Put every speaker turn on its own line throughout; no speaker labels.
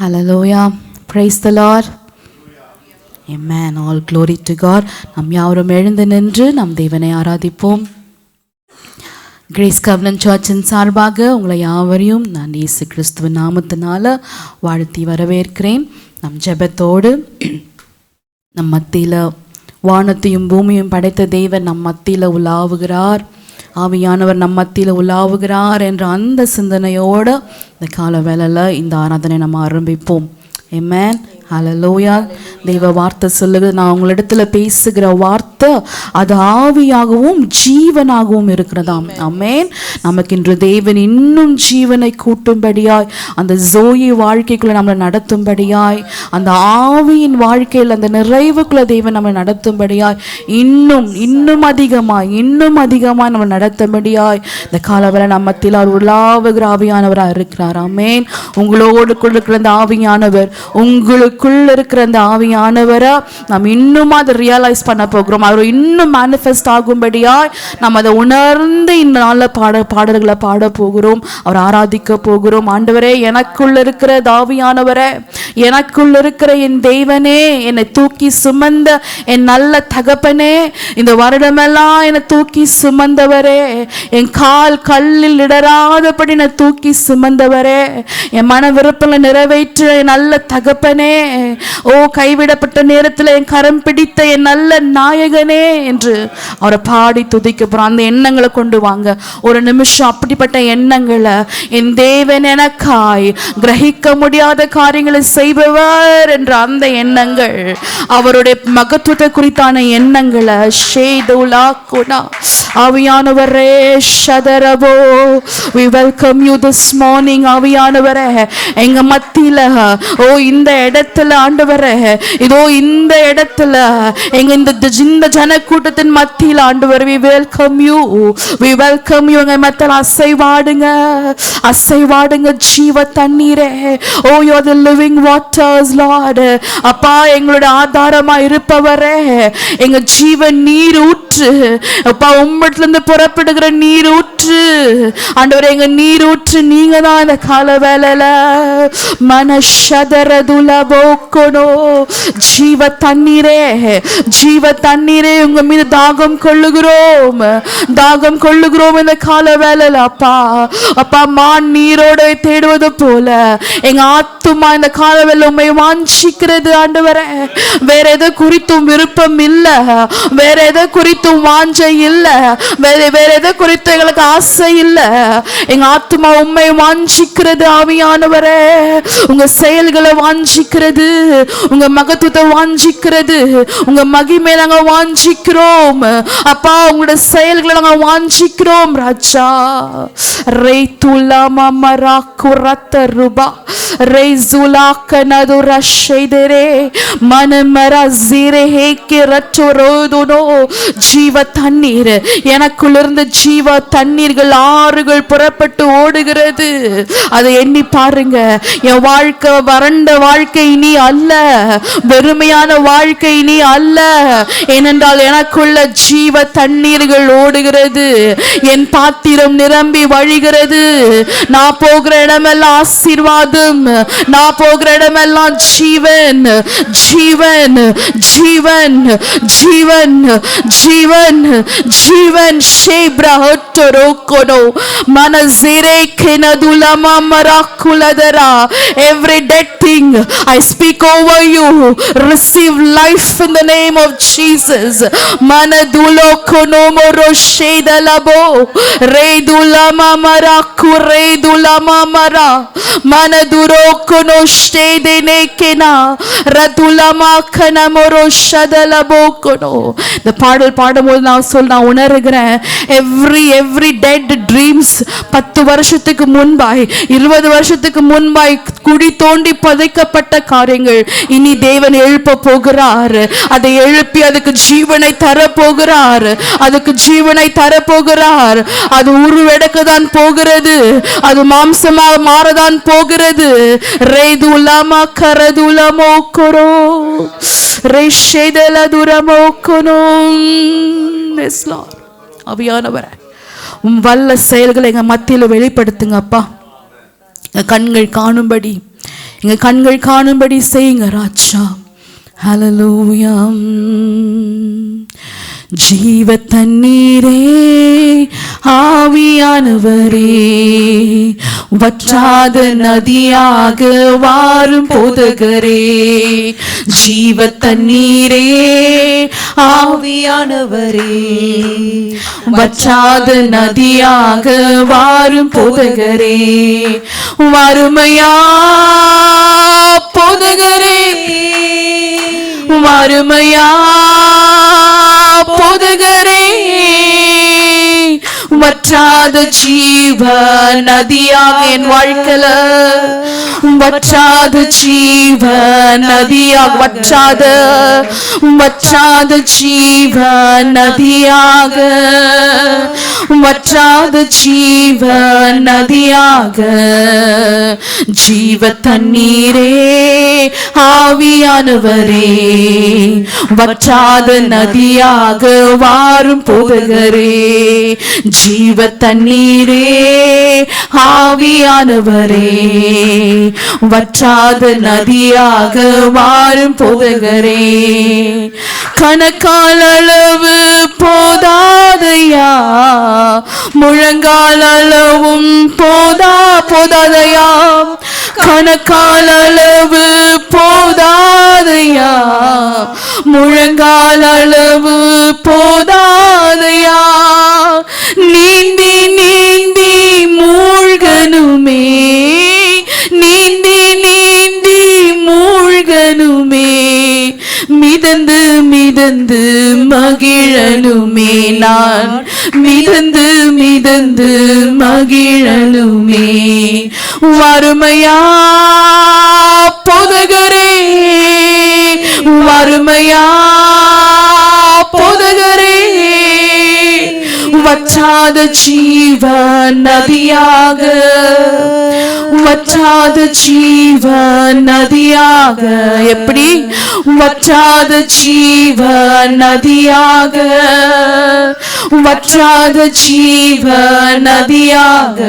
Hallelujah. Praise the Lord. Amen. All glory to God. நாம் யாவரும் எழுந்து நின்று நம் தேவனை ஆராதிப்போம். கிரேஸ் கவர்னன்ட் சர்ச்சின் சார்பாக உங்களை யாவரையும் நான் இயேசு கிறிஸ்துவின் நாமத்தினால வாழ்த்தி வரவேற்கிறேன். நம் ஜெபத்தோடு நம் மத்தியில் வானத்தையும் பூமியும் படைத்த தேவன் நம் மத்தியில் உலாவுகிறார், ஆவியானவர் நம் மத்தியில் உலாவுகிறார் என்ற அந்த சிந்தனையோடு இந்த கால வேளையில் இந்த ஆராதனை நம்ம ஆரம்பிப்போம். ஆமென். ஹல்லேலூயா. தெய்வ வார்த்தை சொல்லுது, நான் உங்களிடத்துல பேசுகிற வார்த்தை அது ஆவியாகவும் ஜீவனாகவும் இருக்கிறதாம். ஆமென். நமக்கு இன்று தேவன் இன்னும் ஜீவனை கூட்டும்படியாய், அந்த ஜோயி வாழ்க்கைக்குள்ள நம்மளை நடத்தும்படியாய், அந்த ஆவியின் வாழ்க்கையில் அந்த நிறைவுக்குள்ள தேவன் நம்மளை நடத்தும்படியாய், இன்னும் அதிகமாய் நம்ம நடத்தும்படியாய் இந்த காலவரை நம்ம மத்தியில் அவர் உலாவுகிற ஆவியானவராக இருக்கிறார். ஆமென். உங்களோடு இருக்கிற அந்த ஆவியானவர், உங்களுக்குள்ள இருக்கிற அந்த ஆவியானவரை நாம் இன்னும் அதை ரியலைஸ் பண்ண போகிறோம். அவர் இன்னும் மேனிஃபெஸ்ட் ஆகும்படியாய் நம்ம அதை உணர்ந்து இந்த நாளில் பாடல்களை பாட போகிறோம், அவர் ஆராதிக்க போகிறோம். ஆண்டவரே, எனக்குள்ள இருக்கிற ஆவியானவரே, எனக்குள்ள இருக்கிற என் தேவனே, என்னை தூக்கி சுமந்த என் நல்ல தகப்பனே, இந்த வருடமெல்லாம் என்னை தூக்கி சுமந்தவரே, என் கால் கல்லில் இடராதபடி என்னை தூக்கி சுமந்தவரே, என் மன விருப்பங்களை நிறைவேற்ற என் நல்ல தகப்பனே, ஓ கைவிடப்பட்ட நேரத்தில் என் கரம் பிடித்த என் நல்ல நாயகனே என்று அவரை பாடி துதிக்க போறோம். அந்த எண்ணங்களை கொண்டு வாங்க ஒரு நிமிஷம். அப்படிப்பட்ட எண்ணங்களை, என் தேவன் எனக்காய் கிரகிக்க முடியாத காரியங்களை செய்பவர் என்ற அந்த எண்ணங்கள், அவருடைய மகத்துவத்தை குறித்தான எண்ணங்களை ஷேதுலா குணா ஆவியானவரே ஷதரபோ, we welcome you this morning. ஆவியானவரே, எங்க மத்தியில ஓ இந்த இடத்துல ஆண்டவரே, இதோ இந்த இடத்துல எங்க இந்த ஜனக்கூட்டத்தின் மத்தியில் ஆண்டவரே, we welcome you. எங்க மத்தியில் அசைவாடுங்க ஜீவ தண்ணீரே. ஓ you are the living waters Lord. அப்பா, எங்களுடைய ஆதாரமா இருப்பவரே, எங்க ஜீவ நீர் ஊற்று அப்பா, உம்மிடத்திலிருந்து புறப்படுகிற நீர் ஊற்று ஆண்டவரே, எங்க நீர் ஊற்று. நீங்க தான் இந்த கால வேளையில மனஷதரதுலபோக்கனோ ஜீவ தண்ணீரே உங்க மீது தாகம் கொள்ளுகிறோம் இந்த கால வேளையில. அப்பா மான் நீரோட தேடுவது போல எங்க ஆத்துமா இந்த கால வேளையில உம்மை வாஞ்சிக்கிறது ஆண்டவரே. வேற எதை குறித்தும் விருப்பம் இல்ல, வேற எதை குறித்தும் வாஞ்சை இல்ல, வேற எதை குறித்து எங்களுக்கு ஆசை இல்ல. எங்க ஆத்துமா உம்மை வாஞ்சிக்கிறது ஆவியானவரே. உங்க செயல்களை வாஞ்சிக்கிறது, உங்க மகத்துவத்தை வாஞ்சிக்கிறது, உங்க மகிமை நாங்க வாஞ்சிக்கிறோம் அப்பா. உங்களோட செயல்களை நாங்க வாஞ்சிக்கிறோம் ராஜா. ரேதுலா மமரா குரத்த ருபா ரேசுலா கனதுர ஷேதரே மனமரா ஜீரே ஹேக்கே ரச்சோரோதுனோ. ஜீவ தண்ணீர், எனக்குள்ளிருந்து ஜீவ தண்ணீர்கள் ஆறுகள் புறப்பட்டு ஓடுகிறது. அதை எண்ணி பாருங்க. என் வாழ்க்கை வறண்ட வாழ்க்கை இனி அல்ல, வெறுமையான வாழ்க்கை இனி அல்ல. ஏனென்றால் எனக்குள்ள ஜீவ தண்ணீர்கள் ஓடுகிறது, என் பாத்திரம் நிரம்பி வழிகிறது. நான் போகிற இடமெல்லாம் ஆசீர்வாதம், நான் போகிற இடமெல்லாம் ஜீவன் ஜீவன் ஜீவன் ஜீவன் ஜீவன் ஜீவன் ஷேப்ரஹட்டரோகோனோ மனசிரே கெனதுலமா மராக்குலதரா. Every dead thing I speak over you, receive life in the name of Jesus. Manadulo konomoro shedalabo redulama maraku redulama mara manaduro kono shedene kena radulama kanamoro shadalabo kono. இந்த பாடல் பாடும்போது நான் உணர்கிறேன், every dead dreams 10 வருஷத்துக்கு முன்பாய் 20 வருஷத்துக்கு முன்பாய் குடி தோண்டி புதைக்கப்பட்ட காரியங்கள் இனி தேவன் எழுப்ப போகிறார். அதை எழுப்பி அதுக்கு ஜீவனை தரப்போகிறார், அது உருவெடுக்க தான் போகிறது, அது மாம்சமாக மாறதான் போகிறது. ரேதுலமா கரதுலமோ கொரோ ரேஷேதலதுரமோ கொனோ. Yes lord. ஆவியானவரே, உம் வல்ல செயல்களை எங்க மத்தியில் வெளிப்படுத்துங்க அப்பா. கண்கள் காணும்படி, எங்க கண்கள் காணும்படி செய்யுங்க ராஜா. ஹல்லேலூயா. ஜீவ தண்ணீரே ஆவியானவரே, வற்றாத நதியாக வாரும் போதகரே. ஜீவ தண்ணீரே ஆவியானவரே, வற்றாத நதியாக வாரும் போதகரே. வறுமையா போதகரே, வறுமையா போதகரே, வற்றாத ஜீவ நதியாக என் வாழ்க்கையில வற்றாத ஜீவ நதியாக, வற்றாத ஜீவ நதியாக, வற்றாத ஜீவ நதியாக. ஜீவ தண்ணீரே ஆவியானவரே, வற்றாத நதியாக வாரும் போதகரே. ஜீவ தண்ணீரே ஆவியானவரே, வற்றாத நதியாக வாரும் போதகரே. கணக்கால் அளவு போதாதையா, முழங்கால் அளவும் போதாதையா. கணக்கால் அளவு போதாதையா, முழங்கால் அளவு போதாதையா. நீந்தி நீந்தி மூழ்கனுமே, நீந்தி நீந்தி மூழ்கனுமே. மிதந்து மிதந்து மகிழனுமே, நான் மிதந்து மிதந்து மகிழனுமே. வறுமையா போதகரே, வறுமையா போதகரே, வற்றாத ஜீவ நதியாக, வற்றாத ஜீவ நதியாக. எப்படி? வற்றாத ஜீவ நதியாக, வற்றாத ஜீவ நதியாக.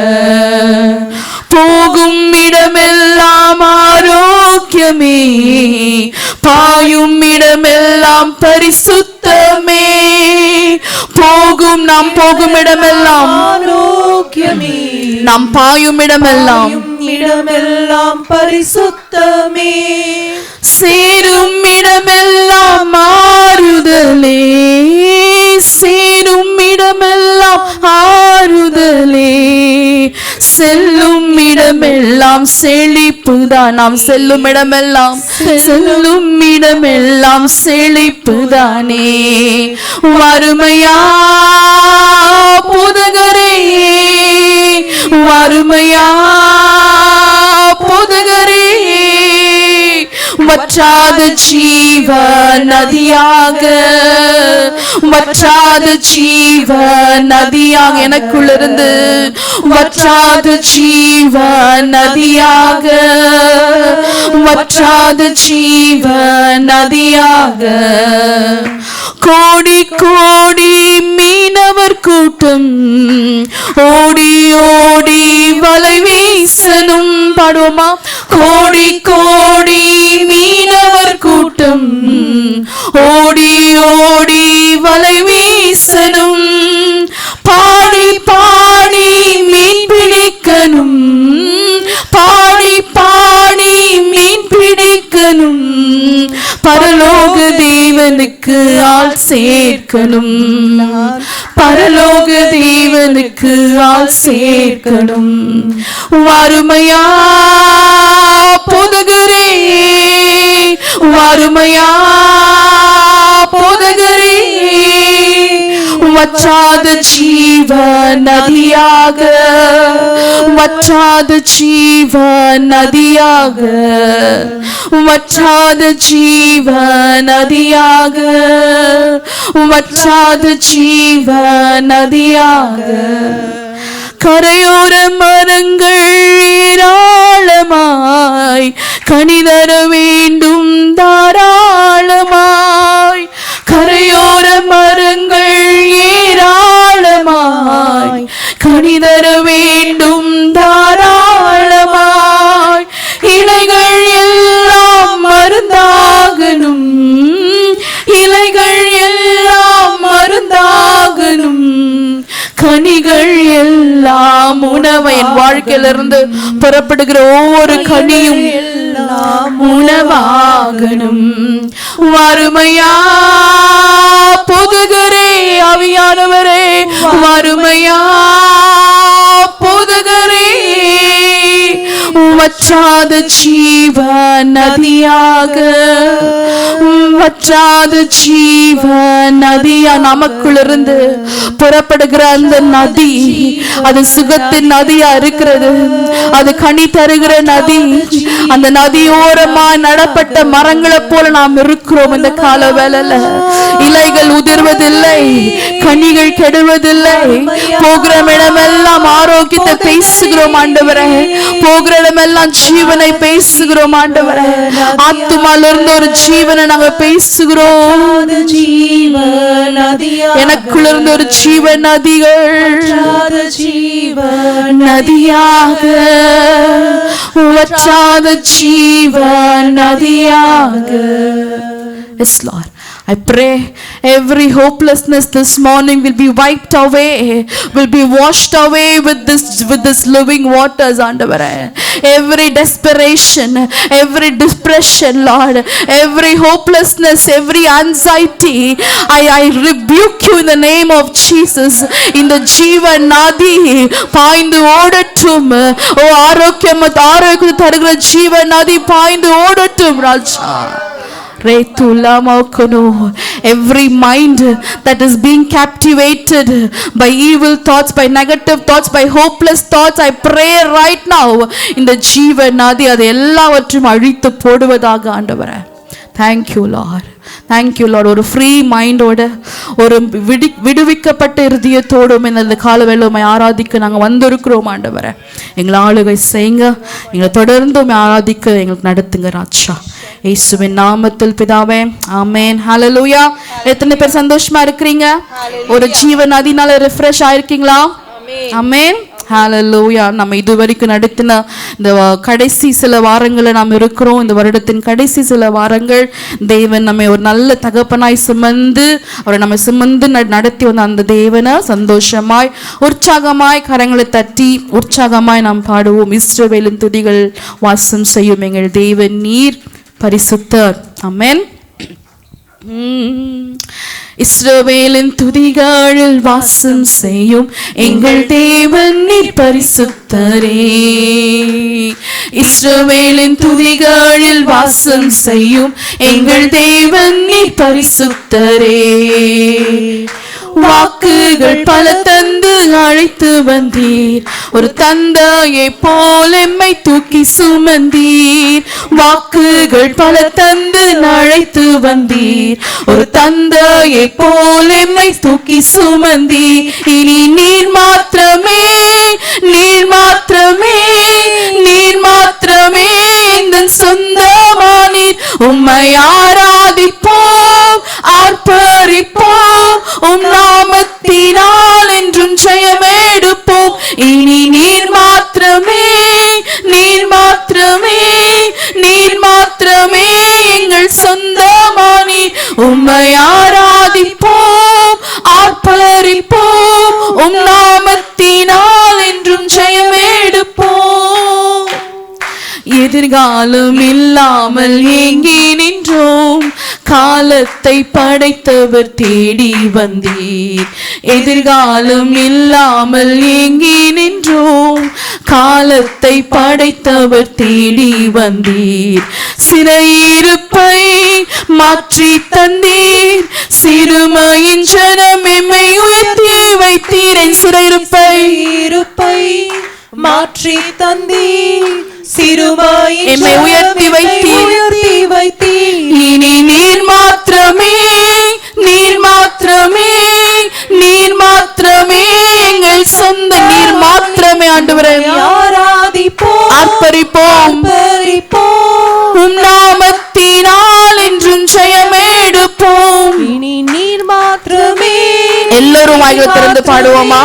போகும் இடமெல்லாம் ஆரோக்கியமே, பாயும் இடமெல்லாம் பரிசுத்தமே. போகும் நாம் போகும் இடமெல்லாம் ஆரோக்கியமே, நாம் பாயும் இடமெல்லாம் பரிசுத்தமே. சேரும் இடமெல்லாம் ஆறுதலே, சேரும் இடமெல்லாம் ஆறுதலே. செல்லும் இடமெல்லாம் செழிப்புதான், நாம் செல்லும் இடமெல்லாம், செல்லும் இடமெல்லாம் செழிப்புதானே. வறுமையா போதகரே, வறுமையா போதகரே, வற்றாத ஜீவ நதியாக, வற்றாத ஜீவ நதியாக எனக்குள்ளிருந்து வற்றாத ஜீவ நதியாக, வற்றாத ஜீவ நதியாக. கோடி கோடி மீனவர் கூட்டம் ஓடி ஓடி வலை வீசனும். பாடுவோமா? கோடி கோடி மீனவர் கூட்டம் ஓடி ஓடி வலை வீசனும். பாடி பாடி மீன் பிடிக்கணும், பாடி பாடி மீன் பிடிக்கணும். பரலோக தேவனுக்கு ஆள் சேர்க்கணும், பரலோக தேவனுக்கு ஆள் சேர்க்கணும். வறுமையா போதகரே, வறுமையா போதகரே, வற்றாத ஜீவ நதியாக, வற்றாத ஜீவ நதியாக, வற்றாத ஜீவ நதியாக, வற்றாத ஜீவ நதியாக. கரையோர மரங்கள் ஏராளமாய் கனிதர வேண்டும் தாராளமாய். கரையோர மரங்கள் ஏராளமாய் கனிதர வேண்டும் தாராளமாய். இலைகள் வாழ்க்கையிலிருந்து புறப்படுகிற ஒவ்வொரு கனியும் உணவாகணும். வறுமையா போதுகரே ஆவியானவரே, வறுமையா போதுகரே, வற்றாத ஜீவ நதியாக, வற்றாத ஜீவ நதியா நமக்குள்ளிருந்து புறப்படுகிற அந்த நதி, அது சுகத்தின் நதியா இருக்கிறது. அது கனி தருகிற நதி. அந்த நதியோரமா நடப்பட்ட மரங்களை போல நாம் இருக்கிறோம். இந்த கால வேளையில இலைகள் உதிர்வதில்லை, கனிகள் கெடுவதில்லை. போகிற இடமெல்லாம் ஆரோக்கியத்தை பேசுகிறோம் ஆண்டவரே. போகிற இடமெல்லாம் ஜீவனை பேசுகிறோம் ஆண்டவரே. ஆத்துமாலிருந்து ஒரு ஜீவனை நாங்க பேசுகிறோம். எனக்குள்ளிருந்து ஒரு ஜீவ நதிகள் நதியாக, வற்றாத ஜீவ நதியாக. Yes, Lord. I pray every hopelessness this morning will be wiped away, will be washed away with this living waters, ஆண்டவரே. Every desperation, every depression, Lord, every hopelessness, every anxiety, I rebuke you in the name of Jesus. இந்த ஜீவ நதி பாய்ந்து ஓடட்டும். ஓ ஆரோக்கியத்தை தருகிற ஜீவ நதி பாய்ந்து ஓடட்டும் ராஜா. Every mind that is being captivated by evil thoughts, by negative thoughts, by hopeless thoughts, I pray right now இந்த ஜீவ நதி அது எல்லாவற்றையும் அழித்து போடுவதாக ஆண்டவரே. Thank you, Lord. Thank you, Lord. ஒரு ஃப்ரீ மைண்டோட, ஒரு விடுவிக்கப்பட்ட இருதயத்தோடும் இந்த காலவேளை ஆராதிக்க நாங்கள் வந்திருக்கிறோம் ஆண்டவரே. எங்களை ஆளுகை செய்யுங்க, எங்களை தொடர்ந்து ஆராதிக்க எங்களுக்கு நடத்துங்க ராஜா. இயேசுவின் நாமத்தில் பிதாவே, ஆமென். ஹல்லேலூயா. எத்தனை பேர் சந்தோஷமா இருக்கிறீங்க? ஒரு ஜீவ நதினால ரிஃப்ரெஷ் ஆயிருக்கீங்களா? ஆமென். ஹல்லேலூயா. நம்ம இதுவரைக்கும் நடத்தின இந்த கடைசி சில வாரங்களை நாம் இருக்கிறோம். இந்த வருடத்தின் கடைசி சில வாரங்கள் தேவன் நம்மை ஒரு நல்ல தகப்பனாய் சுமந்து, அவரை நம்ம சுமந்து நடத்தி வந்த அந்த தேவனை சந்தோஷமாய் உற்சாகமாய் கரங்களை தட்டி உற்சாகமாய் நாம் பாடுவோம். இஸ்ரவேலின் துதிகள் வாசம் செய்யும் எங்கள் தேவன் நீர் பரிசுத்தர். ஆமென். இஸ்ரவேலின் துதிகளில் வாசம் செய்யும் எங்கள் தேவன் நீர் பரிசுத்தரே. இஸ்ரவேலின் துதிகளில் வாசம் செய்யும் எங்கள் தேவன் நீர் பரிசுத்தரே. வாக்குகள் பல தந்து அழைத்து வந்தீர், ஒரு தந்தையை போல் எம்மை தூக்கி சுமந்தீர். வாக்குகள் பல தந்து அழைத்து வந்தீர், ஒரு தந்தையை போல் எம்மை தூக்கி சுமந்தீர். இனி நீர் மாத்திரமே, நீர் மாத்திரமே, நீர் மாத்திரமே எங்கள் சொந்தமானீர். உம்மை ஆராதிப்போம், ஆர்ப்பரிப்போம், உம் நாமத்தினால் என்றும் ஜெயமெடுப்போம். இனி நீர் மாத்திரமே, நீர் மாத்திரமே, நீர் மாத்திரமே எங்கள் சொந்தமானீர். உம்மை ஆராதிப்போம், ஆர்ப்பரிப்போம், உம் நாமத்தினால் என்றும் ஜெயமெடுப்போம். எதிர்காலம் இல்லாமல் ஏங்கி நின்றோம், காலத்தை படைத்தவர் தேடி வந்தீர். எதிர்காலம் இல்லாமல் ஏங்கி நின்றோம், காலத்தை படைத்தவர் தேடி வந்தீர். சிறையிருப்பை மாற்றி தந்தீர், சிறுமையின் ஜனம் எம்மை உயர்த்தி வைத்தீர். என் சிறையிருப்பை
மாற்றி தந்தீர், சிறுமையின்
எம்மை உயர்த்தி வைத்தீர். இனி நீர் மாத்திரமே, நீர் மாத்திரமே, நீர் மாத்திரமே எங்கள் சொந்த. நீர் மாத்திரமே ஆண்டவரே
ஆராதிப்போம்,
ஆர்ப்பரிப்போம், உம் நாமத்தினால் என்றும் ஜெயமெடுப்போம்.
இனி நீர் மாத்திரமே.
எல்லோரும் வாய்களை திறந்து பாடுவோமா?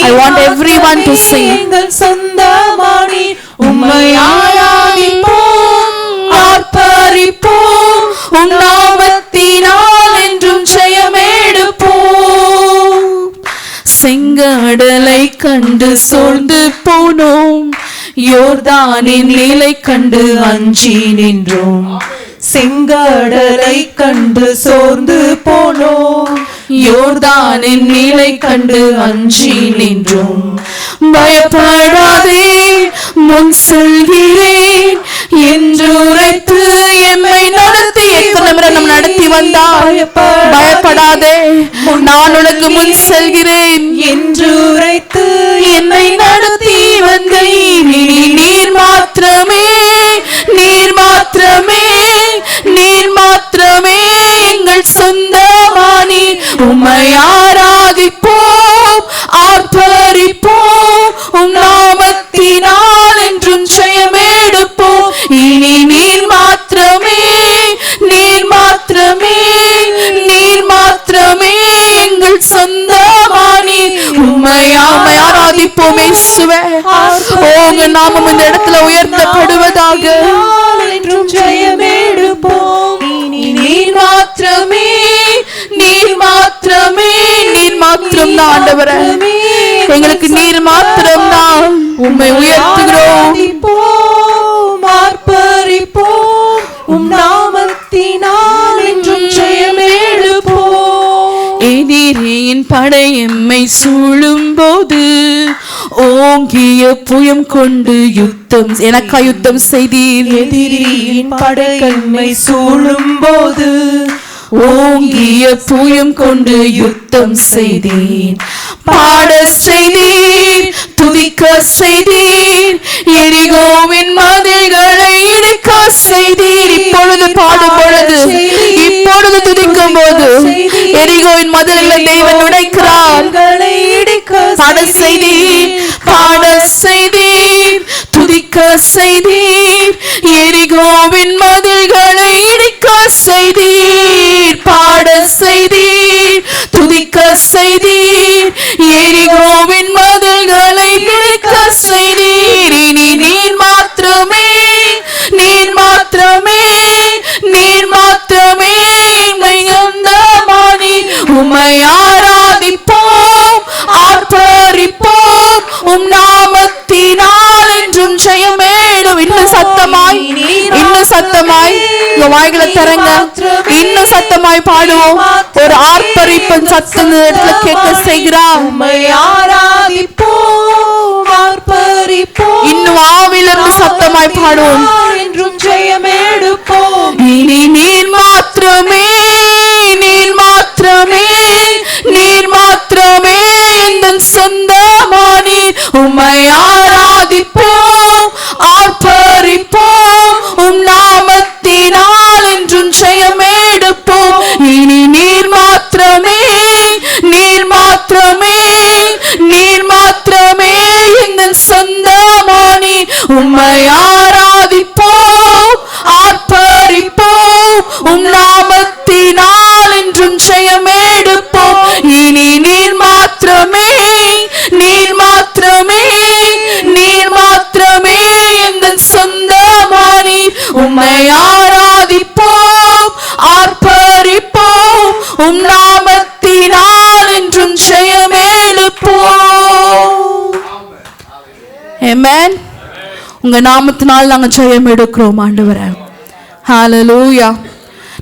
I want everyone to sing.
எங்கள் சொந்தமானி உம்மை ஆராதிப்போம்,
ஆர்ப்பரிப்போம், உம் நாமத்தினால் என்றும் ஜெயமெடுப்போம். செங்கடலை கண்டு சோர்ந்து போனோம்,
யோர்தானின் நீலை கண்டு அஞ்சி நின்றோம், செங்கடலை கண்டு சோர்ந்து போனோம். யோர்தானின் நீலை கண்டு அஞ்சி நின்றோம்.
பயப்படாதே முன் செல்கிறேன் என்று உரைத்து எம்மை நடத்தி நம்ம நடத்தி வந்தார். பயப்படாதே நான் உனக்கு முன் செல்கிறேன்
என்று உரைத்து
என்னை நடத்தி வந்தீர். நீர் மாத்திரமே நீர் மாத்திரமே நீர் மாத்திரமே எங்கள் சொந்தமானி. உம்மை ஆராதிப்போம் ஆர்ப்பரிப்போம், உம் நாமத்தினால் என்றும் ஜெயமெடுப்போம். இனி நீர் மாத்திரமே நீர் மாத்திரமே நீர் மாத்திரமே எங்கள் சொந்தமானி. உம்மை ஆராதிப்போம் இயேசுவே. உங்க நாமம் இந்த இடத்துல உயர்த்தப்படுவதாக.
என்றும் ஜெயமெடுப்போம். இனி நீர் மாத்திரமே
நீர் மாத்திரமே நீர் மாத்திரம் தான் ஆண்டவரே, எங்களுக்கு நீர் மாத்திரம் தான். உம்மை உயர்த்துகிறோம்
ஆர்ப்பரிப்போம், உம் நாமத்தினால் என்றும் ஜெயமெடுப்போம்.
எதிரியின் படை எம்மை சூழும் போது ஓங்கிய புயம் கொண்டு யுத்தம் எனக்கா யுத்தம் செய்தீர்.
எதிரியின் படை எம்மை சூழும் போது
ஓங்கிய புயம் கொண்டு யுத்தம் செய்தீர். பாட செய்தீர் துதிக்க செய்தீர், எரிகோவின் மதில்களை இடிக்க செய்தீர். இப்பொழுது பாடும் பொழுது இப்பொழுது துதிக்கும் போது எரிகோவின் மதில்களை தேவன் உடைக்கிறார். பாட செய்தீர் பாட செய்தீர் துதிக்க செய்தீர், எரிகோவின் மதில்களை இடிக்க செய்தீர். பாட செய்தீர் துதிக்க செய்தீர், எரிகோவின் மதில்களை இடிக்க செய்தீர். இனி நீர் மாத்திரமே நீர் மாத்திரமே நீர் மாத்திரமே சொந்தமானி. உம்மை ஆராதிப்போம் ஆர்ப்பரிப்போம், உம் நாமத்தினால் என்றும் ஜெயமெடும். இன்னும் சத்தமாய் இன்னும் சத்தமாய் வாய்களை தரங்க, இன்னும் சத்தமாய் பாடுவோம். ஒரு ஆர்ப்பரிப்பின் சத்தம் இடத்துல கேட்க செய்கிறார்.
உம்மை ஆராதிப்போம் ஆர்ப்பரிப்போம்,
இன்னும் ஆவிலிருந்து சத்தமாய் பாடுவோம்.
என்றும் ஜெயமெடுப்போம்.
இனி நீர் மாத்திரமே நீர் மாத்திரமே நீர் மாத்திரமே எங்கள் சொந்தமானி. உம்மை ஆராதிப்போம் ஆர்ப்பரிப்போம், உம் நாமத்தினால் என்றும் ஜெயமெடுப்போம். இனி நீர் மாத்திரமே நீர் மாத்திரமே நீர் மாத்திரமே எங்கள் சொந்தமானி. உம்மை ஆராதிப்போம் ஆர்ப்பரிப்போம், உம் நாமத்தினால் என்றும் ஜெயமெடுப்போம். இனி நீர் மாத்திரமே நீர் மாத்திரமே நீர் மாத்திரமே எங்கள் சொந்தமானி. உம்மை ஆராதிப்போம் ஆர்ப்பரிப்போம், உம் நாமத்தினால் என்றும் ஜெயமெடுப்போம். ஆமென். உங்க நாமத்தினால் நாங்க ஜெயம் எடுக்கிறோம் ஆண்டவரே. ஹalleluya.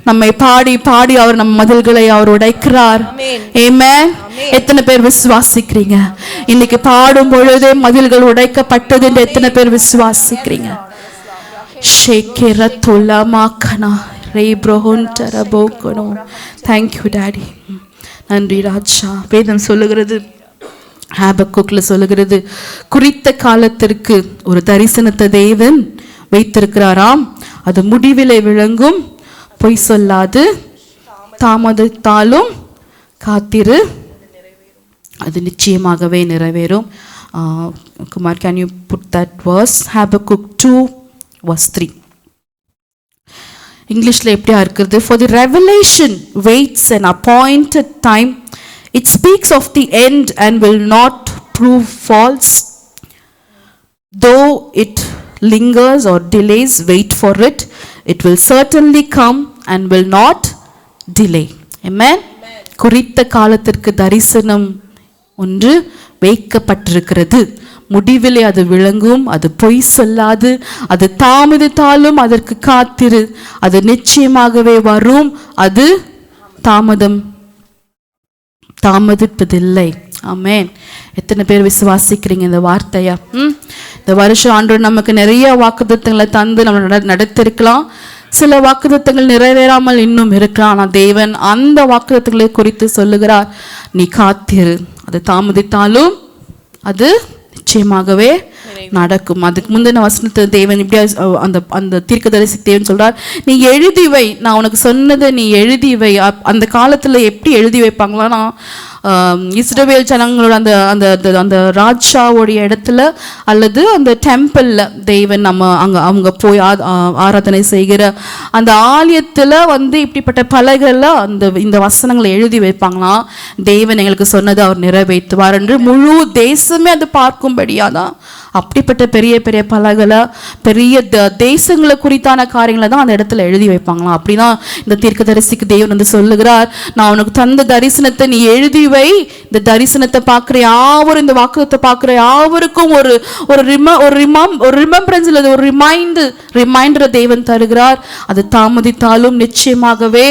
நம்மை பாடி பாடி அவர் நம்ம மதில்களை அவர் உடைக்கிறார். ஆமென். எத்தனை பேர் விசுவாசிக்கிறீங்க? இன்னைக்கு பாடும் பொழுதே மதில்கள் உடைக்கப்பட்டது என்று எத்தனை பேர் விசுவாசிக்கிறீங்க? ஷேக்கெரத்துலா மாக்கனா ரேப்ரோஹன் தரபோகனோ. Thank you daddy. நன்றி ராஜா. வேதம் சொல்லுகிறது, ஹாபக்குக்ல சொல்லுகிறது, குறித்த காலத்திற்கு ஒரு தரிசனத்தை தேவன் வைத்திருக்கிறாராம். அது முடிவிலே விளங்கும், பொய் சொல்லாது, தாமதத்தாலும் காத்திரு, அது நிச்சயமாகவே நிறைவேறும். Kumar, can you put that verse? Habakkuk 2:3. இங்கிலீஷ்ல எப்படியா இருக்கிறது? For the revelation waits an appointed time. It speaks of the end and will not prove false. Though it lingers or delays, wait for it. It will certainly come and will not delay. Amen. குறித்த காலத்திற்கு தரிசனம் ஒன்று வைக்கப்பட்டிருக்கிறது. முடிவிலே அது விளங்கும். அது பொய் சொல்லாது. அது தாமதித்தாலும் அதற்கு காத்திரு, அது நிச்சயமாகவே வரும். அது தாமதிப்பதில்லை. ஆமென். எத்தனை பேர் விசுவாசிக்கிறீங்க இந்த வார்த்தையா? இந்த வருஷம் ஆண்டவர் நமக்கு நிறைய வாக்குத்தத்தங்களை தந்து நம்ம நடத்திருக்கலாம். சில வாக்குத்தத்தங்கள் நிறைவேறாமல் இன்னும் இருக்கலாம். ஆனால் தேவன் அந்த வாக்குத்தத்தங்களை குறித்து சொல்லுகிறார், நீ காத்திரு, அது தாமதித்தாலும் அது நிச்சயமாகவே நடக்கும். அதுக்கு முந்தின வசனத்தை தேவன் இப்படியா அந்த தீர்க்கதரிசி தேவன் சொல்றார், நீ எழுதி வை, நான் உனக்கு சொன்னதை நீ எழுதி வை. அந்த காலத்துல எப்படி எழுதி வைப்பாங்களான்னா, இஸ்ரவேல் ஜனங்களோட அந்த அந்த அந்த ராஜாவுடைய இடத்துல அல்லது அந்த டெம்பிளில் தேவன் அவங்க போய் ஆராதனை செய்கிற அந்த ஆலயத்தில் இப்படிப்பட்ட பலகையில் இந்த வசனங்களை எழுதி வைப்பாங்களாம். தேவன் எங்களுக்கு சொன்னதை அவர் நிறைவேற்றுவார் என்று முழு தேசமே அது பார்க்கும்படியாதான் அப்படிப்பட்ட பெரிய பெரிய பலகைகளை, பெரிய தேசங்களை குறித்தான காரியங்களை தான் அந்த இடத்துல எழுதி வைப்பாங்களாம். அப்படிதான் இந்த தீர்க்கதரிசிக்கு தேவன் சொல்லுகிறார், நான் உனக்கு தந்த தரிசனத்தை நீ எழுதி வை. இந்த தரிசனத்தை பார்க்குற யாவரும், இந்த வாக்குத்தத்தை பார்க்குற யாவருக்கும் ஒரு ரிமெம்பரன்ஸ் இல்லை, ஒரு ரிமைண்டரை தேவன் தருகிறார். அது தாமதித்தாலும் நிச்சயமாகவே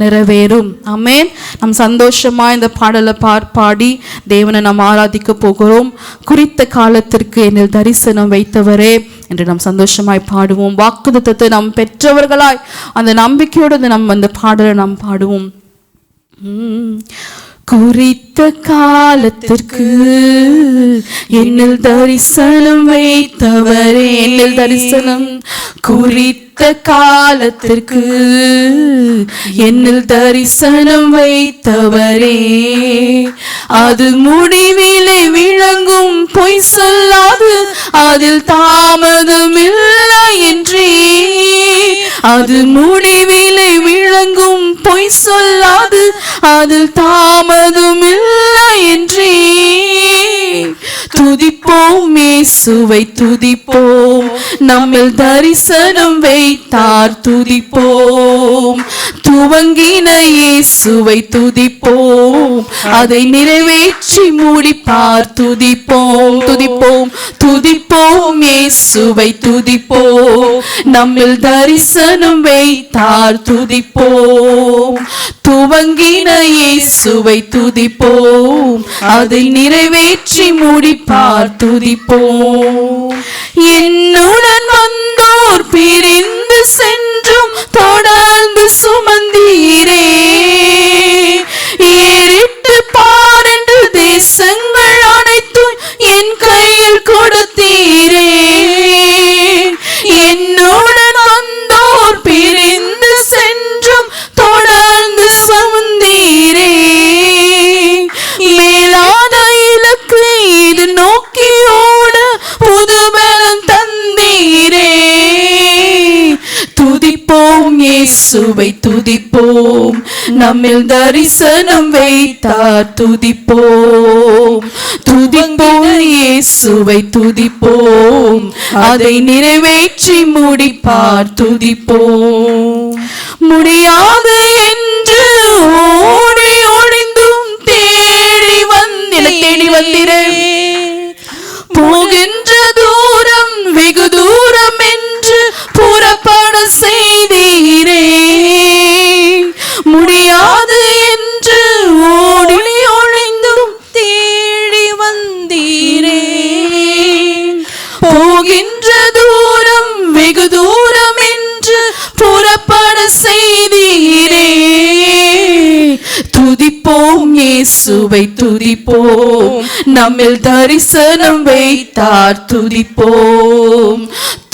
நிறைவேறும். ஆமென். நம் சந்தோஷமா இந்த பாடலை பாடி தேவனை நாம் ஆராதிக்க போகிறோம். குறித்த காலத்திற்கு என்னில் தரிசனம் வைத்தவரே என்று நாம் சந்தோஷமாய் பாடுவோம். வாக்குத்தத்தத்தை நாம் பெற்றவர்களாய் அந்த நம்பிக்கையோடு நம்ம அந்த பாடலை நாம் பாடுவோம். குறித்த காலத்திற்கு என்னில் தரிசனம் வைத்தவரே, என்னில் தரிசனம், குறித்த காலத்திற்கு என்னில் தரிசனம் வைத்தவரே, அது முடிவிலே விளங்கும், பொய் சொல்லாது, அதில் தாமதம் இல்லை என்றே. அது முடிவிலே விளங்கும், பொய் சொல்லாது, அதில் தாமதம் இல்லை என்றே. துதிப்போம் இயேசுவை துதிப்போம், நம்மில் தரிசனம் வைத்தார் துதிப்போம். துவங்கின இயேசுவை துதிப்போம், அதை நிறைவேற்றி முடிப்பார் துதிப்போம். துதிப்போம் துதிப்போம் இயேசுவை துதிப்போம், நம்மில் தரிசனம் வைத்தார் துதிப்போம். துவங்கின இயேசுவை துதிப்போம், அதை நிறைவேற்றி முடிப்பார் துதிப்போம். என்னுடன் வந்தோர் பிரிந்து சென்றும் தொடர்ந்து சுமந்தீரே, ஏறிட்டு பாரென்று தேசங்கள் அனைத்தும் என் கையில் கொடுத்தீரே. என்னுடன் வந்தோர் பிரிந்து சென்றும் தொடர்ந்து சுமந்தீரே, மேலான இலக்கு இது நோக்கி ஓட புதுபலம் தந்தீரே. துதிப்போம் இயேசுவை துதிப்போம், நம்மில் தரிசனம் வைத்தார் துதிப்போம். துதிப்போம் இயேசுவை துதிப்போம், அதை நிறைவேற்றி முடிப்பார் துதிப்போம். முடியாது என்று ஓடி ஒளிந்தும் தேடி வந்திரே, போகின்ற தூரம் வெகு தூரம் என்று புறப்பட செய்தீரே. முடியாது என்று ஓடி ஒளிந்தும் தேடி வந்தீரே, போகின்ற தூரம் வெகு தூரம் என்று புறப்பட செய்தீரே. துதிப்போம் இயேசுவை துதிப்போம், நம்மில் தரிசனம் வைத்தார் துதிப்போம்.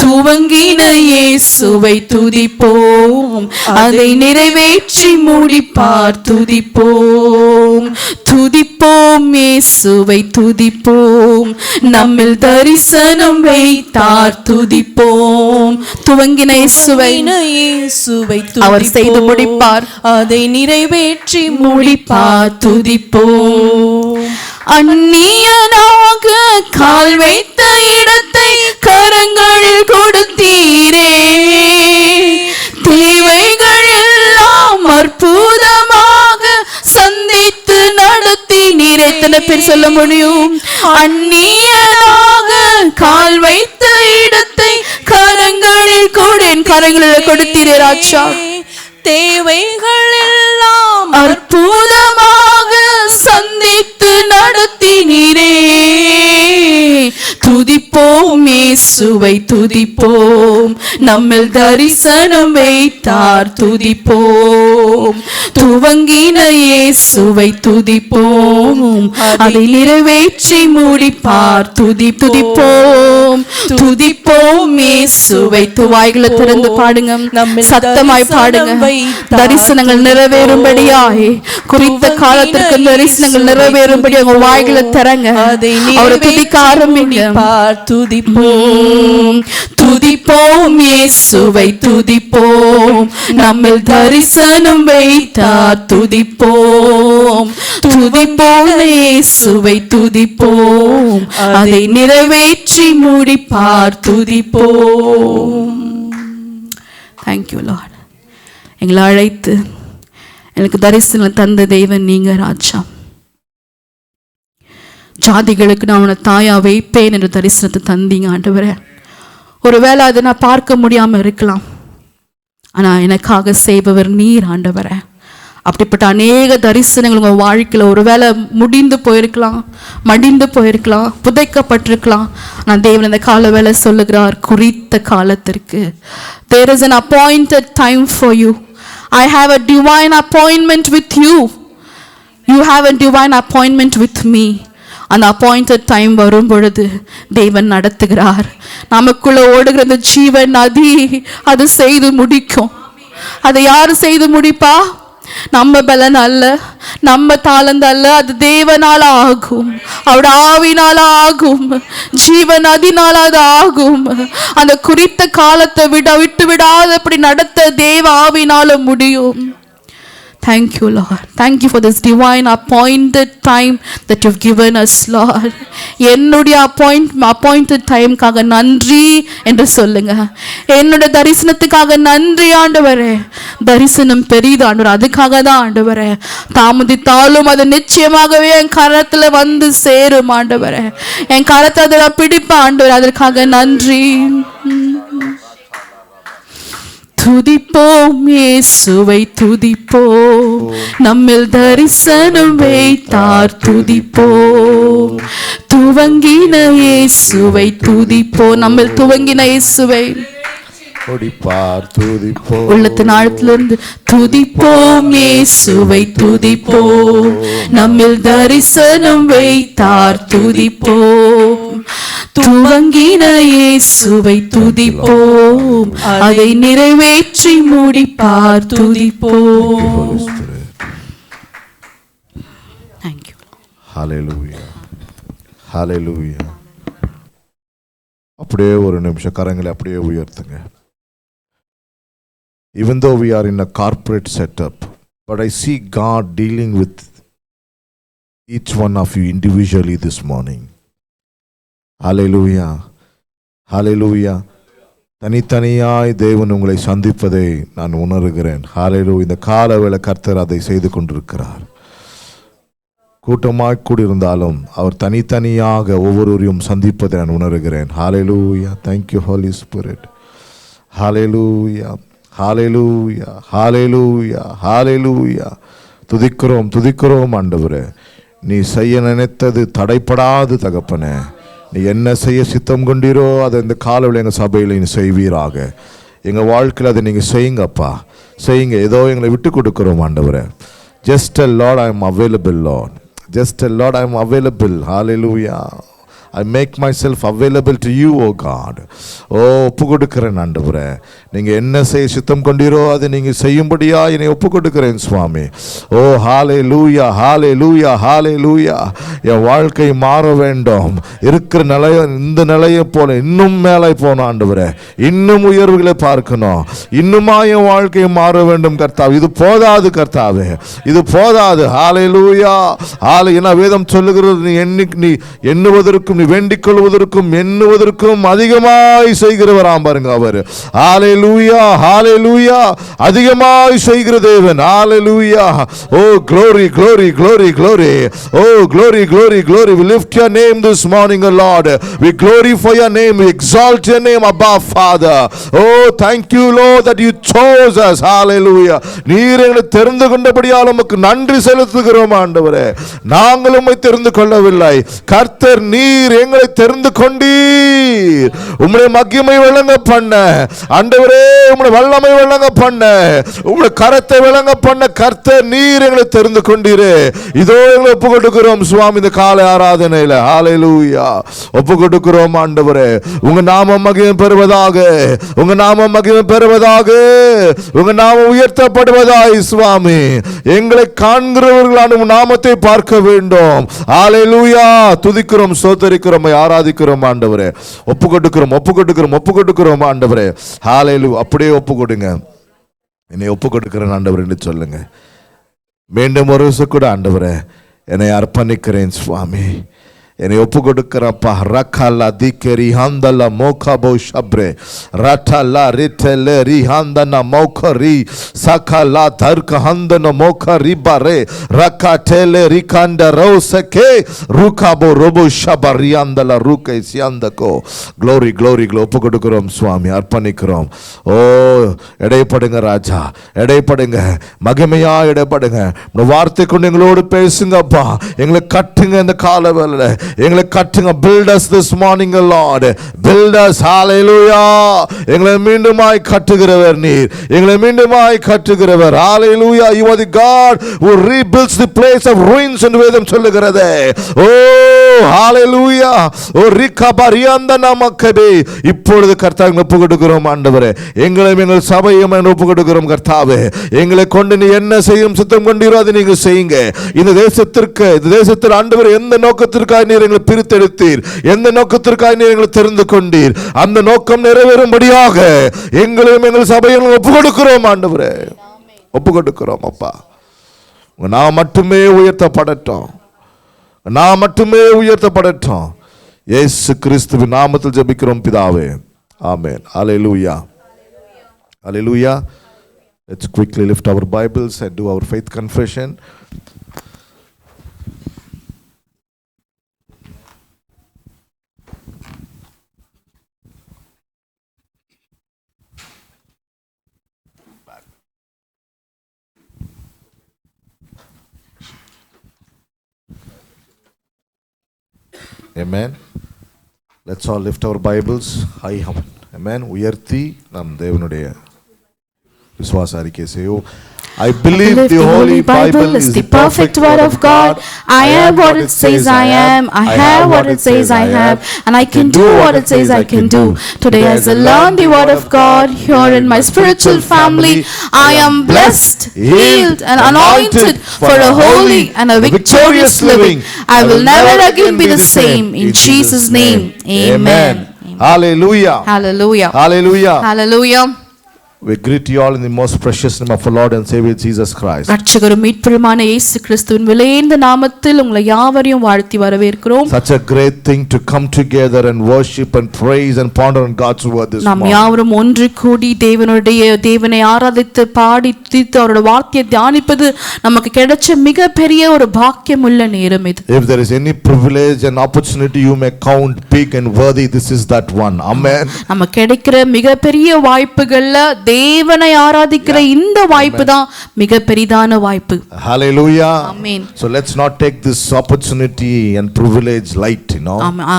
துவங்கின இயேசுவை துதிப்போம், அதை நிறைவேற்றி முடிப்பார் துதிப்போம். துதிப்போம் இயேசுவை துதிப்போம், நம்மில் தரிசனம் வைத்தார் துதிப்போம். துவங்கின இயேசுவை அவர் செய்து முடிப்பார், அதை நிறைவேற்றி முடிப்பார் துதிப்போம். அந்நியனாக கால் வைத்த இடத்தை கரங்களில் கொடுத்தீரே, தேவைகள் எல்லாம் அற்புதமாக சந்தித்து நடத்தி நீர். எத்தனை பேர் சொல்ல முடியும்? அந்நியனாக கரங்களில் கொடுத்தீரே ராஜா.
தேவைகள் எல்லாம்
அற்புதமாக சந்தித்து நடத்தினீரே. துதிப்போம் இயேசுவை துதிப்போம், நம்மில் தரிசனம் வைத்தார் துதிப்போம். துவங்கின இயேசுவை துதிப்போம், அதை நிறைவேற்றி முடிப்பார் துதிப்போம். துதிப்போம் இயேசுவை. வாய்களை திறந்து பாடுங்க, சத்தமாய் பாடுங்க. தரிசனங்கள் நிறைவேறும்படியாய், குறித்த காலத்திற்கு தரிசனங்கள் நிறைவேறும்படி உங்க வாய்களை திறங்க. அவரை துதிக்க ஆரம்பிங்க.
துதிப்போம்
துதிப்போம் இயேசுவை துதிப்போம், நம்மில் தரிசனம் வைத்தார் துதிப்போம். துதிப்போம் இயேசுவை துதிப்போம், அதை நிறைவேற்றி முடிப்பார் துதிப்போம். Thank you Lord. எங்களை அழைத்து எனக்கு தரிசனம் தந்த தெய்வன் நீங்க ராஜா. ஜாதிகளுக்கு நான் உன்னை தாயா வைப்பேன் என்ற தரிசனத்தை தந்தீங்க ஆண்டவரே. ஒருவேளை அதை நான் பார்க்க முடியாமல் இருக்கலாம், ஆனால் எனக்காக செய்பவர் நீர் ஆண்டவரே. அப்படிப்பட்ட அநேக தரிசனங்கள் உங்கள் வாழ்க்கையில் ஒருவேளை முடிந்து போயிருக்கலாம், மடிந்து போயிருக்கலாம், புதைக்கப்பட்டிருக்கலாம். நான் தேவன் இந்த கால வேலை சொல்லுகிறார், குறித்த காலத்திற்கு there is an appointed time for you. I have a divine appointment with you. You have a divine appointment with me. அந்த அப்பாயிண்டட் டைம் வரும் பொழுது தேவன் நடத்துகிறார். நமக்குள்ள ஓடுகிற அந்த ஜீவன் நதி அது செய்து முடிக்கும். அதை யாரு செய்து முடிப்பா? நம்ம பலன் அல்ல, நம்ம தாளந்து அல்ல, அது தேவனால ஆகும், அவருடைய ஆவினால ஆகும், ஜீவன் நதினால அது ஆகும். அந்த குறித்த காலத்தை விட்டு விடாதபடி நடத்த தேவ ஆவினால முடியும். Thank you, Lord. Thank you for this divine appointed time that you've given us, Lord. என்னுடைய appointed timeக்காக நன்றி என்று சொல்லுங்க. என்னுடைய தரிசனத்துக்காக நன்றி ஆண்டவரே. தரிசனம் பெரிது ஆண்டவரே, அதுக்காக தான் ஆண்டவரே. தாமதித்தாலும் அது நிச்சயமாகவே என் கரத்துல வந்து சேரும் ஆண்டவரே. என் கரத்தை அதை பிடிப்பேன் ஆண்டவரே, அதற்காக நன்றி. துதிப்போம் இயேசுவை துதிப்போம், நம்மில் தரிசனம் வைத்தார் துதிப்போம். துவங்கின இயேசுவை துதிப்போம், நம்மில் துவங்கின இயேசுவை உள்ளத்தின் ஆழத்திலிருந்து துதிப்போம் இயேசுவை துதிப்போம், நம்மில் தரிசனம் வைத்தார் துதிப்போம். துவங்கின இயேசுவை துதிப்போம், அதை நிறைவேற்றி முடிப்பார் துதிப்போம். Thank you.
Hallelujah. Hallelujah. அப்படியே ஒரு நிமிஷம் கரங்களை அப்படியே உயர்த்துங்க. Even though we are in a corporate setup, but I see God dealing with each one of you individually this morning. Hallelujah. Hallelujah. தனித்தனியாய் தேவன் உங்களை சந்திப்பதை நான் உணர்கிறேன். ஹalleluya. இந்த காலவேளை கர்த்தர் அதை செய்து கொண்டிருக்கிறார். கூட்டமாய் கூடியிருந்தாலும் அவர் தனித்தனியாக ஒவ்வொருவரையும் சந்திப்பதை நான் உணர்கிறேன். ஹalleluya. Thank you Holy Spirit. Hallelujah. Hallelujah. Hallelujah. Hallelujah. துதிக்கிறோம் ஆண்டவரே. நீ செய்ய நினைத்தது தடைப்படாது தகப்பனே. நீ என்ன செய்ய சித்தம் கொண்டீரோ அதை இந்த காலையில் எங்கள் சபையில் நீ செய்வீராக. எங்கள் வாழ்க்கையில் அதை நீங்கள் செய்யுங்கப்பா, செய்யுங்க. ஏதோ எங்களை விட்டு கொடுக்குறோம் ஆண்டவரே. Just tell Lord I am available, Lord. Just tell Lord I am available. Hallelujah. I make myself available to you, oh God. ஒப்பு கொடுக்கிறேன் ஆண்டவரே. நீங்கள் என்ன செய்ய சித்தம் கொண்டீரோ அதை நீங்கள் செய்யும்படியா என்னை ஒப்பு கொடுக்கிறேன் சுவாமி. ஓ ஹalleluya, hallelujah, hallelujah. என் வாழ்க்கை மாற வேண்டும். இருக்கிற நிலைய இந்த நிலையை போல இன்னும் மேலே போகணும் ஆண்டவரே. இன்னும் உயர்வுகளை பார்க்கணும். இன்னுமா என் வாழ்க்கை மாற வேண்டும் கர்த்தாவே. இது போதாது கர்த்தாவே, இது போதாது. ஹalleluya. ஏன்னா வேதம் சொல்லுகிறது நீ எண்ணுவதற்கும் நீ வேண்டிக் கொள்வதற்கும் எண்ணுவதற்கும் அதிகமாய் செய்கிறவராம் பாருங்க அவர். ஹalleluya, ஹalleluya, அதிகமாய் செய்கிற தேவன். ஹalleluya. Oh glory, glory, glory, glory. Oh glory, glory, glory. We lift your name this morning, O Lord. We glorify your name. We exalt your name above, Father. Oh, thank you, Lord, that you chose us. Hallelujah. நீர் எங்களை தெரிந்து கொண்டபடியால் உமக்கு நன்றி செலுத்துகிறோம் ஆண்டவரே. நாங்கள் உம்மை தெரிந்து கொள்ளவில்லை, கர்த்தர் நீர் எங்களை தெரிந்து கொண்டீர். உம்முடைய மகிமை விளங்க பண்ண ஆண்டவரே, உம்முடைய வல்லமை விளங்க பண்ண, உம்முடைய கரத்தை விளங்க பண்ண கர்த்தர் நீர் எங்களை தெரிந்து கொண்டீரே. இதோ எங்களை ஒப்பு கொடுக்கிறோம் சுவாமி இந்த காலை ஆராதனையில. ஹalleluya. ஒப்பு கொடுக்கிறோம் ஆண்டவரே. உங்க நாமம் மகிமை பெறுவதாக, உங்க நாமம் மகிமை பெறுவதாக, உங்க நாமம் உயர்த்தப்படுவதாய் சுவாமி. எங்களை காண்கிறவர்களான உங்க நாமத்தை பார்க்க வேண்டும். ஹalleluya. துதிக்கிறோம், ஸ்தோத்திரிக்கிறோம், ஆராதிக்கிறோம் ஆண்டவரே. ஒப்பு கொடுக்கிறோம், ஒப்பு கொடுக்கிறோம், ஒப்பு கொடுக்கிறோம் ஆண்டவரே. ஹalleluya. அப்படியே ஒப்பு கொடுங்க. என்னை ஒப்பு கொடுக்கிறேன் ஆண்டவரே என்று சொல்லுங்க. மீண்டும் ஒரு கூட ஆண்டவரே என்னை அர்ப்பணிக்கிறேன் சுவாமி. என்னை ஒப்பு கொடுக்கிறப்பா. ரக்கலா திக்கரி ஹந்தல மோகபோ ஷப்ரே ரட்டலா ரிட்டலே ரி ஹந்தன மோகரி சகலா தர்க ஹந்தன மோகரி பரே ரக்கட்டலே ரிகண்ட ரோசகே ருகபோ ரோபோ ஷபரி ஹந்தல ருகை சியந்தகோ. க்ளோரி க்ளோரி க்ளோ. ஒப்பு கொடுக்கிறோம் சுவாமி, அர்ப்பணிக்கிறோம். ஓ எடைப்படுங்க ராஜா, எடைப்படுங்க, மகிமையா எடைப்படுங்க. வார்த்தை கொண்டு எங்களோடு பேசுங்கப்பா. எங்களை கட்டுங்க இந்த கால வேளையில, எங்களை கட்டுங்க. build us this morning, Lord. build us. hallelujah. எங்களை மீண்டுமாய் கட்டுகிறவர் நீர், எங்களை மீண்டுமாய் கட்டுகிறவர். hallelujah. You are the God who rebuilds the place of ruins என்று வேதம் சொல்லுகிறது. ஓ hallelujah. ஓ ரிகபரியந்தன மக்கபே. இப்பொழுது கர்த்தாவே ஒப்பு கொடுக்கிறோம் ஆண்டவரே. எங்களையும் எங்கள் சபையும் ஒப்பு கொடுக்கிறோம் கர்த்தாவே. எங்களை கொண்டு நீ என்ன செய்யும் சித்தம் கொண்டீரோ அதை நீங்க செய்யுங்க. இந்த தேசத்திற்கு, இந்த தேசத்தில் ஆண்டவரே எந்த நோக்கத்திற்காக நீர் எங்களை பிரித்தெடுத்தீர், எந்த நோக்கத்திற்காக நீர் எங்களை தெரிந்து கொண்டீர், அந்த நோக்கம் நிறைவேறும்படியாக எங்களையும் எங்கள் சபையும் ஒப்பு கொடுக்கிறோம் ஆண்டவரே. ஒப்பு கொடுக்கிறோம் அப்பா. நான் மட்டுமே உயர்த்தப்படட்டும், நான் மட்டுமே உயர்த்தப்படட்டும். இயேசு கிறிஸ்துவின் நாமத்தில் ஜெபிக்கிறோம் பிதாவே. ஆமென். ஹalleluya. Hallelujah. Let's quickly lift our Bibles and do our faith confession. Amen. Let's all lift our Bibles high. Amen. உயர்த்தி நம் தேவனுடைய விசுவாச அறிக்கை செய்வோம். I believe the Holy Bible is the perfect word of God.
I am what it says I am. I have what it says I have. And I can do what it says I can do. Today as I learn the word of God here in my spiritual family, I am blessed, healed and anointed for a holy and a victorious living. I will never again be the same. In Jesus' name, amen.
Hallelujah.
Hallelujah.
Hallelujah.
Hallelujah.
We greet you all in the most precious name of our Lord and Savior Jesus Christ.
ரட்சகரும் மீட்பருமான இயேசு கிறிஸ்துவின் விலையேறிய நாமத்தில் உங்களை யாவரையும் வாழ்த்தி வரவேற்கிறோம்.
Such a great thing to come together and worship and praise and ponder on God's word this morning.
நாம் யாவரும் ஒன்று கூடி தேவனை ஆராதித்து பாடி துதித்து அவருடைய வார்த்தையை தியானிப்பது நமக்கு கிடைச்ச மிகப்பெரிய ஒரு பாக்கியமுள்ள நேரம் இது.
If there is any privilege and opportunity you may count big and worthy, this is that one. Amen.
நமக்கு கிடைக்கிற மிகப்பெரிய வாய்ப்புகள்ல தேவனை ஆராதிக்கிற இந்த வாய்ப்பு தான் மிக பெரிதான வாய்ப்பு.
Hallelujah.
Amen.
So let's not take this opportunity and privilege light, you know.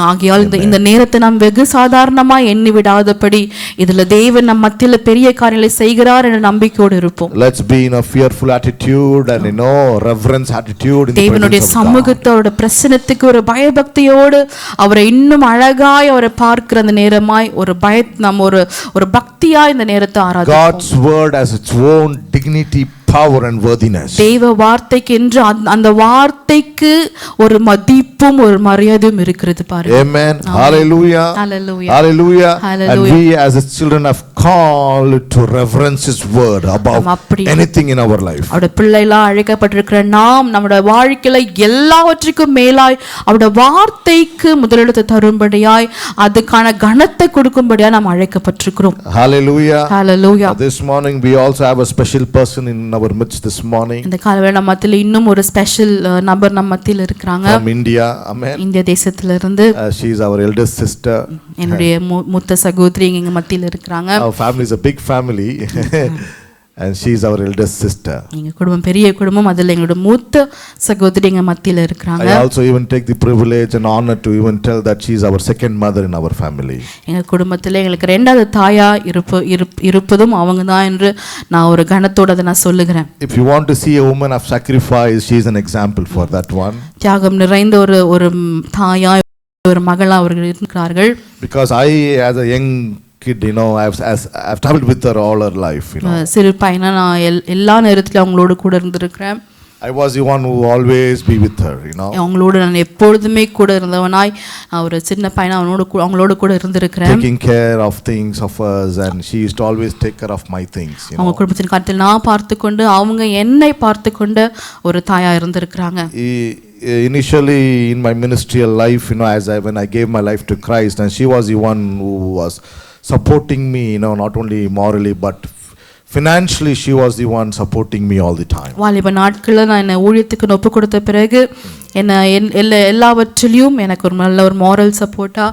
ஆகையால் இந்த நேரத்தை நாம் வெகு சாதாரணமா எண்ணி விடாதபடி இதுல தேவன் நம் மத்தியில பெரிய காரியங்களை செய்கிறார் என்ற நம்பிக்கையோடு இருப்போம்.
Let's be in a fearful attitude and reverence attitude in the
தேவனுடைய சமூகத்தோட பிரசன்னத்துக்கு ஒரு பயபக்தியோடு அவரை இன்னும் அழகாய் அவரை பார்க்கிற அந்த நேரமாய் ஒரு நாம் ஒரு பக்தியா இந்த நேரத்தை ஆராதிப்போம்.
God's word has its own dignity, power and worthiness.
தேவ வார்த்தைக்கு என்று அந்த வார்த்தைக்கு ஒரு மதிப்பும் ஒரு மரியாதையும் இருக்கிறது பாருங்க.
Amen. Hallelujah.
Hallelujah.
Hallelujah.
Hallelujah.
And we as the children of called to reverence His word above
நாம் அப்படி
anything in our life.
அவருடைய பிள்ளைகளா அழைக்கப்பட்டிருக்கிற நாம் நம்முடைய வாழ்க்கையில எல்லாவற்றுக்கும் மேலாய் அவருடைய வார்த்தைக்கு முதலிடத்தை தரும்படியாய் அதுக்கான கனத்தை கொடுக்கும்படியாய் நாம் அழைக்கப்பட்டிருக்கிறோம்.
Hallelujah.
Hallelujah.
This morning we also have a special person in our midst this morning.
இந்த காலையில நம்ம மத்தியில இன்னும் ஒரு ஸ்பெஷல் நபர் நம்ம மத்தியில இருக்காங்க.
From India. Amen.
இந்திய தேசத்துல இருந்து.
She is our eldest sister.
என்னுடைய மூத்த சகோதரி எங்க மத்தியில இருக்காங்க.
Our family is a big family. And she is our eldest sister.
எங்க குடும்பம் பெரிய குடும்பம், அதுல எங்களோட மூத்த சகோதரி எங்க மத்தியில இருக்காங்க.
I also even take the privilege and honor to even tell that she is our second mother in our family.
எங்க குடும்பத்துல எங்களுக்கு ரெண்டாவது தாயா இருப்பதும் அவங்க தான் என்று நான் ஒரு கனத்தோட அதை நான் சொல்லுகிறேன்.
If you want to see a woman of sacrifice, she is an example for that one.
தியாகம் நிறைந்த ஒரு தாயா ஒரு மகளா அவர்கள் இருக்கிறார்கள்.
Because I as a young kid, you know, I've traveled with her all her life, you know.
சிறு பையனா நான் எல்லா நேரத்திலும் அவங்களோட கூட இருந்திருக்கிறேன்.
I was the one who always be with her, you know.
அவங்களோட நான் எப்பொழுதுமே கூட இருந்தவனாய் ஒரு சின்ன பையனா அவங்களோட கூட இருந்திருக்கிறேன்.
Taking care of things of us, and she used to always take care of my things, you know.
அவங்க குடும்பத்தின் காரியத்தில் நான் பார்த்துக்கொண்டு அவங்க என்னை பார்த்துக்கொண்ட ஒரு தாயா இருந்திருக்கிறாங்க.
Initially in my ministerial life, you know, when I gave my life to Christ, and she was the one who was supporting me, you know, not only morally but financially she was the one supporting me all the time.
வாலிப நாட்களில் நான் என்ன ஊழியத்துக்கு ஒப்பு கொடுத்த பிறகு என்ன எல்லாவற்றிலும் எனக்கு ஒரு நல்ல ஒரு moral சப்போர்ட்டா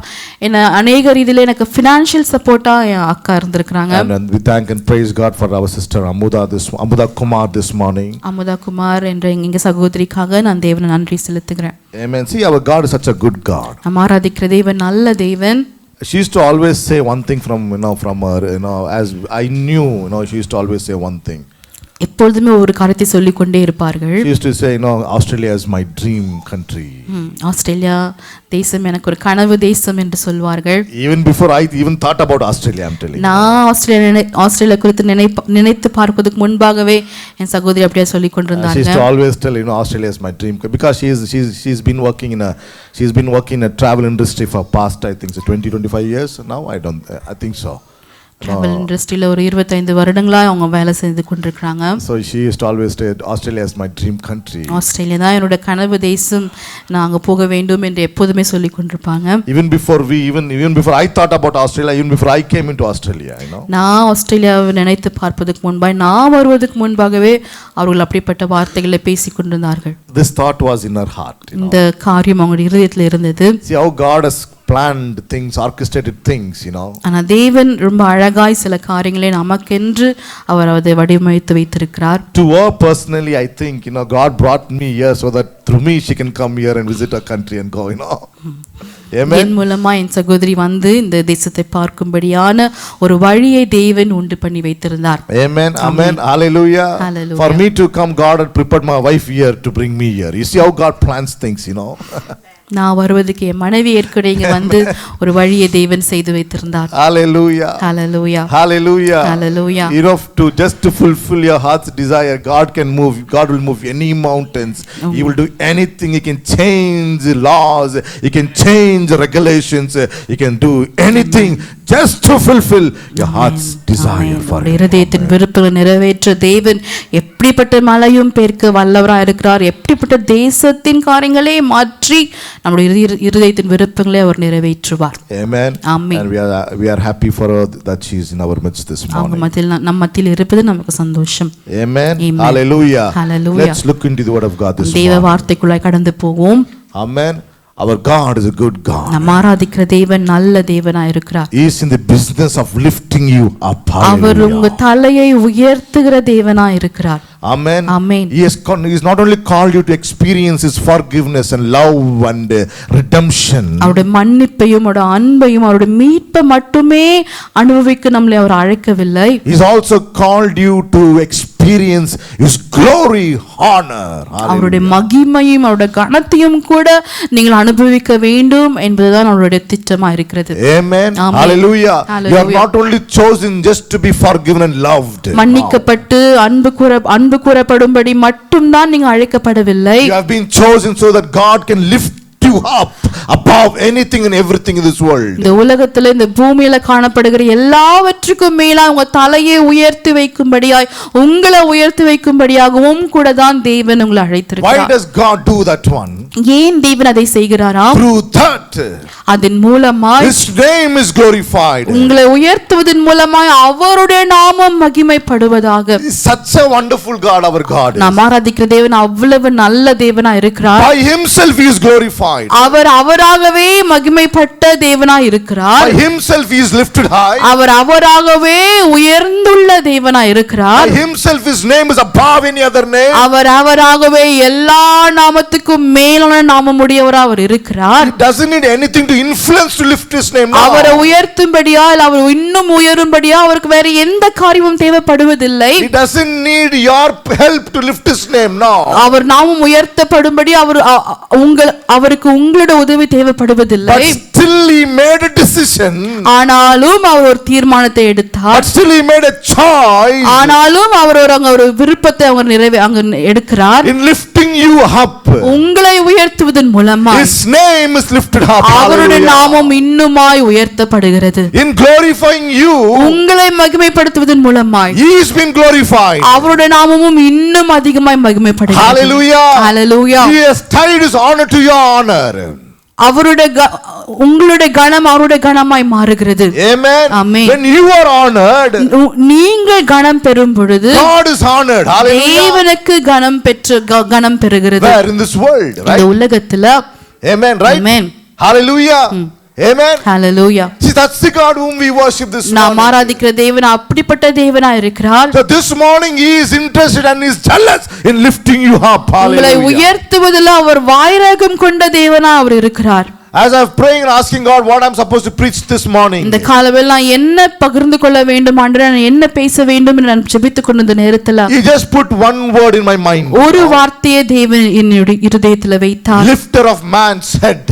என்ன அநேக ரீதியில எனக்கு financial சப்போர்ட்டா என் அக்கா இருந்திருக்காங்க.
And we thank and praise God for our sister Amuda Kumar this morning.
Amudha Kumar என்ற எங்க சகோதரிக்காக நான் தேவனை நன்றி செலுத்துகிறேன்.
Amen. See, our God is such a good God.
நாம் ஆராதிக்கிற தேவன் நல்ல தேவன்.
She used to always say one thing from her, you know, as I knew, you know, she used to always say one thing.
எப்பொழுதுமே ஒரு காரியத்தை சொல்லிக் கொண்டே இருப்பார்கள்.
She used to say, you know, Australia is my dream country.
Australia தேசம் எனக்கு ஒரு கனவு தேசம் என்று சொல்வார்கள்.
Even before I even thought about Australia, I'm telling you.
நான் ஆஸ்திரேலியா குறித்து நினைத்து பார்ப்பதற்கு முன்பாகவே என் சகோதரி அப்படியே சொல்லிக் கொண்டிருந்தாங்க.
She used to always tell, you know, Australia is my dream because she's been working in a travel industry for past, I think, 20-25 years now. I think so.
Travel industry ஒரு 25 வருடங்களா அவங்க வேலை செய்து கொண்டிருக்காங்க.
So she used to always say Australia is my dream country.
Australia தான் என்னோட கனவு தேசம், நான் அங்க போக வேண்டும் என்று எப்போதுமே சொல்லிக் கொண்டிருப்பாங்க.
Even before I thought about Australia, even before I came into Australia, you know.
நான் ஆஸ்திரேலியாவை நினைத்து பார்ப்பதற்கு முன்பாக நான் வருவதற்கு முன்பாகவே அவர்கள் அப்படிப்பட்ட வார்த்தைகளை பேசிக் கொண்டிருந்தார்கள்.
This thought was in her heart, you know.
இந்த காரியம் அவங்களுடைய இதயத்தில் இருந்தது.
See how God has planned things, orchestrated things, you know.
ஆனா தேவன் ரொம்ப அழகாய் சில காரியங்களை நமக்கென்று அவர் அதை வடிவமைத்து வைத்திருக்கிறார்.
To her personally, I think, you know, God brought me here so that through me she can come here and visit her country and go, you know. Amen.
என் மூலமா என் சகோதரி வந்து இந்த தேசத்தை பார்க்கும்படியான ஒரு வழியை தேவன் உண்டு பண்ணி வைத்திருந்தார்.
Amen. Amen. Hallelujah.
Hallelujah.
For me to come, God had prepared my wife here to bring me here. You see how God plans things, you know.
நான் வருவதற்கு என் மனைவி ஏற்கனவே இங்க வந்து ஒரு வழியை தேவன் செய்து வைத்திருந்தார்.
Hallelujah.
Hallelujah.
Hallelujah.
Hallelujah.
You know, to fulfill your heart's desire, God will move any mountains. He will do anything. He can change laws. He can change regulations. He can do anything just to fulfill your heart's desire for you.
இருதயத்தின் விருப்பங்களை நிறைவேற்ற தேவன் எப்படிப்பட்ட மலையும் பேர்க்க வல்லவராய் இருக்கிறார். எப்படிப்பட்ட தேசத்தின் காரியங்களை மாற்றி நம்முடைய இருதயத்தின் விருப்பங்களை அவர் நிறைவேற்றுவார்.
Amen.
Amen.
And we are happy for her that she is in our midst this morning.
நம்ம மத்தியில் இருப்பது நமக்கு சந்தோஷம்.
Amen.
Amen.
Hallelujah.
Hallelujah.
Let's look into the word of God this
தேவ
morning.
வார்த்தைக்குள்ளாய் கடந்து போவோம்.
Amen. Our God is a good God.
நாம் ஆராதிக்கிற தேவன் நல்ல தேவனாய் இருக்கிறார்.
He is in the business of lifting you up.
அவர் உங்க தலையை உயர்த்துகிற தேவனாய் இருக்கிறார்.
Amen.
Amen.
He has not only called you to experience His forgiveness and love and redemption.
அவருடைய மன்னிப்பையும் அவருடைய அன்பையும் அவருடைய மீட்பை மட்டுமே அனுபவிக்க நம்மளை அவர் அழைக்கவில்லை.
He has also called you to experience His glory, honor.
அவருடைய மகிமையும் அவருடைய கனத்தையும் கூட நீங்கள் அனுபவிக்க வேண்டும் என்பதுதான் அவருடைய திட்டமா இருக்கிறது.
Amen.
Amen.
Hallelujah.
Hallelujah.
You are not only chosen just to be forgiven and loved.
மன்னிக்கப்பட்டு அன்பு கூறப்படும்படி மட்டும்தான் நீங்க அழைக்கப்படவில்லை.
You have been chosen so that God can lift you up above anything and everything in this world.
இந்த உலகத்துல இந்த பூமியில காணப்படுகிற எல்லாவற்றுக்கும் மேலா உங்க தலையை உயர்த்தி வைக்கும்படியாய் உங்களை உயர்த்தி வைக்கும்படியாகவும் கூட தான் தேவன் உங்களை
Why
அழைத்திருக்கிறார்.
does God do that one?
ஏன் தேவன் அதை செய்கிறாரா?
Through that
அதன் மூலமாய்
His name is glorified.
உங்களை உயர்த்துவதன் மூலமாய் அவருடைய நாமம் மகிமைப்படுவதாக.
He's such a wonderful God, our God is.
நாம் ஆராதிக்கிற தேவன் அவ்வளவு நல்ல தேவனா இருக்கிறார்.
By himself he is glorified.
அவர் அவராகவே மகிமைப்பட்ட தேவனா இருக்கிறார்.
By himself he is lifted high.
அவர் அவராகவே உயர்ந்துள்ள தேவனா இருக்கிறார்.
By himself his name is above any other name.
அவர் அவராகவே எல்லா நாமத்துக்கும் மேலான நாமமுடையவரா அவர் இருக்கிறார்.
He doesn't need anything to influence to lift his name.
அவரை உயர்த்தும்படியா அவர் இன்னும் உயரும்படியா அவருக்கு வேற எந்த காரியமும் தேவைப்படுவதில்லை.
He doesn't need your help to lift his name. No.
அவர் நாமம் உயர்த்தப்படும்படி அவருக்கு உங்களோட உதவி தேவைப்படுவதில்லை.
But still he made a decision.
ஆனாலும் அவர் ஒரு தீர்மானத்தை எடுத்தார்.
But still he made a choice.
ஆனாலும் அவர் ஒரு விருப்பத்தை அங்க எடுக்கிறார்.
In lifting you up.
உங்களை உயர்த்துவதன் மூலமா
His name is lifted up.
அவருடைய நாமம் இன்னுமாய் உயர்த்தப்படுகிறது.
In glorifying you,
உங்களை மகிமைப்படுத்துவதன் மூலமாய்
he has been glorified.
அவருடைய நாமமும் இன்னும் அதிகமாய் மகிமைப்படுகிறது.
Hallelujah.
Hallelujah.
He has tied his honor to your honor.
உங்களுடைய கணம் அவருடைய கணமாய் மாறுகிறது.
Amen.
Amen.
When you are honored,
நீங்கள் கணம் பெறும் பொழுது
God is honored. Hallelujah.
தேவனுக்கு கணம் பெறுகிறது.
Where in this world, right?
இந்த உலகத்துல.
Amen, right?
Amen.
Hallelujah. Amen.
Hallelujah.
See, that's the God whom we worship this morning.
நாம் ஆராதிக்கிற தேவன் அப்படிப்பட்ட தேவனா இருக்கிறார்.
So this morning he is interested and is jealous in lifting you up.
உங்களை
Hallelujah.
உயர்த்துவதில் அவர் வாய்ராகம் கொண்ட தேவனா அவர் இருக்கிறார்.
As I was praying and asking God what I'm supposed to preach this morning,
இந்த காலையில் நான் என்ன பகிர்ந்து கொள்ள வேண்டும் ஆண்டவரே, நான் என்ன பேச வேண்டும் என்று நான் ஜெபித்துக் கொண்ட நேரத்துல
he just put one word in my mind.
ஒரு வார்த்தையை தேவன் என்னுடைய இருதயத்துல வைத்தார்.
Lifter of man's head.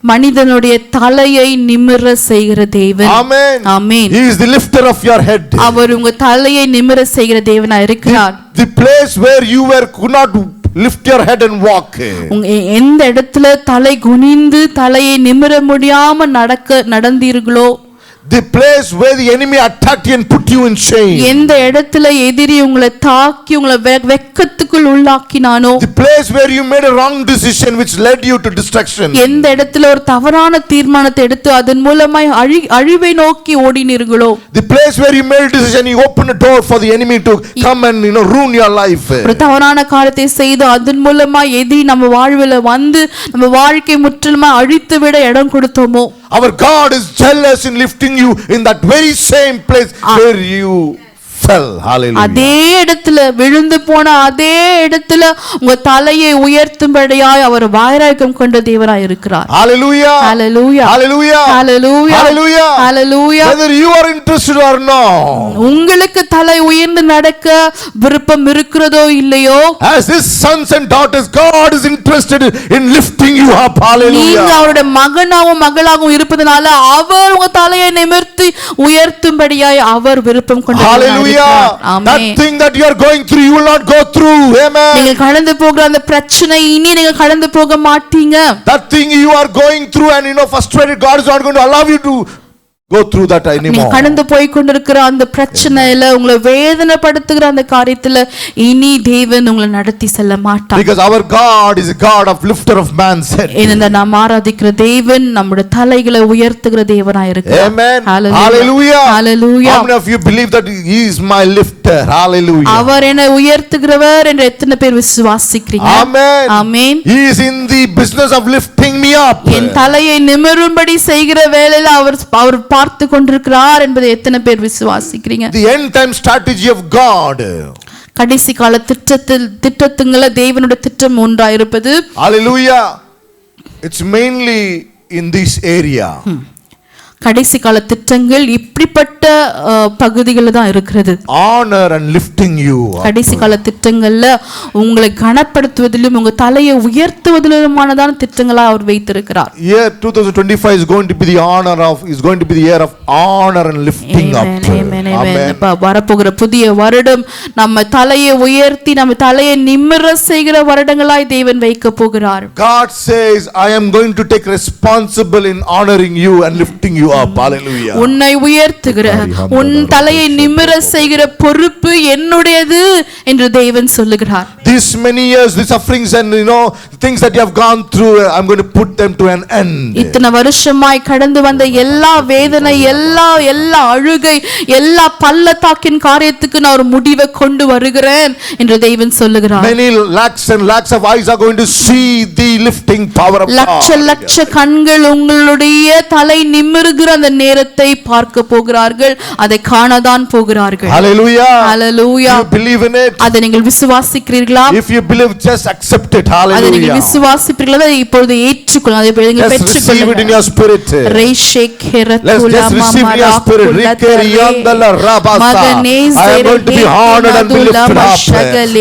மனிதனுடைய தலையை நிமிர செய்கிற தேவன்.
Amen.
Amen.
He is the lifter of your head.
அவர் உங்க தலையை நிமிர செய்கிற தேவனா இருக்கிறார்.
The place where you could not lift your head and walk.
எந்த இடத்துல தலை குனிந்து தலையை நிமிர முடியாம நடந்தீர்களோ,
the place where the enemy attacked you and put you in shame,
எந்த இடத்துல எதிரி உங்களை தாக்கி உங்களை வெட்கத்துக்குள் உள்ளாக்கினானோ,
the place where you made a wrong decision which led you to destruction,
எந்த இடத்துல ஒரு தவறான தீர்மானத்தை எடுத்து அதன் மூலமாய் அழிவை நோக்கி ஓடினீர்களோ,
the place where you made a decision, you opened a door for the enemy to come and ruin your life,
ஒரு தவறான காரியத்தை செய்து அதன் மூலமாய் எதிரி நம்ம வாழ்வில வந்து நம்ம வாழ்க்கை முற்றிலுமா அழித்து விட இடம் கொடுத்தோமோ,
our God is jealous in lifting you in that very same place where you fell. Hallelujah.
அதே இடத்துல விழுந்து போன அதே இடத்துல உங்க தலையை உயர்த்தும்படியாய் அவர் வாய்ராகம் கொண்ட தேவனாய் இருக்கிறார்.
Hallelujah.
Hallelujah.
Hallelujah.
Hallelujah.
Hallelujah.
Hallelujah.
Whether you are interested or not,
உங்களுக்கு தலை உயர்ந்து நடக்க விருப்பம் இருக்கிறதோ இல்லையோ,
as his sons and daughters, God is interested in lifting you up. Hallelujah.
நீங்க அவருடைய மகனாகவும் மகளாகவும் இருப்பதனால அவர் உங்க தலையை நிமிர்த்தி உயர்த்தும்படியாய் அவர் விருப்பம் கொண்ட
Hallelujah. That thing that you are going through, you will not go through. Amen.
நீங்க கடந்து போகிற அந்த பிரச்சனை இனி நீங்க கடந்து போக மாட்டீங்க.
That thing you are going through and frustrated, God is not going to allow you to go through that anymore.
நீ கடந்து போய் கொண்டிருக்கிற அந்த பிரச்சனையில உங்களை வேதனைப்படுத்துகிற அந்த காரியத்துல இனி தேவன் உங்களை நடத்தி செல்ல மாட்டார்.
Because our God is a God of lifter of man's head.
ஏனென்றால் நாம் ஆராதிக்கிற தேவன் நம்முடைய தலைகளை உயர்த்துகிற தேவனாய் இருக்கிறார்.
Amen.
Hallelujah. Hallelujah.
How many of you believe that he is my lifter? Hallelujah.
அவர் என்னை உயர்த்துகிறவர் என்று எத்தனை பேர் விசுவாசிக்கிறீங்க?
Amen.
Amen.
He is in the business of lifting me up.
என் தலையை நிமிரும்படி செய்கிற வேளையில அவர் பார்த்து கொண்டிருக்கிறார் என்பதை எத்தனை பேர் விசுவாசிக்கிறீங்க?
The end time strategy of God.
கடைசி கால திட்டத்துங்கள தேவனுடைய திட்டம் ஒன்றாயிருப்பது.
Hallelujah. It's mainly in this area.
கடைசி கால திட்டங்கள் இப்படிப்பட்ட பகுதிகளில் தான் இருக்கிறது.
Honor and lifting you up.
கடைசி கால திட்டங்கள்ல உங்களை கனப்படுத்துவதிலும் உங்க தலையை உயர்த்துவதிலுமானதான திட்டங்களா அவர் வைத்திருக்கிறார்.
Year 2025 is going to be the year of honor and lifting up.
Amen. வரப்போகிற புதிய வருடம் நம்ம தலையை உயர்த்தி நம்ம தலையை நிமிர செய்கிற வருடங்களாய் தேவன் வைக்க போகிறார்.
God says, I am going to take responsible in honoring you and lifting you up. Hallelujah.
உன்னை உயர்த்துகிற உன் தலையை நிமிர செய்கிற பொறுப்பு என்னுடையது என்று தேவன் சொல்லுகிறார்.
These many years, the sufferings and things that you have gone through, I'm going to put them to an end.
இத்தனை வருஷமாய் கடந்து வந்த எல்லா வேதனை, எல்லா அழுகை, எல்லா பள்ளத்தாக்கின் காரியத்துக்கு நான் ஒரு முடிவை கொண்டு வருகிறேன் என்று தேவன் சொல்லுகிறார்.
Many lakhs and lakhs of eyes are going to see the lifting power of God.
லட்ச கண்கள் உங்களுடைய தலை நிமிருகிற அந்த நேரத்தை பார்க்க போகிறார்கள், அதை காணதான் போகிறார்கள்.
Hallelujah.
Hallelujah.
You believe in it?
அதை நீங்கள் விசுவாசிக்கிறீர்களா?
If you believe, just accept it. Hallelujah.
அதை நீங்கள் விசுவாசிக்கிறீர்களா? இப்போது ஏற்றுக்கொள்ளுங்கள். அதை நீங்கள்
பெற்றுக்கொள்ளுங்கள். Just receive it in your spirit. Let's just receive in your spirit. I am going to be honored and be lifted up.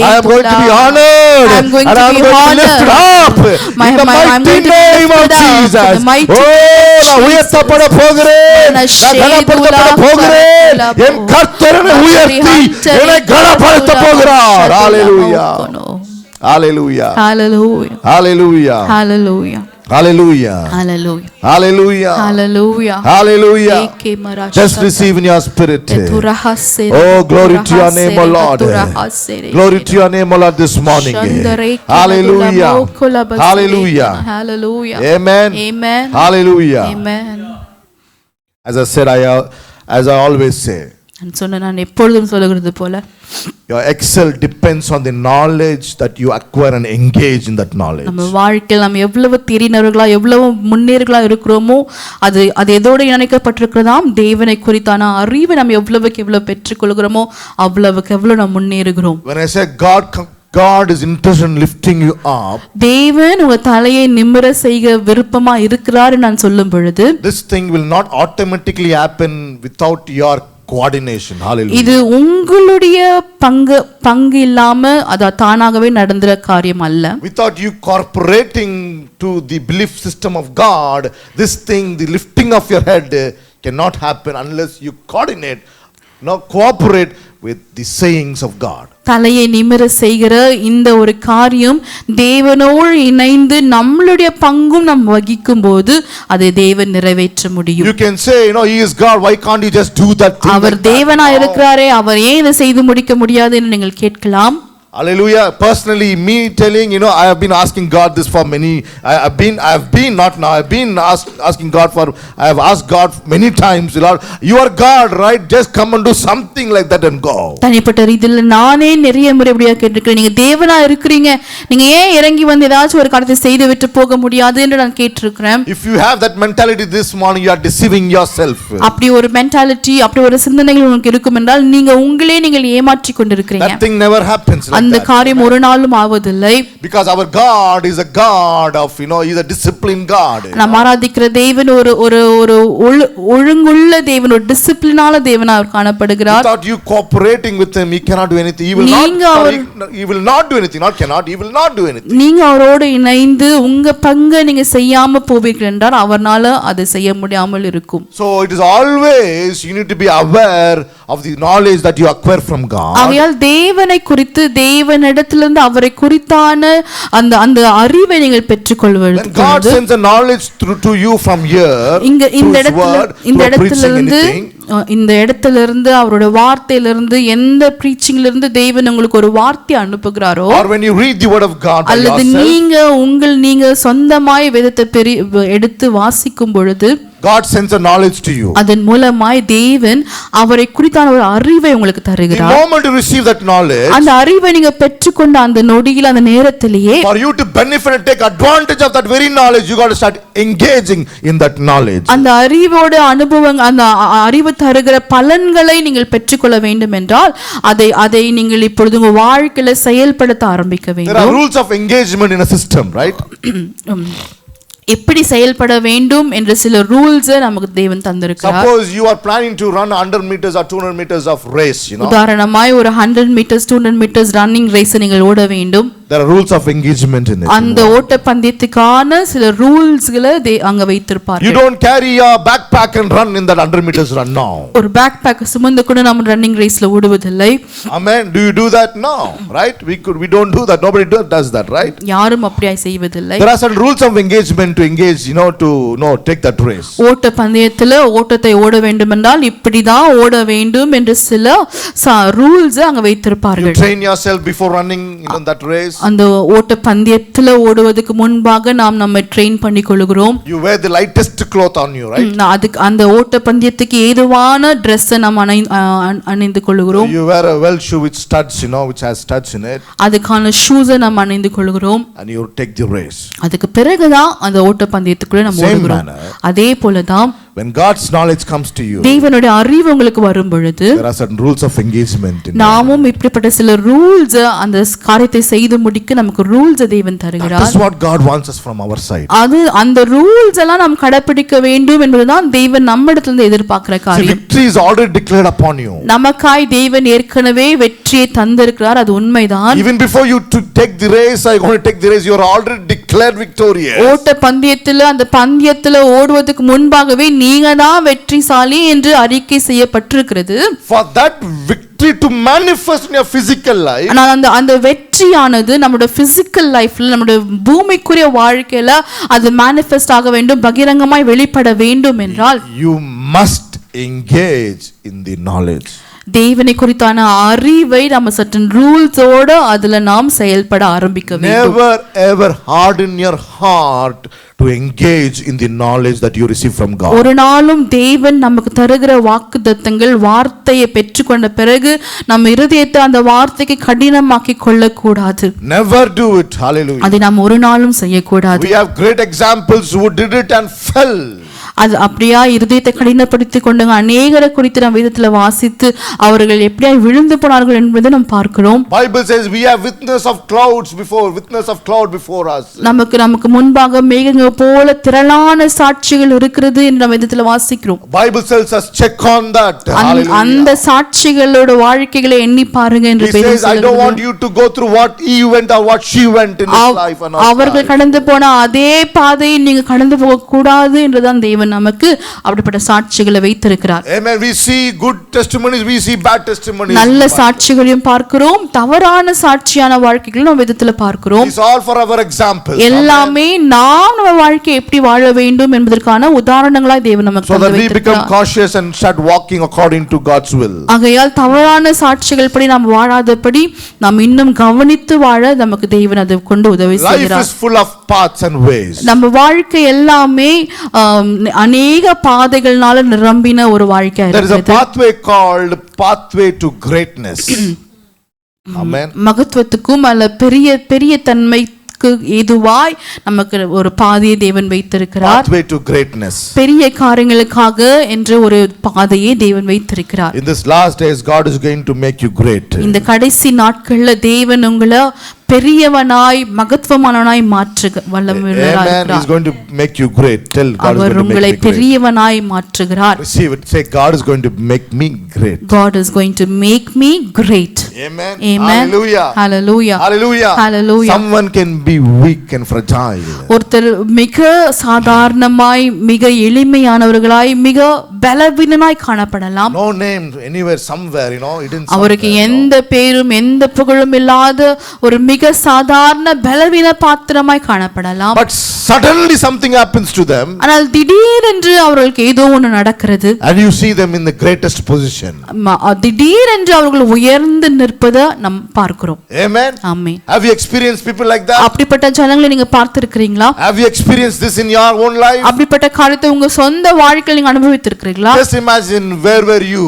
I am going to be honored and I am going to be lifted up in the mighty name of Jesus. நான் உயர்த்தப்பட போகிறேன், நான் கனப்படுத்தப்பட போகிறேன், என் கர்த்தர் என்னை உயர்த்தி என்னை கனப்படுத்த போகிறார். Hallelujah. Hallelujah.
Hallelujah.
Hallelujah.
Hallelujah.
Hallelujah.
Hallelujah.
Hallelujah.
Hallelujah.
Hallelujah. Just receive in your spirit. Oh, glory to your name, O Lord. Glory to your name, O Lord, this morning. Hallelujah. Hallelujah.
Hallelujah.
Amen.
Amen.
Hallelujah.
Amen.
As I said, as I always say,
நான் எப்பொழுதும் சொல்லுகிறது போல,
your excel depends on the knowledge that you acquire and engage in that knowledge.
நம்ம வாழ்க்கையில் நம்ம எவ்வளவு தெரிந்தவர்களா எவ்வளவு முன்னேறிகளா இருக்கிறோமோ அது எதோடு இணைக்கப்பட்டிருக்கிறதாம் தேவனை குறித்தான அறிவை நம்ம எவ்வளவுக்கு எவ்வளவு பெற்றுக்கொள்கிறோமோ அவ்வளவுக்கு எவ்வளவு நாம் முன்னேறுகிறோம்.
When I say God is interested in lifting you up,
தேவன் உங்க தலையை நிமிர செய்ய விருப்பமா இருக்கிறார் நான் சொல்லும் பொழுது,
this thing will not automatically happen without your coordination. Hallelujah.
இது உங்களுடைய பங்கு இல்லாம அது தானாகவே நடந்துற காரியம் அல்ல.
Without you cooperating to the belief system of God, this thing, the lifting of your head, cannot happen unless you coordinate, cooperate with the sayings of God.
தலையை நிமிர செய்கிற இந்த ஒரு காரியம் தேவனோடு இணைந்து நம்மளுடைய பங்கும் நாம் வகிக்கும் போது அதை தேவன் நிறைவேற்ற முடியும்.
You can say, he is God, why can't he just do that thing?
அவர் தேவனா இருக்கிறாரே, அவர் ஏன் இதை செய்து முடிக்க முடியாது என்று நீங்கள் கேட்கலாம்.
Hallelujah. Personally, me telling, I have been asking God this for many. I have been asking God for. I have asked God many times, Lord, you are God, right? Just come and do something like that and go.
தனிப்பட்ட ரீதியில் நானே நிறைய முறை இப்படியா கேட்டிருக்கிறேன், நீங்க தேவனா இருக்கிறீங்க, நீங்க ஏன் இறங்கி வந்து ஏதாச்சும் ஒரு காரியத்தை செய்து விட்டு போக முடியாது என்று நான் கேட்டிருக்கிறேன்.
If you have that mentality this morning, you are deceiving yourself.
அப்படி ஒரு மென்டாலிட்டி, அப்படி ஒரு சிந்தனைகள் உங்களுக்கு இருக்கும் என்றால் நீங்கள் ஏமாற்றிக் கொண்டிருக்கிறீங்க.
That thing never happens.
அந்த காரியம் ஒரு நாளும் ஆவதில்லை.
Because our God is a God of, he is a disciplined God.
நாம் ஆராதிக்கிற தேவன் ஒரு ஒழுங்குள்ள தேவன், ஒரு டிசிப்ளினான தேவனா அவர் காணப்படுகிறார்.
Without you cooperating with him, he cannot do anything. He will not do anything. Not cannot, he will not do anything.
நீங்க அவரோடு இணைந்து உங்க பங்கை நீங்க செய்யாம போவீர்கள் என்றால் அவரால அதை செய்ய முடியாமல் இருக்கும்.
So it is always you need to be aware of the knowledge that you acquire from God.
ஆகையால் தேவனை குறித்து தேவனிடத்திலிருந்து அவரை குறித்தான அந்த அறிவை நீங்கள் பெற்றுக்கொள்வது.
God sends a knowledge through to you from here.
இந்த இடத்திலிருந்து அவருடைய வார்த்தையிலிருந்து எந்த பிரீச்சிங்ல இருந்து தேவன் உங்களுக்கு ஒரு வார்த்தை அனுப்புகிறாரோ,
or when you read the word of God by
அல்லது நீங்க சொந்தமாய் வேதத்தை எடுத்து வாசிக்கும் பொழுது
God sends a knowledge to you.
அதன் மூலமாய் தேவன் அவரை குறித்தான ஒரு அறிவை உங்களுக்கு தருகிறார்.
The moment you receive that knowledge,
அந்த அறிவை நீங்க பெற்றுக்கொண்ட அந்த நொடியில் அந்த நேரத்திலேயே,
for you to benefit and take advantage of that very knowledge, you got to start engaging in that knowledge.
அந்த அறிவோட அனுபவம், அந்த அறிவு தருகிற பலன்களை நீங்கள் பெற்றுக்கொள்ள வேண்டும் என்றால் அதை நீங்கள் இப்பொழுது உங்க வாழ்க்கையில செயல்படுத்த ஆரம்பிக்க வேண்டும்.
There are rules of engagement in a system, right?
எப்படி செயல்பட வேண்டும் என்ற சில ரூல்ஸ் நமக்கு தேவன் தந்திருக்கிறார்.
Suppose you are planning to run 100 meters or 200 meters of race,
உதாரணமாய் ஒரு 100 meters 200 meters ரன்னிங் ரேஸ் நீங்கள் ஓட வேண்டும்.
There are rules of engagement in it.
அந்த ஓட்ட பந்தயத்துக்கான சில ரூல்ஸ்களை அங்க வைத்திருப்பார்கள்.
You don't carry a backpack and run in that 100 meters run now.
ஒரு பேக் பேக் சுமந்து கூட நம்ம ரன்னிங் ரேஸ்ல ஓடுவதில்லை.
Amen. Do you do that? No, right? We don't do that. Nobody does that, right?
யாரும் அப்படியே செய்வதில்லை.
There are some rules of engagement to engage, to take that race.
ஓட்ட பந்தயத்துல ஓட்டத்தை ஓட வேண்டும் என்றால் இப்படிதான் ஓட வேண்டும் என்று சில ரூல்ஸ் அங்க வைத்திருப்பார்கள்.
You train yourself before running in that race.
அந்த ஓட்ட பந்தயத்துல ஓடுவதற்கு முன்பாக நாம் நம்ம train பண்ணிக்கொள்கிறோம்.
You wear the lightest cloth on you, right?
அதுக்கு அந்த ஓட்ட பந்தயத்துக்கு ஏதுவான Dress நாம் அணிந்து கொள்கிறோம்.
You wear a well shoe with studs, which has studs in it.
அதுக்கான ஷூஸ் நாம் அணிந்து கொள்கிறோம்.
And you take the race.
அதுக்கு பிறகுதான் அந்த ஓட்ட பந்தயத்துக்குள்ள நம்ம ஓடுகிறோம். அதே போலதான்
when God's knowledge comes to you,
தேவனுடைய அறிவு உங்களுக்கு வரும் பொழுது
there are certain rules of engagement in
நாமும் இப்படிப்பட்ட சில ரூல்ஸ் அந்த காரியத்தை செய்து முடிக்க நமக்கு ரூல்ஸ் தேவன் தருகிறார்.
That is what God wants us from our side.
அது அந்த ரூல்ஸ் எல்லாம் நாம் கடைபிடிக்க வேண்டும் என்பதுதான் தேவன் நம்மிடத்திலிருந்து எதிர்பார்க்கிற காரியம்.
Victory is already declared upon you.
நமக்காய் தேவன் ஏற்கனவே வெற்றியை தந்திருக்கிறார். அது உண்மைதான்.
Even before you to take the race, I going to take the race, you are already declared victorious.
ஓட்ட பந்தயத்துல அந்த பந்தயத்துல ஓடுவதற்கு முன்பாகவே நீங்க தான் வெற்றிசாலி என்று அறிக்கை செய்யப்பட்டிருக்கிறது.
For that victory to manifest in your physical life,
ஆனால் அந்த வெற்றியானது நம்முடைய பிசிக்கல் லைஃப்ல நம்முடைய பூமிக்குரிய வாழ்க்கையில அது manifest ஆக வேண்டும், பகிரங்கமாய் வெளிப்பட வேண்டும் என்றால்
you must engage in the knowledge.
தேவனை குறித்தான அறிவை நம்ம சற்று ரூல்ஸோட அதுல நாம் செயல்பட ஆரம்பிக்க வேண்டும்.
Never ever harden your heart to engage in the knowledge that you receive from God.
ஒரு நாளும் தேவன் நமக்கு தருகிற வாக்குத்தத்தங்கள் வார்த்தையை பெற்றுக்கொண்ட பிறகு நம்ம இருதயத்தை அந்த வார்த்தைக்கு கடினமாக்கி கொள்ள கூடாது.
Never do it. Hallelujah.
அதை நாம் ஒரு நாளும் செய்யக்கூடாது.
We have great examples who did it and fell.
அது அப்படியா இருதயத்தை கடினப்படுத்திக் கொண்டாங்க. அநேகரை குறித்து நாம் வேதத்துல வாசித்து அவர்கள் எப்படியா விழுந்து போனார்கள் என்பதை நாம் பார்க்கிறோம்.
Bible says we have witness of cloud before us.
நமக்கு முன்பாக மேகங்கள் போல திரளான சாட்சிகள் இருக்கிறது என்று நாம் வேதத்துல வாசிக்கிறோம்.
Bible tells us check on that.
அந்த சாட்சிகளோட வாழ்க்கைகளை எண்ணி பாருங்க என்று
வேதம் சொல்லுகிறது. I don't want you to go through what he went or what she went in his life and
அவர்கள் கடந்து போன அதே பாதையை நீங்க கடந்து போக கூடாது என்றுதான் தேவன் நமக்கு அப்படிப்பட்ட சாட்சிகளை வைத்திருக்கிறார்.
Amen. We see good testimonies, we see bad testimonies.
நல்ல சாட்சிகளையும் பார்க்கிறோம், தவறான சாட்சியான வாழ்க்கைகளையும் நாம் வேதத்துல பார்க்கிறோம்.
It's all for our example.
எல்லாமே நாம் நம்ம வாழ்க்கையை எப்படி வாழ வேண்டும் என்பதற்கான உதாரணங்களாய் தேவன் நமக்கு
so that we
வைத்திருக்கிறார்.
become cautious and start walking according to God's will.
ஆகையால் தவறான சாட்சிகள் படி நாம் வாழாதபடி நாம் இன்னும் கவனித்து வாழ நமக்கு தேவன் அதை கொண்டு உதவி செய்கிறார்.
Life is full of paths and ways.
நம்ம வாழ்க்கை எல்லாமே அநேக பாதைகளால நிரம்பின ஒரு வாழ்க்கை.
There is a pathway called pathway to greatness. Amen.
மகத்துவத்துக்கும் அல்ல பெரிய தன்மைக்கு ஏதுவாய் நமக்கு ஒரு பாதையை தேவன் வைத்திருக்கிறார்.
Pathway to greatness.
பெரிய காரியங்களுக்காக என்ற ஒரு பாதையை தேவன் வைத்திருக்கிறார்.
In this last days God is going to make you great.
இந்த கடைசி நாட்கள்ல தேவன் உங்களை பெரியவனாய் மகத்துவமானவனாய் மாற்ற வல்லவராய்
Amen. He is going to make you great. Tell God is
our
going to
உங்களை
make me great.
பெரியவனாய் மாற்றுகிறார்.
Receive it. Say God is going to make me great.
God is going to make me great.
Amen.
Amen.
Hallelujah.
Hallelujah.
Hallelujah.
Hallelujah.
Someone can be weak and fragile.
ஒருத்தர் மிக சாதாரணமாய் மிக எளிமையானவர்களாய் மிக பலவீனனாய் காணப்படலாம்.
No name anywhere somewhere, hidden
அவருக்கு எந்த பேரும் எந்த புகழும் இல்லாத ஒரு மிக சாதாரண பலவீன பாத்திரமாய் காணப்படலாம்.
But suddenly something happens to them.
ஆனால் திடீரென்று அவர்களுக்கு ஏதோ ஒன்று நடக்கிறது.
And you see them in the greatest position.
திடீரென்று அவர்கள் உயர்ந்து நிற்பதை நாம் பார்க்கிறோம்.
Amen.
Amen.
Have you experienced people like that?
அப்படிப்பட்ட ஜனங்களை நீங்க பார்த்திருக்கிறீங்களா?
Have you experienced this in your own life?
அப்படிப்பட்ட காரியத்தை உங்க சொந்த வாழ்க்கையில் நீங்க அனுபவித்திருக்கிறீங்களா?
Just imagine, where were you?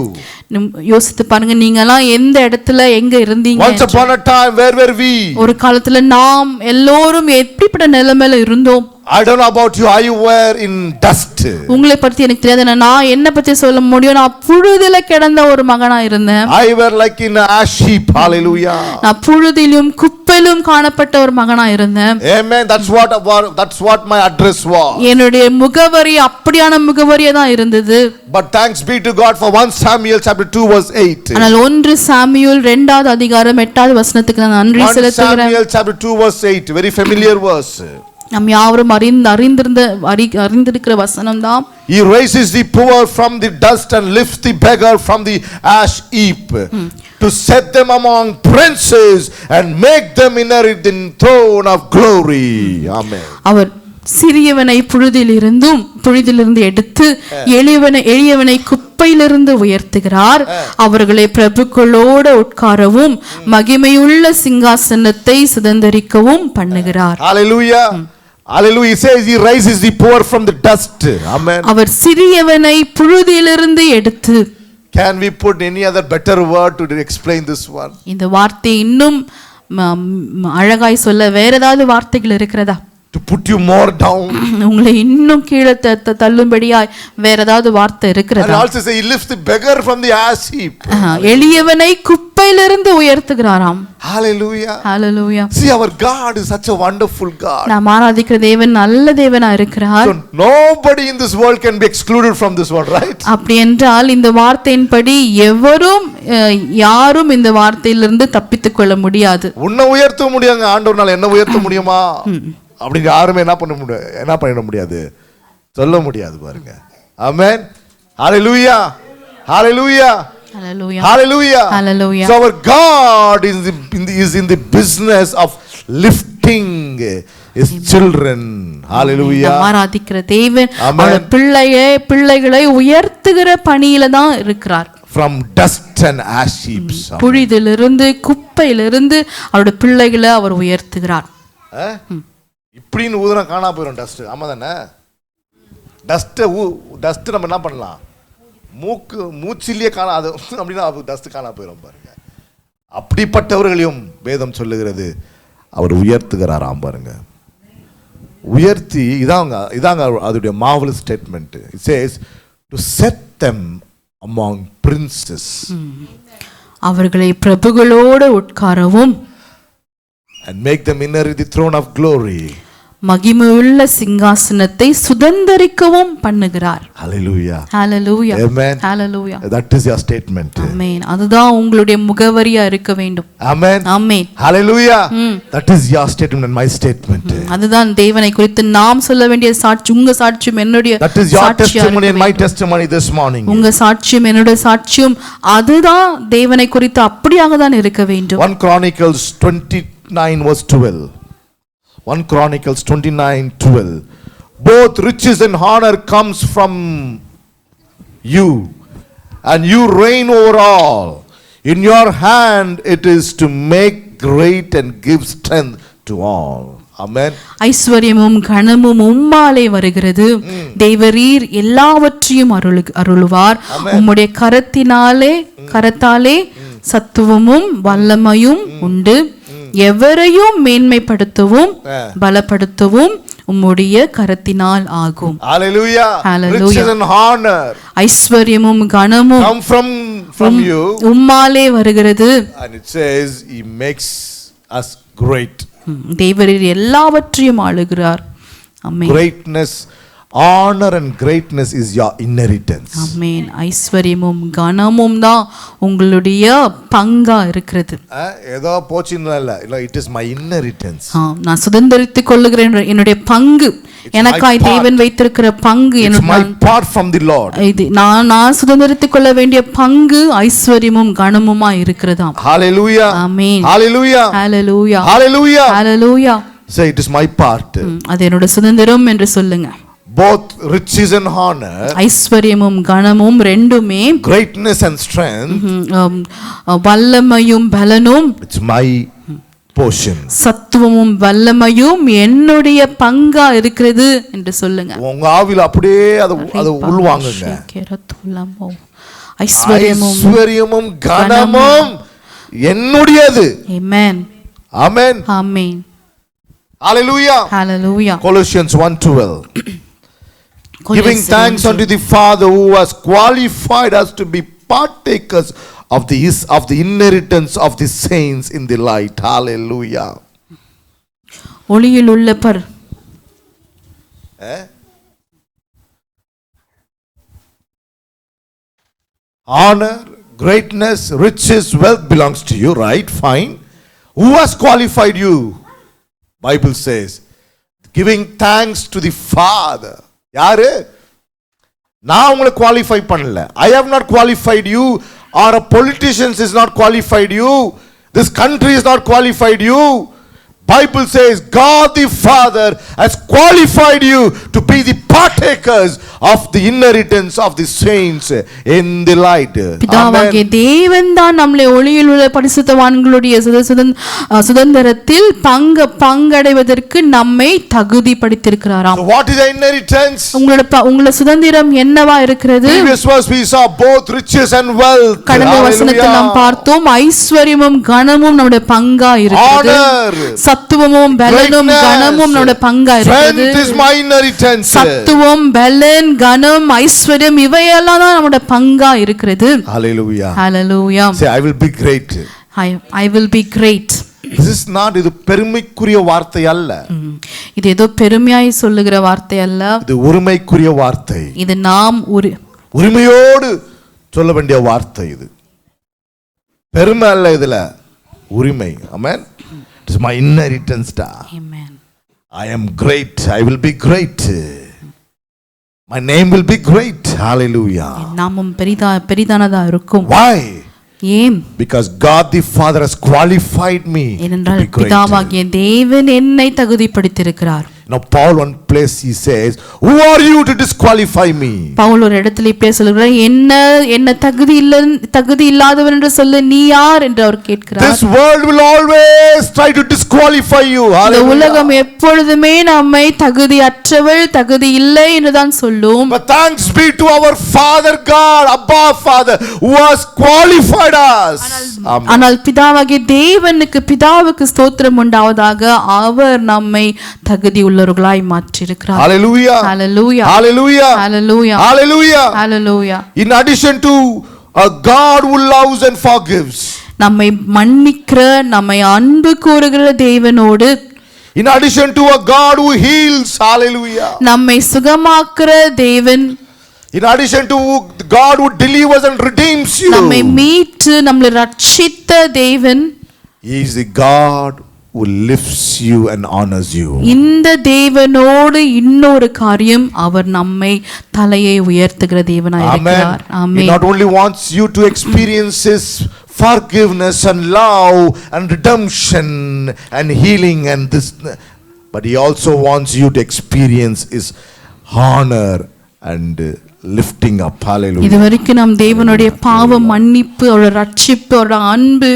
யோசித்து பாருங்க, நீங்க எல்லாம் எந்த இடத்துல எங்க இருந்தீங்க?
Once upon a time, where were we?
ஒரு காலத்துல நாம் எல்லோரும் எப்படிப்பட்ட நிலைமையில இருந்தோம்?
I don't know about you, I were in dust.
உங்களை பத்தி எனக்கு தெரியாது, நான் என்ன பத்தி சொல்ல முடியும், நான் புழுதில கிடந்த ஒரு மகனா இருந்தேன்.
I were like in ash heap. Hallelujah.
நான் புழுதிலும் குப்பையிலும் காணப்பட்ட ஒரு மகனா இருந்தேன்.
Amen. That's what my address was.
என்னுடைய முகவரி அப்படியான முகவரியா தான் இருந்தது.
But thanks be to God for 1 Samuel chapter 2 verse 8.
ஆனால் 1 சாமுவேல் 2வது அதிகாரம் 8வது வசனத்துக்கு நான் நன்றி
1
செலுத்துகிறேன்.
Samuel chapter 2 verse 8, very familiar verse.
நாம் யாவரும் அறிந்திருக்கிற வசனம் தான்.
He raises the poor from the dust and lifts the beggar from the ash heap to set them among princes and make them inherit the throne of glory. Amen.
அவர் சிறியவனை புழுதிலிருந்து எடுத்து எளியவனை குப்பையிலிருந்து உயர்த்துகிறார். அவர்களை பிரபுக்களோடு உட்காரவும் மகிமையுள்ள சிங்காசனத்தை சுதந்தரிக்கவும் பண்ணுகிறார்.
Hallelujah. Hallelujah. He says he raises the poor from the dust. Amen.
அவர் சிறியவனை புழுதியிலிருந்து எடுத்து.
Can we put any other better word to explain this one?
இந்த வார்த்தை இன்னும் அழகாய் சொல்ல வேற ஏதாவது வார்த்தைகள் இருக்கிறதா?
To put you more down.
உங்களை இன்னும் கீழே தள்ளும்படியாய் வேற ஏதாவது வார்த்தை இருக்கிறதா?
And also say he lifts the beggar from the ash heap.
எளியவனை குப்பையிலிருந்து உயர்த்துகிறாராம்.
Hallelujah.
Hallelujah.
See, our God is such a wonderful God.
நாம் ஆராதிக்கிற தேவன் நல்ல தேவனா இருக்கிறார்.
So nobody in this world can be excluded from this world, right?
அப்படி என்றால் இந்த வார்த்தையின்படி யாரும் இந்த வார்த்தையிலிருந்து தப்பித்துக் கொள்ள முடியாது.
உன்னை உயர்த்த முடியாங்க, ஆண்டவர்னால என்ன உயர்த்த முடியுமா அப்படி யாருமே என்ன பண்ணிட முடியாது, சொல்ல முடியாது பாருங்க. ஆமென். ஹalleluya. Hallelujah.
Hallelujah.
Hallelujah.
Hallelujah.
So our God is in the business of lifting his children. Hallelujah.
ஆராதிக்கிற தேவன் அவருடைய பிள்ளைகளை உயர்த்துகிற பணியில தான் இருக்கிறார்.
From dust and ash heaps.
புழுதிலிருந்து குப்பையிலிருந்து அவருடைய பிள்ளைகளை அவர் உயர்த்துகிறார்.
இப்படின்னு ஊதுனா காணா போயிடும் டஸ்ட். ஆமா தானே? டஸ்ட் நம்ம என்ன பண்ணலாம், மூச்சிலேயே காணாது அப்படின்னா டஸ்ட் காணா போயிடும் பாருங்க. அப்படிப்பட்டவர்களையும் வேதம் சொல்லுகிறது அவர் உயர்த்துகிறாராம் பாருங்க. உயர்த்தி இதாங்க அதோடைய marvellous statement. It says to set them among princes.
அவர்களை பிரபுகளோடு உட்காரவும்
and make them inherit the throne of glory.
மகிமையுள்ள சிங்காசனத்தை சுதந்தரிக்கவும் பண்ணுகிறார்.
Hallelujah.
Hallelujah.
Amen.
Hallelujah.
That is your statement.
Amen. அதுதான் உங்களுடைய முகவரியா இருக்க வேண்டும்.
Amen.
Amen.
Hallelujah. That is your statement and my statement.
அதுதான் தேவனை குறித்து நாம் சொல்ல வேண்டிய சாட்சி, உங்க சாட்சியும் என்னுடைய
சாட்சியும். That is your testimony and my testimony this morning.
உங்க சாட்சியும் என்னுடைய சாட்சியும் அதுதான் தேவனை குறித்து அப்படியாக தான் இருக்க வேண்டும்.
1 Chronicles 29 verse 12. 1 Chronicles 29:12. Both riches and honor comes from you, and you reign over all. In your hand it is to make great and give strength to all. Amen.
ஐஸ்வர்யமும் கனமும் உம்மாலே வருகிறது. தேவரீர் எல்லாவற்றையும் அருளுவார். உம்முடைய கரத்தாலே சத்துவமும் வல்லமையும் உண்டு. எவரையும் மேன்மைப்படுத்தவும் பலப்படுத்தவும் உம்முடைய கரத்தினால் ஆகும்.
Hallelujah.
Hallelujah.
Riches and honor,
ஐஸ்வர்யமும் கனமும்
come from you.
உம்மாலே வருகிறது.
And it says he makes us great.
தேவரீர் எல்லாவற்றையும் ஆளுகிறார். ஆமென்.
Greatness, honor and greatness is your inheritance.
ஆமென். ஐஸ்வர்யமும் கனமும் தான் உங்களுடைய பங்கா இருக்கிறது.
ஏதோ போச்சுன்னு இல்ல, it is my inheritance.
நான் சுதந்தரித்துக் கொள்ளுகிறேன், என்னுடைய பங்கு, எனக்காய் தேவன் வைத்திருக்கிற பங்கு,
my part from the Lord.
இது நான் சுதந்தரித்துக் கொள்ள வேண்டிய பங்கு ஐஸ்வர்யமும் கனமுமா இருக்கிறதாம்.
Hallelujah.
Amen.
Hallelujah.
Hallelujah.
Hallelujah.
Hallelujah.
Say it is my part.
அது என்னோட சுதந்திரம் என்று சொல்லுங்க.
Both riches and honor,
ஐஸ்வர்யமும் கனமும் ரெண்டுமே,
greatness and strength,
வல்லமையும் பலனும்,
it's my portion.
சத்துவமும் வல்லமையும் என்னுடைய பங்கா இருக்கிறது என்று சொல்லுங்க.
உங்க ஆவில அப்படியே அது உள்வாங்குங்க. ஐஸ்வர்யமும் கனமும் என்னுடையது.
ஆமென்.
ஆமென்.
ஆமென்.
Hallelujah.
Hallelujah.
Colossians 1:12. Giving thanks unto the Father who has qualified us to be partakers of the inheritance of the saints in the light. Hallelujah.
ஒளியில் உள்ள
honor, greatness, riches, wealth belongs to you, right? Fine. Who has qualified you? Bible says, giving thanks to the Father. யாரு? நான் உங்களை qualify பண்ணல. I have not qualified you, or a politician is not qualified you. This country is not qualified you. Bible says God the Father has qualified you to be the partakers of the inheritance of the saints in the light.
பிதாவாகிய தேவன் தான் நம்மை ஒளியில் உள்ள பரிசுத்தவான்களுடைய சுதந்திரத்தில் பங்கடைவதற்கு நம்மை தகுதிப்படுத்தியிருக்கிறாராம்.
So what is the inheritance?
உங்களோட சுதந்திரம் என்னவா இருக்கிறது?
Previous verse we saw both riches and wealth.
கடந்த வசனத்தில் நாம் பார்த்தோம் ஐஸ்வரியமும் கனமும் நம்முடைய பங்கா இருக்கிறது. சத்துவமும் பலனும் கனமும் நம்முடைய பங்கா இருக்கிறது.
Strength is my inheritance.
சத்துவம் பலன் கனம் ஐஸ்வரியம் இவையெல்லாம் தான் நம்முடைய பங்கா இருக்கிறது.
Hallelujah.
Hallelujah.
Say I will be great.
I will be great.
This is not இது பெருமைக்குரிய வார்த்தை அல்ல.
இது ஏதோ பெருமையாய் சொல்லுகிற வார்த்தை அல்ல.
இது உரிமைக்குரிய வார்த்தை.
இது நாம்
உரிமையோடு சொல்ல வேண்டிய வார்த்தை இது. பெருமை அல்ல இதுல உரிமை. ஆமென். It is my inheritance.
Amen.
I am great. I will be great. My name will be great. Hallelujah.
நாமம் பெரிதானதா இருக்கும்.
Why?
ஏன்?
Because God the Father has qualified me to be great.
பிதாவாகிய தேவன் என்னை தகுதிப்படுத்தியிருக்கிறார்.
Now Paul one place he says, who are you to disqualify me?
Pavul ஒரு இடத்துல இப்படி சொல்கிறார், என்ன தகுதி இல்லாதவன் என்று சொல்ல நீ யார் என்று அவர் கேட்கிறார்.
This world will always try to disqualify you.
இந்த உலகம் எப்பொழுதுமே நம்மை தகுதியற்றவள் தகுதி இல்லை என்று தான் சொல்லும்.
But thanks be to our Father God, Abba Father, who has qualified us.
ஆனால் பிதாவாகிய பிதாவுக்கு ஸ்தோத்திரம் உண்டாவதாக அவர் நம்மை தகுதி உள்ளவர்களாய் மாற்றியிருக்கிறார்.
Hallelujah.
Hallelujah.
Hallelujah.
Hallelujah.
Hallelujah.
Hallelujah.
In addition to a God who loves and forgives,
நம்மை மன்னிக்கிற நம்மை அன்பு கூறுகிற தேவனோடு,
in addition to a God who heals, hallelujah,
நம்மை சுகமாக்குற தேவன்,
in addition to God who delivers and redeems you,
நம்மை மீட்டு நம்மை ரட்சித்த தேவன்,
he is the God who lifts you and honors you.
இந்த தேவனோடு இன்னொரு காரியம், அவர் நம்மை தலையை உயர்த்துகிற தேவனாய் இருக்கிறார்.
Amen. He not only wants you to experience his forgiveness and love and redemption and healing and this, but he also wants you to experience his honor and lifting up. Hallelujah.
இதுவரைக்கும் நாம் தேவனுடைய பாவ மன்னிப்பு, அவருடைய ரட்சிப்பு, அவருடைய அன்பு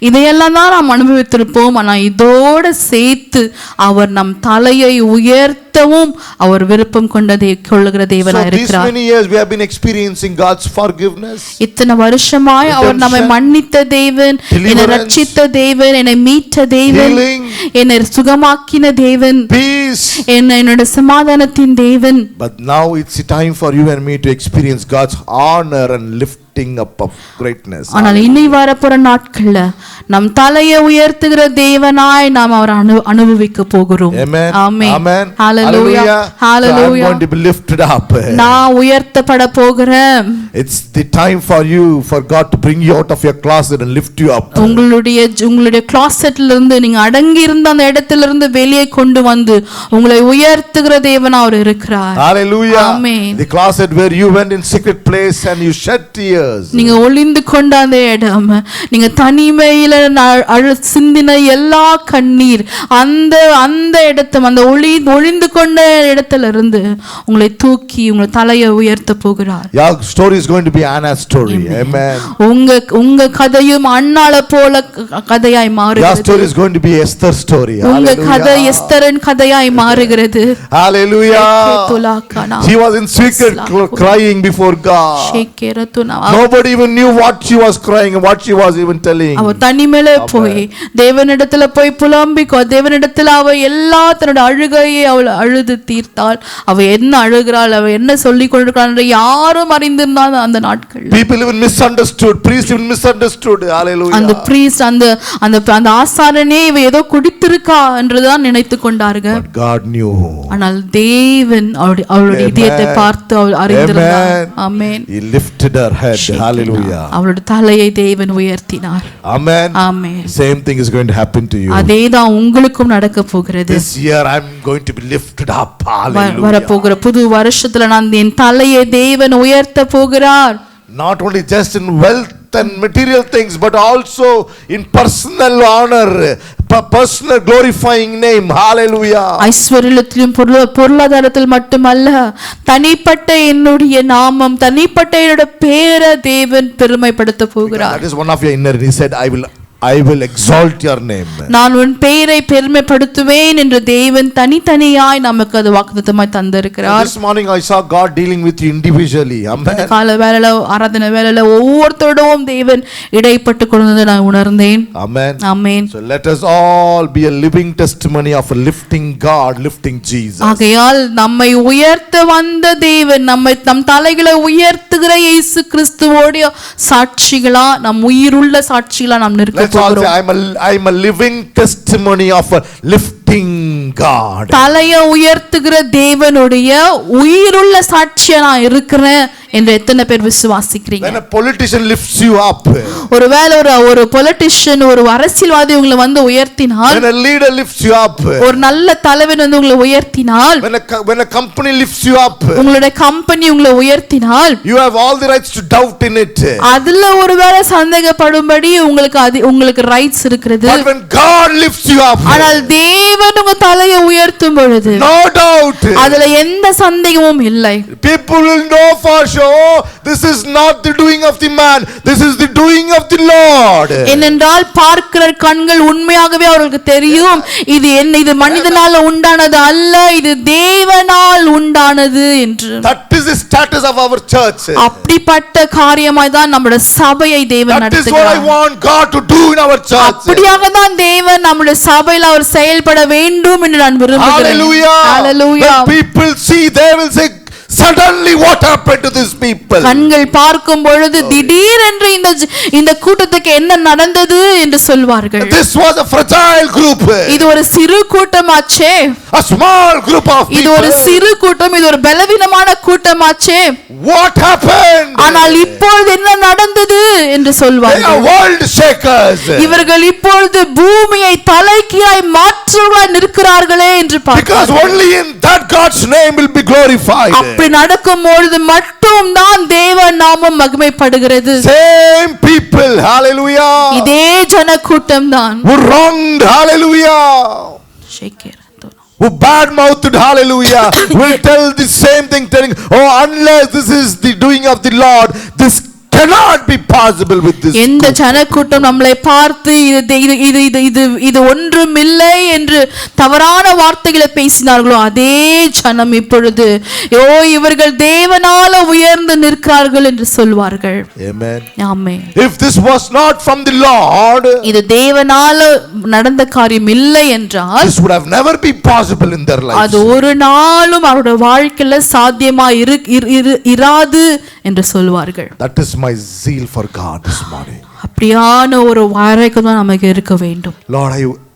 இதையெல்லாம் தான் நாம் அனுபவித்திருப்போம். ஆனால் இதோட சேர்த்து அவர் நம் தலையை உயர்த்தவும் அவர் விருப்பம் கொள்ளுகிற தேவனாய் இருக்கிறார்.
So these many years we have been experiencing God's forgiveness.
இத்தனை வருஷமாய் அவர் நம்மை மன்னித்த தேவன், என்னை ரட்சித்த தேவன், என்னை மீட்ட தேவன், என்னை சுகமாக்கின தேவன்,
peace,
என்னோட சமாதானத்தின் தேவன்.
But now it's time for you and me to experience God's honor and lifting up of greatness.
ஆனால் இனி வரப்போற நாட்கள்ல நம் தலையை உயர்த்துகிற தேவனாய் நாம் அவர் அனுபவிக்க போகிறோம்.
Amen.
Amen.
Amen.
Hallelujah.
Hallelujah. So I'm going to be lifted up.
நான் உயர்த்தப்பட போகிறேன்.
It's the time for you, for God to bring you out of your closet and lift you up.
உங்களுடைய closetல இருந்து நீங்க அடங்கி இருந்த அந்த இடத்துல இருந்து வெளியே கொண்டு வந்து உங்களை உயர்த்துகிற தேவனா அவர் இருக்கிறார்.
Hallelujah.
Amen.
The closet where you went in secret place and you shed tears.
நீங்க ஒளிந்து கொண்ட அந்த இடம், நீங்க தனிமையில சிந்தின எல்லா கண்ணீர், அந்த இடத்துல அந்த ஒளிந்து கொண்ட இடத்துல இருந்து உங்களை தூக்கி உங்களை தலையை உயர்த்த போகிறார்.
Your story is going to be Anna's story. Amen.
உங்க கதையும் அன்னாளை போல கதையாய் மாறுகிறது.
Your story is going to be Esther's story.
உங்க கதை எஸ்தரின் கதையாய் மாறுகிறது.
Hallelujah. She was in secret crying before God. Nobody even knew what she was crying and what she was even telling.
அவ தனிமையில போய் தேவனிடத்துல போய் புலம்பிக்கோ, தேவனிடத்துல அவ எல்லா தன்னோட அழுகையை அவள் அழுது தீர்த்தாள். அவ என்ன அழுகிறாள், அவ என்ன சொல்லிக் கொண்டிருக்கிறாள் என்று யாரும் அறிந்திருந்தாங்க அந்த நாட்கள்.
People even misunderstood, priests even misunderstood. Hallelujah.
அந்த priest அந்த ஆசாரனே இவ ஏதோ குடித்திருக்கா என்றுதான் நினைத்து கொண்டார்கள்.
But God knew.
ஆனால் தேவன் அவளுடைய இதயத்தை பார்த்து அவள் அறிந்திருந்தார். ஆமென்.
He lifted her head. Hallelujah.
அவளுடைய தலையை தேவன் உயர்த்தினார்.
Amen.
Amen.
Same thing is going to happen to you.
அதேதான் உங்களுக்கும் நடக்க போகிறது.
This year I'm going to be lifted up. Hallelujah.
வரப்போகிற புது வருஷத்துல நான் என் தலையை தேவன் உயர்த்த போகிறார்.
Not only just in wealth and material things, but also in personal honor, personal glorifying name. Hallelujah.
ஐஸ்வர்யத்திலும் பொருளாதாரத்தில் மட்டுமல்ல, தனிப்பட்ட என்னுடைய நாமம், தனிப்பட்ட என்னுடைய பேரை தேவன் பெருமைப்படுத்த போகிறார்.
That is one of your inner. He said, I will exalt your name.
நான் உன் பெயரை பெருமைப்படுத்துவேன் என்று தேவன் தனித்தனியாய் நமக்கு அது வாக்குத்தத்தமாய் தந்திருக்கிறார்.
This morning I saw God dealing with you individually. Amen.
கால வேளையில ஆராதனை வேளையில ஒவ்வொருத்தரோடும் தேவன் இடைப்பட்டு கொண்டதை நான் உணர்ந்தேன்.
Amen.
Amen.
So let us all be a living testimony of lifting God, lifting Jesus.
ஆகையால் நம்மை உயர்த்த வந்த தேவன், நம் தலைகளை உயர்த்துகிற இயேசு கிறிஸ்துவோட சாட்சிகளா, நம் உயிருள்ள சாட்சிகளா நாம் நிற்க
Let's all say, I'm a living testimony of a lifting God.
தலையை உயர்த்துகிற தேவனுடைய உயிருள்ள சாட்சியா நான் இருக்கிறேன் என்று எத்தனை பேர் விசுவாசிக்கிறீங்க?
When a politician lifts you up,
ஒருவேளை ஒரு பொலிட்டிஷியன், ஒரு அரசியல்வாதி உங்களை வந்து உயர்த்தினால்,
when a leader lifts you up,
ஒரு நல்ல தலைவன் வந்து உங்களை உயர்த்தினால்,
when a company lifts you up,
உங்களுடைய கம்பெனி உங்களை உயர்த்தினால்,
you have all the rights to doubt in it.
அதுல ஒருவேளை சந்தேகப்படும்படி உங்களுக்கு ரைட்ஸ் இருக்கிறது.
But when God lifts you up,
ஆனால் தேவன் உங்க தலையை உயர்த்தும் பொழுது
no doubt,
அதுல எந்த சந்தேகமும் இல்லை.
people will know for sure, this is not the doing of the man, this is the doing of the Lord.
ஏனென்றால் பார்க்கிற கண்கள் உண்மையாகவே அவர்களுக்கு தெரியும், இது மனிதனால உண்டானது அல்ல, இது தேவனால் உண்டானது என்று.
That is the status of our church.
அப்படிப்பட்ட காரியமாய் தான் நம்முடைய சபையை தேவன் நடத்துகிறார்.
That is what I want God to do in our church.
அப்படியாக தான் தேவன் நம்முடைய சபையில் அவர் செயல்பட வேண்டும் என்று நான் விரும்புகிறேன்.
Hallelujah.
Hallelujah.
When people see, they will say, suddenly what happened to these people?
கண்கள் பார்க்கும் பொழுது திடீரென்று இந்த கூட்டத்துக்கு என்ன நடந்தது என்று சொல்வார்கள்.
This was a fragile group.
இது ஒரு சிறு கூட்டமாச்சே.
A small group of people.
இது ஒரு சிறு கூட்டம், இது ஒரு பலவீனமான கூட்டமாச்சே.
What happened?
ஆனால் இப்பொழுது என்ன நடந்தது என்று
They
சொல்வார்கள்.
are world shakers.
இவர்கள் இப்பொழுது பூமியை தலைகீழாய் மாற்றுவாய் நிற்கிறார்களே என்று
Because
பார்க்கிறார்கள்.
only in that God's name will be glorified.
அப்படி நடக்கும் பொழுது மட்டும் தான் தேவ நாமம் மகிமைப்படுகிறது.
Same people, hallelujah,
இதே ஜன கூட்டம் தான்
who wronged, hallelujah, who bad-mouthed, hallelujah, will tell the same thing, telling, oh, unless this is the doing of the Lord, this cannot be possible with this.
எந்த ஜனக்கூட்டம் நம்மளை பார்த்து இது ஒன்றும் இல்லை என்று தவறான வார்த்தைகளை பேசினார்களோ அதே ஜனம் இப்பொழுது இவர்கள் தேவனால உயர்ந்து நிற்கிறார்கள் என்று சொல்வார்கள்.
Amen.
Amen.
If this was not from the Lord,
இது தேவனால நடந்த காரியம் இல்லை என்றால்
this would have never been possible in their lives.
அது ஒரு நாளும் அவருடைய வாழ்க்கையில சாத்தியமா இராது என்று சொல்வார்கள்.
That is my zeal for God this morning.
அப்படியான ஒரு வாரைக்கம் தான் நமக்கு இருக்க வேண்டும்.
Lord,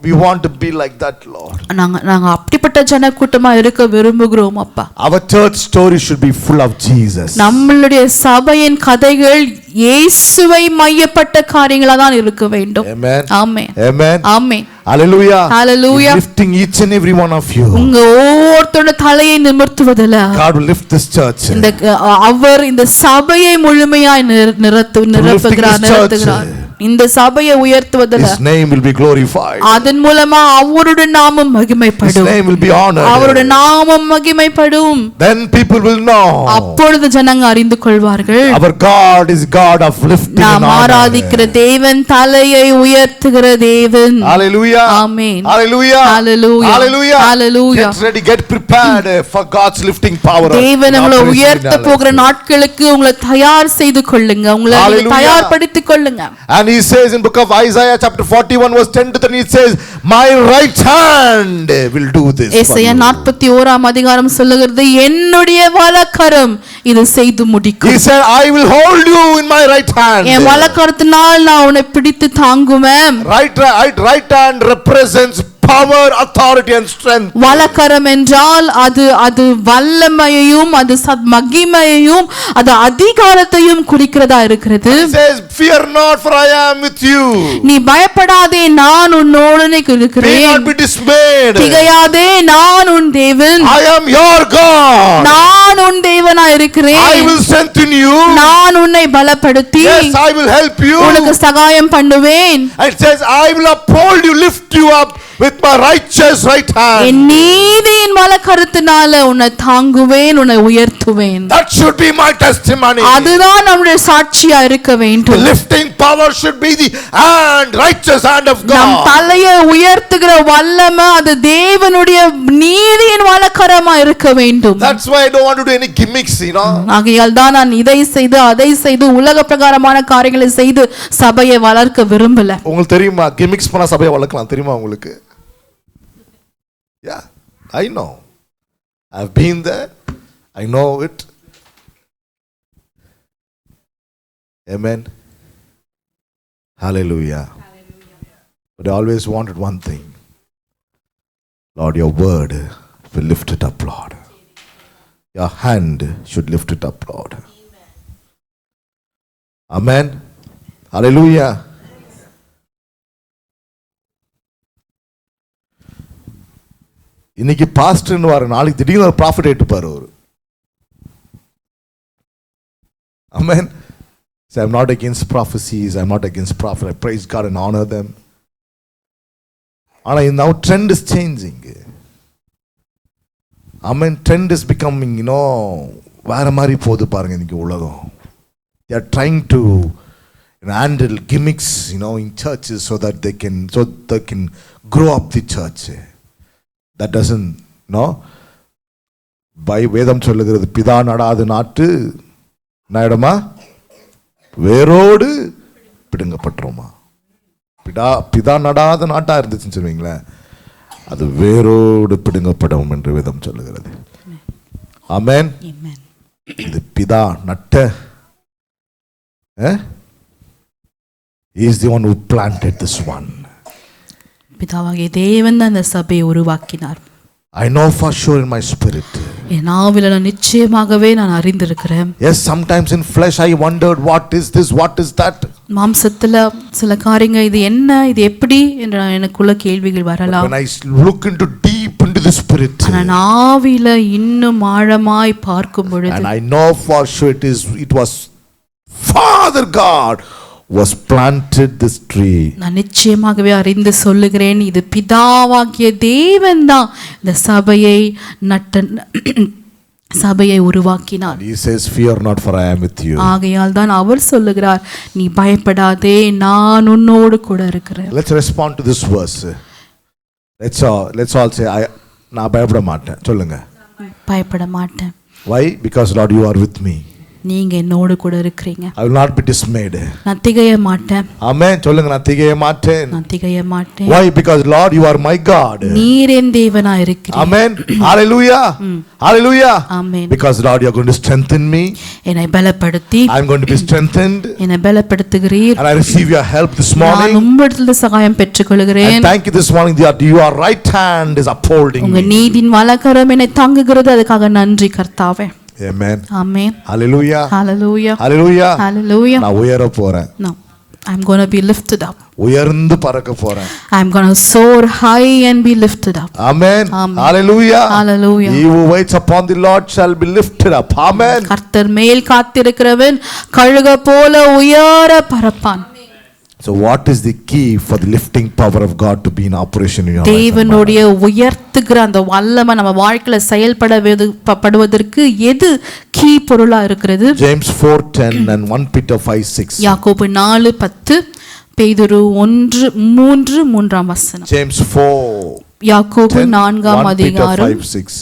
we want to be like that, Lord.
நாங்க அப்படிப்பட்ட ஜனக்கூட்டமா இருக்க விரும்புகிறோம் அப்பா.
Our church story should be full of Jesus.
நம்மளுடைய சபையின் கதைகள் இயேசுவை மையப்பட்ட காரியங்களா தான் இருக்க வேண்டும்.
Amen.
Amen.
Amen.
Amen.
Hallelujah.
Hallelujah.
Lifting each and every one of you.
உங்க ஒவ்வொருத்தரோட தலையை நிமிர்த்துவதில்ல
God will lift this church.
அவர் இந்த சபையை முழுமையாய் நிரப்புகிறார். இந்த சபையை உயர்த்துவதில்
His name will be glorified.
அதன் மூலமா அவருடைய நாமம்
His
மகிமைப்படும்.
name will be honored.
அவருடைய நாமம் மகிமைப்படும்.
Then people will know
அப்பொழுது ஜனங்க அறிந்து கொள்வார்கள்,
our God is God of lifting
நாம்
and honor.
ஆராதிக்கிற தேவன் தலையை உயர்த்துகிற தேவன்.
Hallelujah.
Amen.
Hallelujah.
Hallelujah.
Hallelujah.
Hallelujah.
Get ready, get prepared for God's lifting power.
தேவன் உங்களை உயர்த்த போகிற நாட்களுக்கு உங்களை தயார் செய்து கொள்ளுங்க, உங்களை
Hallelujah.
தயார்படுத்திக் கொள்ளுங்க.
And he says in book of Isaiah chapter 41 verse 10 to 13, it says, my right hand will do this.
ஏசாயா 41 அதிகாரம் சொல்லுகிறது, என்னுடைய வலக்கரம் இது செய்து முடிக்கும்.
He said, I will hold you in my right hand.
என் வலக்கரத்தினால் நான் உன்னை பிடித்து தாங்குவேன்.
Right hand represents power, authority and strength.
வலக்கரம் என்றால் அது வல்லமையையும் அது மகிமையையும் அது அதிகாரத்தையும் குறிக்கிறதா இருக்கிறது.
He says, fear not, for I am with you.
நீ பயப்படாதே, நான் உன்னோடு இருக்கிறேன்.
Be not be dismayed.
திகையாதே, நான் உன் தேவன்.
I am your God.
நான் உன் தேவனா இருக்கிறேன்.
I will strengthen you.
நான் உன்னை பலப்படுத்தி
Yes, I will help you.
உனக்கு சகாயம் பண்ணுவேன்.
It says, I will uphold you, lift you up with my righteous right hand.
என் நீதியின் வலக்கரத்தினால உன்னை தாங்குவேன், உன்னை உயர்த்துவேன்.
That should be my testimony.
அதுதான் நம்முடைய சாட்சியா இருக்க
The
வேண்டும்.
lifting power should be the hand, righteous hand of
நம்
God.
தலையை உயர்த்துகிற வல்லமை அது தேவனுடைய நீதியின் வலக்கரமா இருக்க வேண்டும்.
That's why I don't want to do any gimmicks, you know.
ஆகையால் தான் நான் இதை செய்து அதை செய்து உலக பிரகாரமான காரியங்களை செய்து சபையை வளர்க்க விரும்பல.
உங்களுக்கு தெரியுமா கிமிக்ஸ் பண்ணா சபையை வளர்க்கலாம் தெரியுமா உங்களுக்கு? Yeah, I know. I've been there. I know it. Amen. Hallelujah. But I always wanted one thing. Lord, your word will lift it up, Lord. Your hand should lift it up, Lord. Amen. Hallelujah. இன்னைக்கு பாஸ்டர்னு வர நாளைக்கு திடீர்னு ஒரு prophet ஏற்றுப்பார் அவர். Amen. So I'm not against prophecies. I'm not against prophet. I praise God and honor them. ஆனா now trend is changing. Amen. Trend is becoming, you know, வேற மாதிரி போகுது பாருங்க இன்னைக்கு உலகம். They are trying to handle gimmicks, you know, in churches so they can grow up the church. That doesn't, no. பை வேதம் சொல்லுகிறது, பிதா நடாத நாட்டு நாயிடமா வேரோடு பிடுங்கப்பட்டுருமா. பிதா நடாத நாட்டா இருந்துச்சுன்னு சொல்லுவீங்களேன், அது வேரோடு பிடுங்கப்படும் என்று வேதம் சொல்லுகிறது. ஆமென். இது பிதா நட்ட, he is the one who planted this one.
பிதாவாகிய தேவன் தான் அந்த சபையை உருவாக்கினார்.
I know for sure in my spirit.
என் ஆவில நான் நிச்சயமாகவே நான் அறிந்திருக்கிறேன்.
Yes, sometimes in flesh I wondered, what is this, what is that.
மாம்சத்துல சில காரியங்கள் இது என்ன, இது எப்படி என்ற எனக்குள்ள கேள்விகள் வரலாம்.
When I look into deep into the spirit,
நான் ஆவில இன்னும் ஆழமாய் பார்க்கும் பொழுது,
and I know for sure it was Father God was planted this tree.
நான் நிச்சயமாகவே அறிந்து சொல்லுகிறேன், இது பிதாவாகிய தேவன் தான் இந்த சபையை உருவாக்கினார்.
He says, fear not, for I am with you.
ஆகையால் தான் அவர் சொல்லுகிறார், நீ பயப்படாதே, நான் உன்னோடு கூட இருக்கிறேன்.
Let's respond to this verse. Let's all say, நான் பயப்பட மாட்டேன். சொல்லுங்க.
பயப்பட மாட்டேன்.
Why? Because Lord, you are with me.
நீங்க என்னோடு கூட இருக்கிறீங்க.
I will not be dismayed.
நான் திகைய மாட்டேன்.
Amen. சொல்லுங்க, நான் திகைய மாட்டேன்.
நான் திகைய மாட்டேன்.
Why? Because Lord, you are my God.
நீர் என் தேவனாய் இருக்கிறீர்.
Amen. Hallelujah. Hallelujah.
Amen.
Because Lord, you are going to strengthen me.
என்னை பலப்படுத்தி,
I am going to be strengthened.
என்னை பலப்படுத்துகிறீர்.
And I receive your help this
நான்
morning.
உம்மிடத்தில் சகாயம் பெற்றுக்கொள்கிறேன்.
And thank you this morning that your right hand is upholding
உங்க
me.
நீதியின் வலக்கரம் என்னை தாங்குகிறது, அதுக்காக நன்றி கர்த்தாவே.
Amen.
Amen.
Hallelujah.
Hallelujah.
Hallelujah.
Hallelujah.
நான் உயர போறேன்.
No, I'm going to be lifted up.
உயர்ந்து பறக்க போறேன்.
I'm going to soar high and be lifted up.
Amen.
Amen.
Hallelujah.
Hallelujah.
He who waits upon the Lord shall be lifted up. Amen.
கர்த்தர் மேல் காத்திருக்கிறவன் கழுக போல உயர பறப்பான்.
So what is the key for the lifting power of God to be in operation in your life?
தேவனுடைய உயர்த்துகிற அந்த வல்லமை நம்ம வாழ்க்கையில செயல்படுவதற்கு எது கீ பொருளா இருக்கிறது?
James 4:10 and 1 Peter 5:6.
யாக்கோபு 4:10, பேதுரு 1:3
James 4.
யாக்கோபு 4ஆம்
1 Peter
அதிகாரம்
5:6.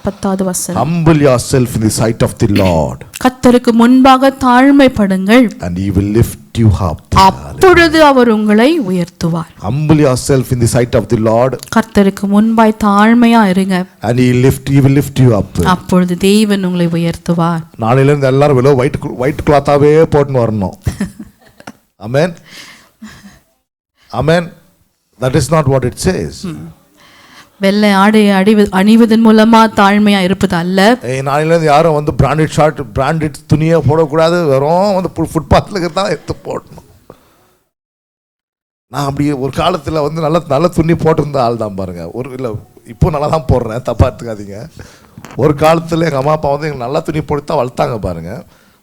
10வது வசனம்.
Humble yourself in the sight of the Lord,
கர்த்தருக்கு முன்பாக தாழ்மைப்படுங்கள்,
and he will lift you up.
அப்பொழுது அவர் உங்களை உயர்த்துவார்.
Humble yourself in the sight of the Lord,
கர்த்தருக்கு முன்பாய் தாழ்மையா இருங்க,
and he will lift you up.
அப்பொழுது தேவன் உங்களை உயர்த்துவார்.
நாளையில இருந்து எல்லாரும் வெறும் ஒயிட் கிளாத்தாவே போட்டுன்னு வரணும். Amen. Amen. That is not what it says.
வெள்ளை ஆடை அணிவதன் மூலமா தாழ்மையா இருப்பது அல்ல.
நாளையில இருந்து யாரும் வந்து பிராண்டட் ஷர்ட் பிராண்டட் துணியை போடக்கூடாது, வெறும் வந்து ஃபுட்பாத்தில் இருக்கிறதா எடுத்து போடணும். நான் அப்படி ஒரு காலத்தில் வந்து நல்ல துணி போட்டிருந்த ஆள் தான் பாருங்க. இல்லை இப்போ நல்லா தான் போடுறேன், தப்பா எடுத்துக்காதீங்க. ஒரு காலத்தில் எங்கள் அம்மா அப்பா வந்து எங்களுக்கு நல்ல துணி போட்டு தான் வளர்த்தாங்க பாருங்க.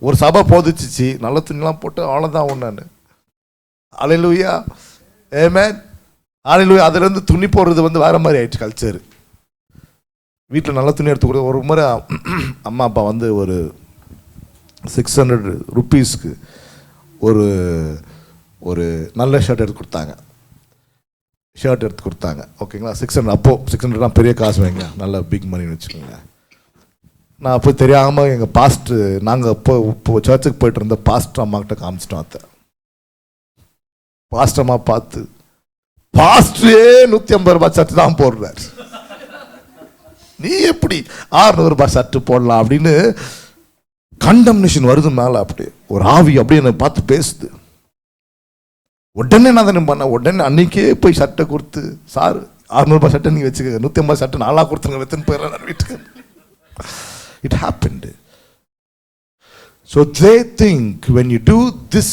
ஒரு சபை போதிச்சிச்சு, நல்ல துணிலாம் போட்டு அவ்வளோதான் ஒன்று. அல்லேலூயா, ஆமென், அல்லேலூயா. அதுலேருந்து துணி போடுறது வந்து வேறு மாதிரி ஆயிடுச்சு கல்ச்சர். வீட்டில் நல்ல துணி எடுத்து கொடுத்து ஒரு முறை அம்மா அப்பா வந்து ஒரு 600 ருப்பீஸ்க்கு ஒரு ஒரு நல்ல ஷர்ட் எடுத்து கொடுத்தாங்க. ஓகேங்களா, 600. அப்போது 600 பெரிய காசு வைங்க, நல்ல பிக் மணின்னு வச்சுக்கோங்க. நான் அப்போ தெரியாமல் எங்கள் பாஸ்டர், நாங்கள் இப்போ சர்ச்சுக்கு போயிட்டு இருந்த பாஸ்டர் அம்மாக்கிட்ட காமிச்சிட்டோம். பாஸ்டர் அம்மா பார்த்து, பாஸ்டரே 150 ரூபாய் சட்டு தான் போடுறார், நீ எப்படி 600 ரூபாய் சட்டு போடலாம் அப்படின்னு கண்டம்னேஷன் வருது மேலே. அப்படி ஒரு ஆவி அப்படி என்னை பார்த்து பேசுது. உடனே நான் தானே பண்ணேன், உடனே அன்னைக்கே போய் சட்டை கொடுத்து, சார் 600 ரூபாய் சட்டை நீங்கள் வச்சுக்க, 150 சட்டை நாளாக கொடுத்துருங்க, வெத்துன்னு போயிடறேன் நான் வீட்டுக்கு. It happened. So they think when you do this,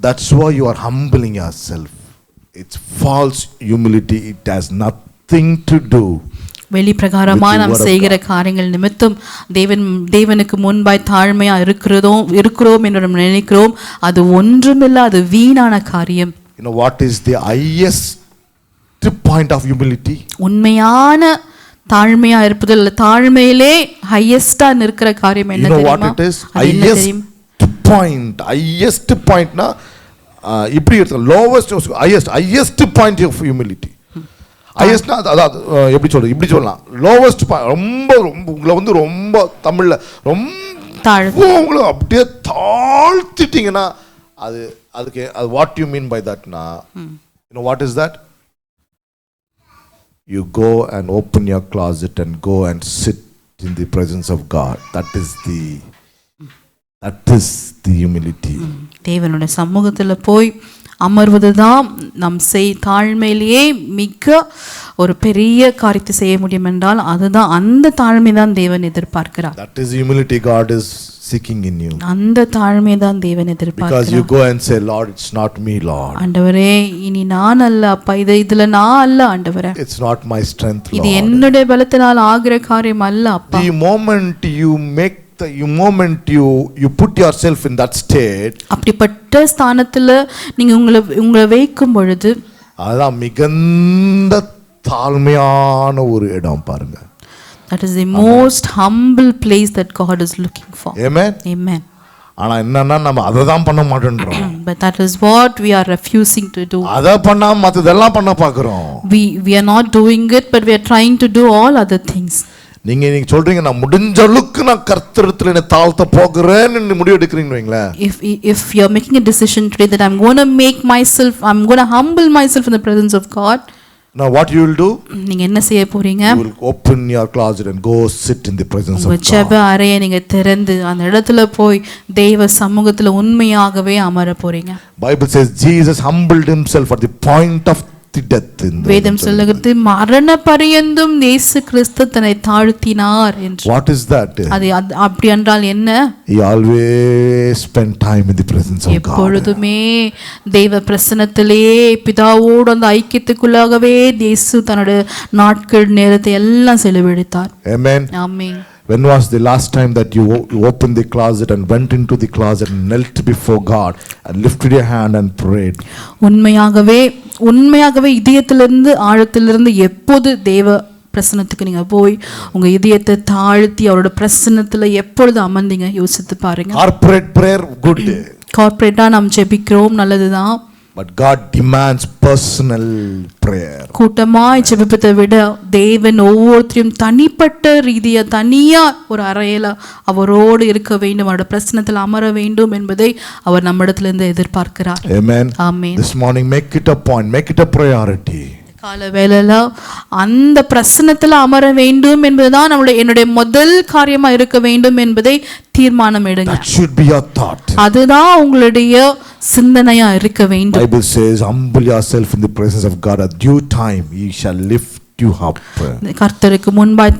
that's why you are humbling yourself. It's false humility. It has nothing to do.
வெளிப்பிரகாரமா நாம் செய்கிற காரியங்கள் நிமித்தம் தேவனுக்கு முன்பாய் தாழ்மையா இருக்கிறோம் என்று நாம் நினைக்கிறோம். அது ஒன்றுமில்லை, அது வீணான காரியம்.
You know what is the highest point of humility?
உண்மையான தாழ்மையா இருப்பது இல்ல, தாழ்மையிலே ஹையஸ்டா இருக்கிற காரியம் என்ன தெரியுமா?
You know what it is? Highest point na இப்படி இருக்கு. lowest highest point of humility. highest அதாவது எப்படி சொல்றது, இப்படி சொல்லலாம். lowest point, ரொம்ப உங்களை வந்து ரொம்ப தமிழ்ல ரொம்ப உங்களை அப்படியே தாழ்த்திட்டீங்கன்னா அதுக்கு what you mean by that na, you know what is that? You go and open your closet and go and sit in the presence of God. That is the humility.
தேவனுடைய சமூகத்துல போய் அமர்வதுதான் நம் தாழ்மையிலேயே மிக ஒரு பெரிய காரியத்தை செய்ய முடியும் என்றால் அதுதான், அந்த தாழ்மை தான் தேவன் எதிர்பார்க்கிறார்.
That is humility God is seeking in you.
அந்த தாழ்மை தான் தேவன் எதிர்பார்க்கிறார்.
Because you go and say, Lord, it's not me, Lord.
ஆண்டவரே, இனி நான் அல்ல அப்பா, இதுல நான் அல்ல ஆண்டவரே.
It's not my strength, Lord.
இது என்னுடைய பலத்தினால் ஆகிற காரியம் அல்ல அப்பா.
The moment you put yourself in that state,
அப்படிப்பட்ட ஸ்தானத்துல நீங்க உங்களை வைக்கும் பொழுது
அதான் மிகுந்த தாழ்மையான ஒரு இடம் பாருங்க.
That is the most humble place that God is looking for.
Amen.
Amen.
ஆனா என்னன்னா நம்ம அதை தான் பண்ண மாட்டேன்றோம்.
But that is what we are refusing to do.
அத பண்ணாம மத்ததெல்லாம் பண்ண பார்க்கறோம்.
We are not doing it, but we are trying to do all other things.
நீங்க சொல்றீங்க நான் முடிஞ்ச அளவுக்கு நான் கர்த்தரிடத்துல என்ன தாழ்த்த போகிறேன்னு முடிவு எடுக்கிறீங்க வைங்களா.
If you are making a decision today that I'm going to humble myself in the presence of God.
Now what you will do?
நீங்க என்ன செய்ய போறீங்க?
You will open your closet and go sit in the presence of God.
ஜெப அறையை நீங்க திறந்து அந்த இடத்துல போய் தேவ சமூகத்துல உண்மையாகவே அமர போறீங்க.
Bible says Jesus humbled himself at the point of the death.
வேதம் சொல்லுகிறது மரண பரியந்தம் இயேசு கிறிஸ்து தன்னை தாழ்த்தினார் என்று.
What is that?
அது அப்படி என்றால் என்ன?
He always spent time in the presence of God.
எப்பொழுதுமே தேவ பிரசன்னத்திலே பிதாவோடு அந்த ஐக்கியத்துக்குள்ளாகவே இயேசு தன்னுடைய நாட்கள் நேரத்தை எல்லாம் செலவழித்தார்.
Amen.
Amen.
When was the last time that you opened the closet and went into the closet and knelt before God and lifted your hand and prayed?
உண்மையாகவே இதயத்திலிருந்து ஆழத்திலிருந்து எப்போது தேவ பிரசன்னத்துக்கு நீங்க போய் உங்க இதயத்தை தாழ்த்தி அவரோட பிரசன்னத்துல எப்பொழுது அமர்ந்தீங்க? யோசித்து பாருங்க.
Corporate prayer good.
கார்ப்பரேட்டா நாம் ஜெபிக்கிறோம், நல்லதுதான்.
But God demands personal prayer.
கூட்டமாய் ஜெபிப்பதை விட தேவன் ஒவ்வொருத்தரையும் தனிப்பட்ட ரீதியா தனியா ஒரு அறையில அவரோடு இருக்க வேண்டும், அவரோட பிரசன்னத்தில் அமர வேண்டும் என்பதை அவர் நம்மிடத்திலிருந்து எதிர்பார்க்கிறார்.
Amen.
Amen.
This morning make it a point, make it a priority.
கால வேளையில அந்த பிரசன்னத்துல அமர வேண்டும் என்பதுதான் என்னுடைய முதல் காரியமா இருக்க வேண்டும் என்பதை தீர்மானம் எடுங்க.
That should be your thought.
அதுதான் உங்களுடைய சிந்தனையா இருக்க வேண்டும்.
Bible says humble yourself in the presence of God, at due time he shall lift you up.
கர்த்தருக்கு முன்பாய்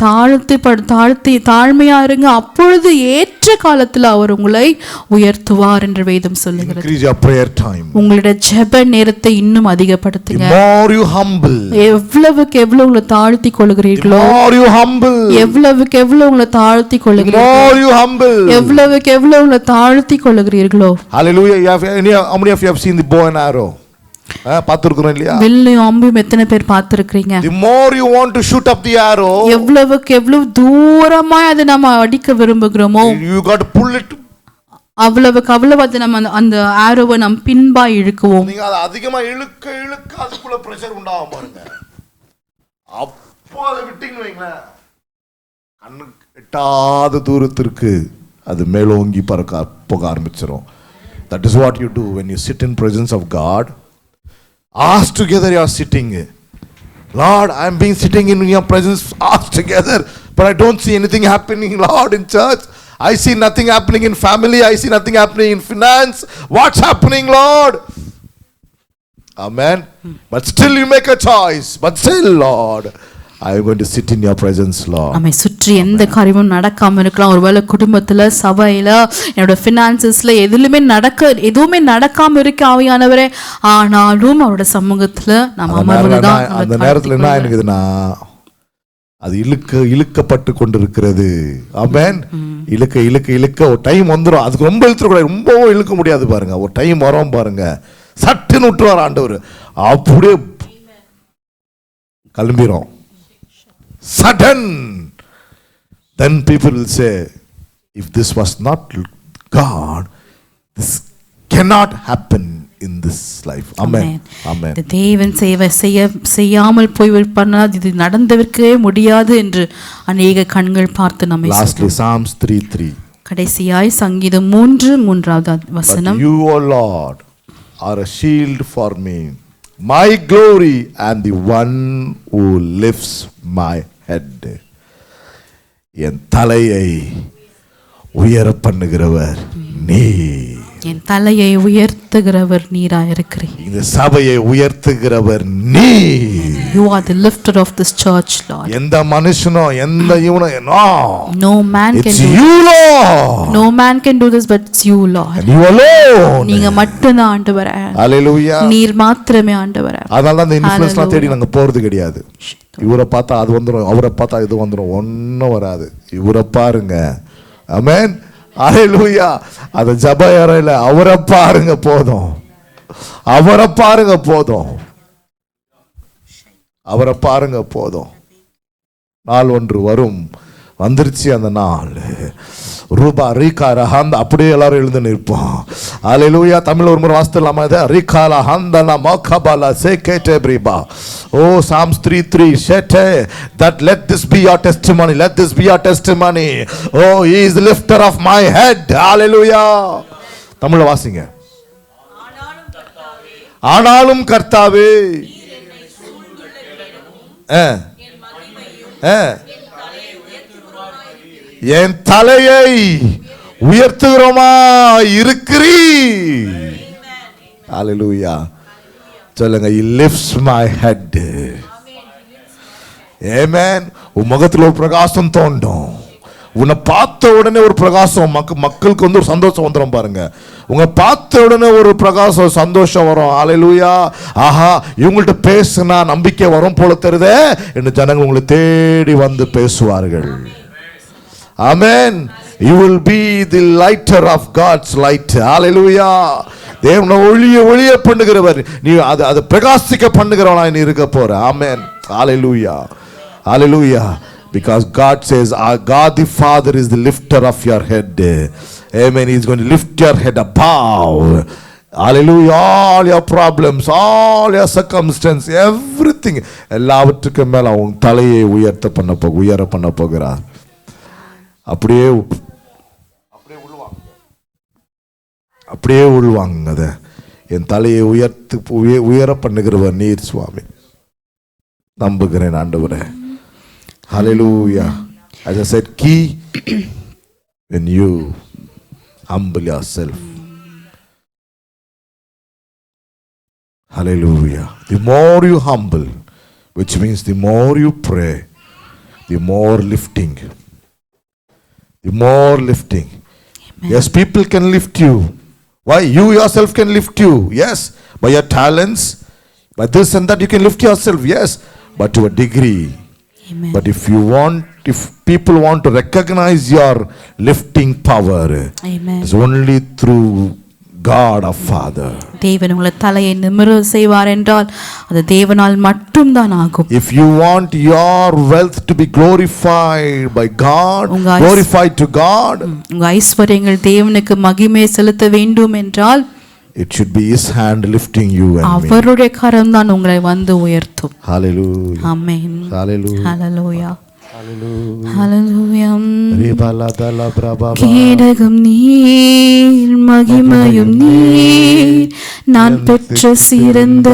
தாழ்மையா இருங்க, அப்பொழுது ஏற்ற காலத்துல அவர் உங்களை உயர்த்துவார் என்று வேதம் சொல்லுகிறது.
Increase your prayer time.
உங்களுடைய ஜெப நேரத்தை இன்னும் அதிகப்படுத்துங்க.
The more you humble,
எவ்வளவுக்கு எவ்வளவு உங்களை தாழ்த்தி கொள்கிறீர்களோ,
the more you humble,
எவ்வளவுக்கு எவ்வளவு உங்களை தாழ்த்தி கொள்கிறீர்களோ,
the more you humble,
எவ்வளவுக்கு எவ்வளவு உங்களை தாழ்த்தி கொள்கிறீர்களோ.
Hallelujah. How many of you have seen the bow and arrow? பாத்துருக்கோம் இல்லையா?
வில்லையும் அம்பும் எத்தனை பேர் பார்த்திருக்கீங்க?
The more you want to shoot up the arrow,
எவ்வளவுக்கு எவ்வளவு தூரமா அதை நம்ம அடிக்க விரும்புகிறோமோ,
you got to pull it.
அவ்வளவுக்கு அவ்வளவு அது நம்ம அந்த ஆரோவை நம் பின்பாய் இழுக்குவோம்.
நீங்க அதை அதிகமா இழுக்க அதுக்குள்ள பிரஷர் உண்டாகும் பாருங்க. அப்போ அதை விட்டீங்கன்னு வைங்களேன், கண்ணு எட்டாத தூரத்திற்கு அது மேலோங்கி போக ஆரம்பிச்சிடும். That is what you do when you sit in presence of God. Ask together you are sitting. Lord, I am being sitting in your presence, ask together, but I don't see anything happening, Lord, in church. I see nothing happening in family. I see nothing happening in finance. What's happening, Lord? Amen. But still you make a choice. But still, Lord, I am going to sit in your presence, Lord.
நம்மை சுற்றி எந்த காரியமும் நடக்காம இருக்கலாம். ஒருவேளை குடும்பத்துல, சபையில, என்னோட ஃபினான்சஸ்ல எதுவுமே நடக்காம இருக்க ஆவியானவரே, ஆனாலும் அவரோட சமூகத்துல நாம் அமர்வதுதான்.
அந்த நேரத்துல என்ன ஆயிருக்குதுன்னா, அது இழுக்கப்பட்டு கொண்டிருக்கிறது. ஆமென். இழுக்க ஒரு டைம் வந்துடும். அதுக்கு ரொம்ப இழுத்துக்கூடாது, ரொம்பவும் இழுக்க முடியாது பாருங்க. ஒரு டைம் வரும் பாருங்க, சட்டுன்னு விட்டுருவார் ஆண்டவர், அப்படியே கிளம்பிடும். Sudden, then people will say, if this was not God, this cannot happen in this life. Amen. Amen.
தேவன் செய்யாமல் போய் பண்ணால் இது நடந்தவிருக்கவே முடியாது என்று அநேக கண்கள் பார்த்து நம்மை.
Lastly, Psalms 3:3.
கடைசியாய் சங்கீதம் 3:3 வசனம்.
But you, O Lord, are a shield for me, my glory and the one who lifts my head. என் தலையை உயர பண்ணுகிறவர் நீ.
என் தலையை உயர்த்துகிறவர் நீரா இருக்கிறீர்.
இந்த சபையை உயர்த்துகிறவர் நீ.
You are the lifter of this church, Lord.
எந்த மனுஷனோ எந்த இவனோ
no man can do
you, Lord.
No man can do this but it's you, Lord.
And you alone.
நீங்க மட்டும்தான் ஆண்டவரே.
Hallelujah.
நீர் மாத்திரமே ஆண்டவரே.
அதனால தான் இந்த இன்ஃப்ளூயன்ஸ்லாம் தேடி நாங்க போறது கிடையாது. இவரை பார்த்தா அது வந்துடும், அவரை பார்த்தா இது வந்துடும், ஒன்றும் வராது. இவரை பாருங்க. ஆமென். ஹல்லேலூயா. அது ஜெப அறையில அவரை பாருங்க போதும், அவரை பாருங்க போதும், அவரை பாருங்க போதும். நாள் ஒன்று வரும், வந்துருச்சு அந்த நாள். ரூபா ரீகார ஹந்த அப்படியே எல்லாரும் எழுந்து நிற்போம். ஹல்லேலூயா. தமிழ் ஒரு முறை வாசித்தலாமா இதை? ரீகால ஹந்தனா மோகபாலா சேகேட்டே பிரீபா. Oh, Psalms 3:3 shete that let this be your testimony, let this be your testimony. Oh, he is the lifter of my head. Hallelujah. தமிழ்ல வாசிங்க. ஆனாலும் கர்த்தாவே என் தலையை உயர்த்துகிறோமா இருக்கிறீர். ஹல்லேலூயா. சொல்லுங்க, he lifts my head. Amen. உன் முகத்தில் ஒரு பிரகாசம் தோண்டும். உன்னை பார்த்த உடனே ஒரு பிரகாசம், மக்களுக்கு வந்து ஒரு சந்தோஷம் வந்துடும் பாருங்க. உங்க பார்த்த உடனே ஒரு பிரகாசம், சந்தோஷம் வரும். ஹல்லேலூயா. ஆஹா, இவங்கள்ட்ட பேசுனா நம்பிக்கை வரும் போல தருதே என்று ஜனங்கள் உங்களை தேடி வந்து பேசுவார்கள். Amen. You will be the lighter of God's light. Hallelujah. தேவனை ஒளிய பண்ணுகிறவர், நீ அது பிரகாசிக்க பண்ணுகிறவனாய் நீ இருக்க போற. Amen. Hallelujah. Hallelujah. Because God says, our God the Father is the lifter of your head. Amen. He is going to lift your head above. Hallelujah. All your problems, all your circumstances, everything, எல்லாவற்றுக்கும் மேல உன் தலையை உயர பண்ண போகிறார். அப்படியே உள்வாங்க. என் தலையை உயர பண்ணுகிறவர் நீர் சுவாமி. நம்புகிறேன் ஆண்டவரே. Hallelujah. As I said, key when you humble yourself. Hallelujah. The more you humble, which means the more you pray, the more lifting. The more lifting. Amen. Yes, people can lift you. Why? You yourself can lift you. Yes, by your talents, by this and that you can lift yourself. Yes, but to a degree. Amen. But if people want to recognize your lifting power, Amen, it's only through God our Father.
தேவன் உங்களை தலையை நிமிர செய்வார் என்றால் அது தேவனால் மட்டும் தான் ஆகும்.
If you want your wealth to be glorified by God, glorified to God,
உங்க ஐஸ்வரியங்கள் தேவனுக்கு மகிமை செலுத்த வேண்டும் என்றால்
it should be His hand lifting you and me.
அவருடைய கரம் தான் உங்களை வந்து உயர்த்தும்.
Hallelujah.
Amen.
Hallelujah.
Hallelujah.
Hallelujah.
Hallelujah. கேடகம் நீர், மகிமையும் நீர், நான் பெற்ற சிறந்த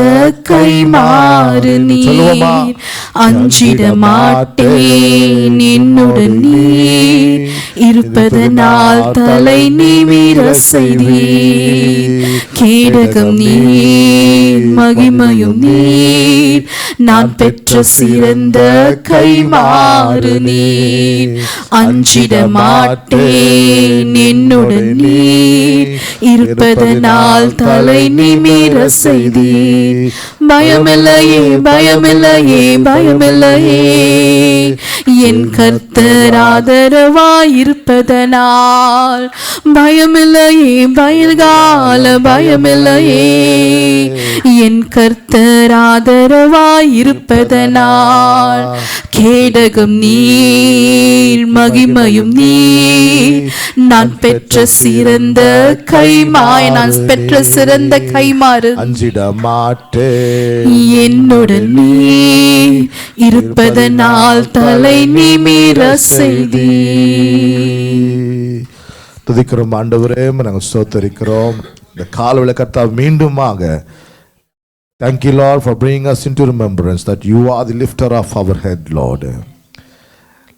கைமாறு நீர், அஞ்சிட மாட்டேன் என்னுடன் நீர் இருப்பதனால் தலை நிமிர செய்தீர். கேடகம் நீர், மகிமையும் நீர், நான் பெற்ற சிறந்த கைமாறு நீர், அஞ்சிட மாட்டேன் என்னுடன் நீர் இருப்பதனால் தலை நிமிர செய்தீர். பயமில்லையே பயமில்லையே பயமில்லையே, என் கர்த்தர் ஆதரவாய் இருப்பதனால். பயமில்லையே பயகால பயமில்லையே, என் கர்த்தர் ஆதரவாய் இருப்பதனால். கேடகம் நீர், மகிமையும் நீர், நான் பெற்ற சிறந்த கைமாறு, நான் பெற்ற சிறந்த கைமாறு,
அஞ்சிட மாட்டேன்
என்னுடன் நீர் இருப்பதனால் தலை நிமிர செய்தீர்.
துதிக்கிறோம் ஆண்டவரே, நாங்கள் ஸ்தோத்திரிக்கிறோம். இந்த காலவேளை கர்த்தாவே மீண்டுமாக thank you Lord for bringing us into remembrance that you are the lifter of our head, Lord.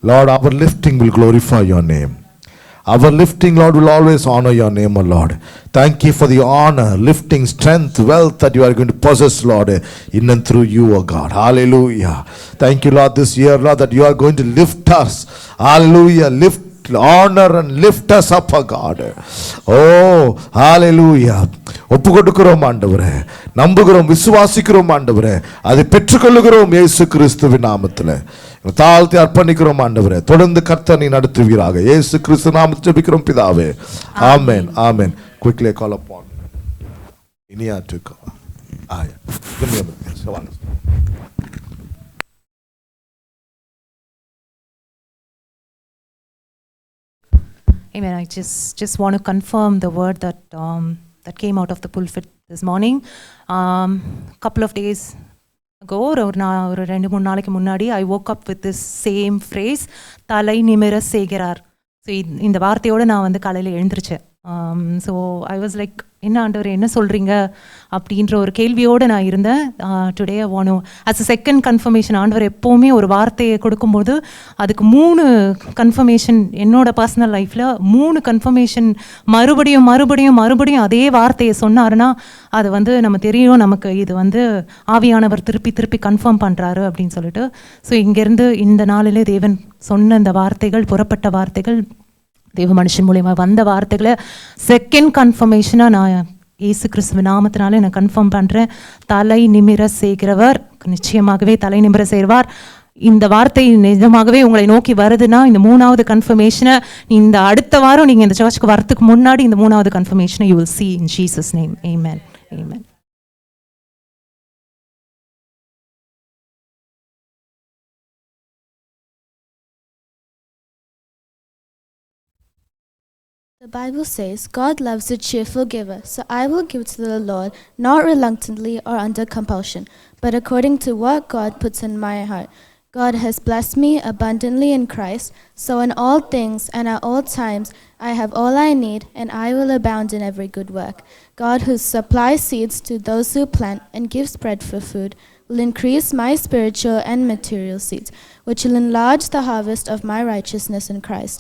Lord, our lifting will glorify your name. Our lifting, Lord, will always honor your name, O Lord. Thank you for the honor, lifting, strength, wealth that you are going to possess, Lord, in and through you, O God. Hallelujah. Thank you, Lord, this year, Lord, that you are going to lift us. Hallelujah. Lift, honor and lift us up, O God. Oh, hallelujah. ஒப்பு கொடுக்கிறோம் ஆண்டவரே, நம்புகிறோம், விசுவாசிக்கிறோம் ஆண்டவரே, அதை பெற்றுக்கொள்ளுகிறோம் இயேசு கிறிஸ்துவின் நாமத்தில் தாழ்த்தி அர்ப்பணிக்கிறோம் ஆண்டவரே. தொடர்ந்து கர்த்தர் நீ நடத்துவீராக, இயேசு கிறிஸ்து நாமத்தில் ஜெபிக்கிறோம் பிதாவே. ஆமென். ஆமென். Quickly call upon Inia to come. Give me a minute.
Amen. I just want to confirm the word that that came out of the pulpit this morning. Couple of days ago, ஒரு 2-3 நாளைக்கு முன்னாடி I woke up with this same phrase, தலை நிமிர செய்கிறார். So இந்த வார்த்தையோடு நான் வந்து காலையில் எழுந்திரிச்சேன். ஸோ ஐ வாஸ் லைக், என்ன ஆண்டவர் என்ன சொல்கிறீங்க அப்படின்ற ஒரு கேள்வியோடு நான் இருந்தேன். Today I want to ask a second confirmation, ஆண்டவர் எப்போவுமே ஒரு வார்த்தையை கொடுக்கும்போது அதுக்கு 3 கன்ஃபர்மேஷன், என்னோட பர்சனல் லைஃப்பில் 3 கன்ஃபர்மேஷன் மறுபடியும் மறுபடியும் மறுபடியும் அதே வார்த்தையை சொன்னாருன்னா அது வந்து நம்ம தெரியும், நமக்கு இது வந்து ஆவியானவர் திருப்பி திருப்பி கன்ஃபார்ம் பண்ணுறாரு அப்படின்னு சொல்லிட்டு. ஸோ இங்கேருந்து இந்த நாளிலே தேவன் சொன்ன இந்த வார்த்தைகள், புறப்பட்ட வார்த்தைகள், தேவ மனுஷன் மூலியமா வந்த வார்த்தைகளை செகண்ட் கன்ஃபர்மேஷனாக நான் இயேசு கிறிஸ்துவ நாமத்தினாலே நான் கன்ஃபார்ம் பண்ணுறேன். தலை நிமிர செய்கிறவர் நிச்சயமாகவே தலை நிமிர செய்வார். இந்த வார்த்தை நிஜமாகவே உங்களை நோக்கி வருதுன்னா இந்த 3வது கன்ஃபர்மேஷனை இந்த அடுத்த வாரம் நீங்கள் இந்த சர்ச்சுக்கு வரதுக்கு முன்னாடி இந்த 3வது கன்ஃபர்மேஷனை you will see in Jesus name. Amen. Amen.
The Bible says, God loves a cheerful giver, so I will give to the Lord, not reluctantly or under compulsion, but according to what God puts in my heart. God has blessed me abundantly in Christ, so in all things and at all times I have all I need, and I will abound in every good work. God, who supplies seeds to those who plant and gives bread for food, will increase my spiritual and material seeds, which will enlarge the harvest of my righteousness in Christ.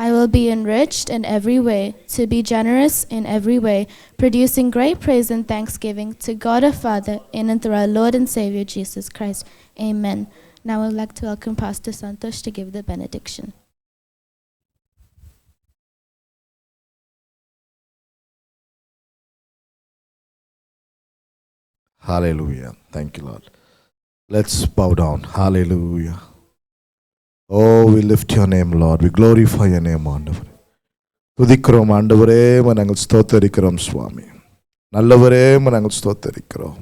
I will be enriched in every way, to be generous in every way, producing great praise and thanksgiving to God our Father in and through our Lord and Savior Jesus Christ. Amen. Now I would like to welcome Pastor Santosh to give the benediction.
Hallelujah. Thank you, Lord. Let's bow down. Hallelujah. Oh, we lift your name, Lord. We glorify your name, ஆண்டவரே. துதிக்கிறோம் ஆண்டவரே, நாங்கள் ஸ்தோத்தரிக்கிறோம் சுவாமி. நல்லவரே, நாங்கள் ஸ்தோத்தரிக்கிறோம்.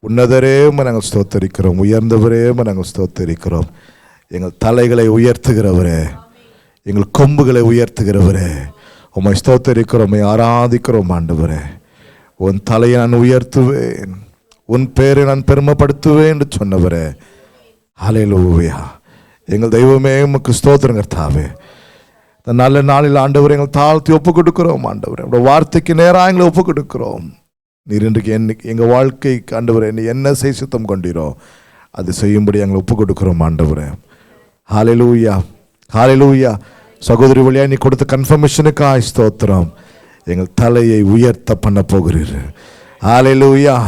உன்னதரே, நாங்கள் ஸ்தோத்தரிக்கிறோம். உயர்ந்தவரே, நாங்கள் ஸ்தோத்தரிக்கிறோம். எங்கள் தலைகளை உயர்த்துகிறவரே, எங்கள் கொம்புகளை உயர்த்துகிறவரே, உம்மை ஸ்தோத்தரிக்கிறோம், உம்மை ஆராதிக்கிறோம் ஆண்டவரே. உன் தலையை நான் உயர்த்துவேன், உன் பேரை நான் பெருமைப்படுத்துவேன் என்று சொன்னவரே. ஹல்லேலூயா. எங்கள் தெய்வமே உமக்கு ஸ்தோத்திரம் கர்த்தாவே. இந்த நல்ல நாளில் ஆண்டவரை எங்கள் தாழ்த்தி ஒப்பு கொடுக்கிறோம் ஆண்டவரே. உடைய வார்த்தைக்கு நேராக எங்களை ஒப்பு கொடுக்கிறோம். நீர் இன்றைக்கு எங்கள் வாழ்க்கைக்கு ஆண்டவரே நீ என்ன செய் சித்தம் கொண்டீரோ அது செய்யும்படி எங்களை ஒப்பு கொடுக்கிறோம் ஆண்டவரே. ஹல்லேலூயா. ஹல்லேலூயா. சகோதரி வழியாக நீ கொடுத்த கன்ஃபர்மேஷனுக்காக ஸ்தோத்திரம். எங்கள் தலையை உயர்த்த பண்ண போகிறீர். Hallelujah.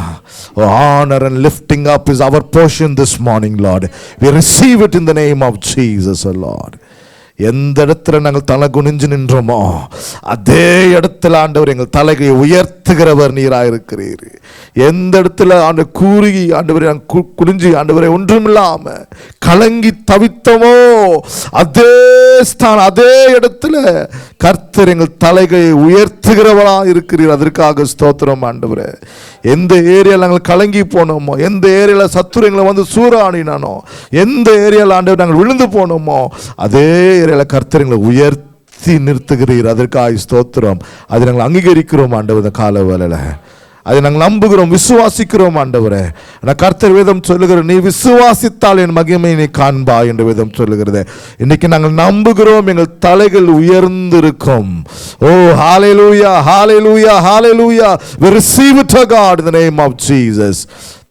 Oh, honor and lifting up is our portion this morning, Lord. We receive it in the name of Jesus, oh Lord. எந்த இடத்துல நாங்கள் தலை குனிஞ்சு நின்றோமோ அதே இடத்துல ஆண்டவர் எங்கள் தலையை உயர்த்துகிறவர் நீராக இருக்கிறீர். எந்த இடத்துல ஆண்டு கூறி ஆண்டவரை நாங்கள் குனிஞ்சு ஆண்டவரை ஒன்றுமில்லாம கலங்கி தவித்தோமோ அதே ஸ்தானம் அதே இடத்துல கர்த்தர் எங்கள் தலைகளை உயர்த்துகிறவராக இருக்கிறீர். அதற்காக ஸ்தோத்திரம் ஆண்டவரே. எந்த ஏரியாவில் நாங்கள் கலங்கி போனோமோ, எந்த ஏரியாவில் சத்துரு எங்களை வந்து சூறாடினானோ, எந்த ஏரியாவில் ஆண்டவர் நாங்கள் விழுந்து போனோமோ அதே ஏரியாவில் கர்த்தர் எங்களை உயர்த்தி நிறுத்துகிறீர். அதற்காக ஸ்தோத்திரம். அதை நாங்கள் அங்கீகரிக்கிறோம் ஆண்டவர். இந்த கால வேளையில அதை நாங்கள் நம்புகிறோம், விசுவாசிக்கிறோம் ஆண்டவரே. ஆனால் கர்த்தர் வேதம் சொல்லுகிற நீ விசுவாசித்தால் என் மகிமை நீ காண்பா என்று வேதம் சொல்லுகிறது. இன்னைக்கு நாங்கள் நம்புகிறோம், எங்கள் தலைகள் உயர்ந்திருக்கும். ஓ ஹalleluya, hallelujah, hallelujah. We receive it, O God, in the name of Jesus.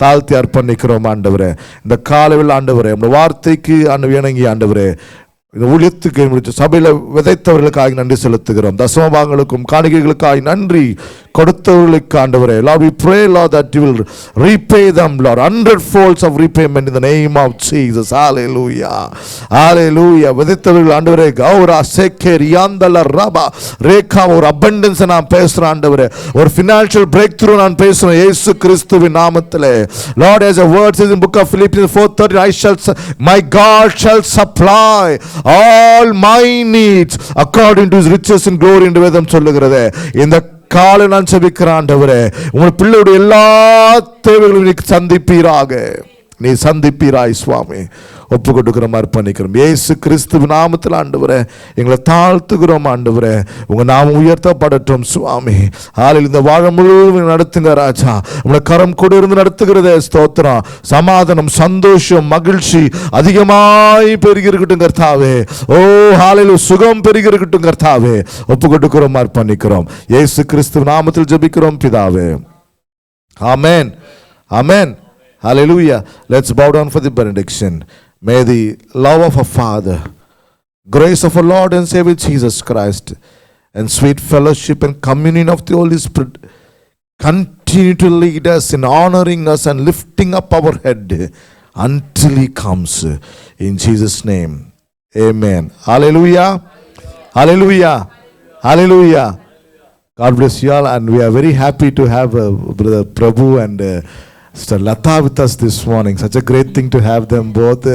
தாழ்த்தி அர்ப்பணிக்கிறோம் ஆண்டவரே. இந்த காலையில் ஆண்டவரே உம்முடைய வார்த்தைக்கு இணங்கி ஆண்டவரே இந்த ஊழியத்துக்கு முடிச்சு சபையில் விதைத்தவர்களுக்காக நன்றி செலுத்துகிறோம். தசமபாகங்களுக்கும் காணிக்கைகளுக்காக நன்றி கொடுத்தவர்களுக்கு ஆண்டவரே. Lord, we pray, Lord, that you will repay them, Lord, 100 folds of repayment in the name of Jesus. Hallelujah. Hallelujah. விதைத்தவர்கள் ஆண்டவரே கௌரா சேக்கேர் யாந்தல ரபா ரேகா ஒரு abundance நான் பேசுறேன் ஆண்டவரே. ஒரு financial breakthrough நான் பேசுறேன் இயேசு கிறிஸ்துவின் நாமத்திலே. Lord, as a word says in book of Philippians 4:30, my God shall supply all my needs according to his riches and glory என்று வேதம் சொல்லுகிறது. இந்த காலை நான் செபிக்கிறேன் ஆண்டவரே, உங்கள் பிள்ளையுடைய எல்லா தேவைகளையும் நீ சந்திப்பீராக, நீ சந்திப்பீராய் சுவாமி. ஒப்பு கொடுக்கிறோம், அர்ப்பணிக்கிறோம் இயேசு கிறிஸ்துவ நாமத்தில் ஆண்டவரே. எங்களை தாழ்த்துகிறோம் ஆண்டவரே. உங்க நாமம் உயர்த்தப்படட்டும் சுவாமி. ஆளில் இந்த வாழ முழுவதும் நடத்துங்க ராஜா. உங்களை கரம் கூட இருந்து நடத்துகிறதே ஸ்தோத்திரம். சமாதானம், சந்தோஷம், மகிழ்ச்சி அதிகமாய் பெருகி இருக்கட்டும் கர்த்தாவே. ஓ ஹalleluya, சுகம் பெருகி இருக்கட்டும் கர்த்தாவே. ஒப்பு கொடுக்கிறோம், அர்ப்பணிக்கிறோம் இயேசு கிறிஸ்துவ நாமத்தில் ஜெபிக்கிறோம் பிதாவே. ஆமென். ஆமென். Hallelujah. Let's bow down for the benediction. May the love of our Father, grace of our Lord and Savior Jesus Christ, and sweet fellowship and communion of the Holy Spirit continue to lead us in honoring us and lifting up our head until He comes. In Jesus' name, amen. Hallelujah. Hallelujah. Hallelujah. God bless you all, and we are very happy to have Brother Prabhu and Sister Lata with us this morning. Such a great thing to have them both.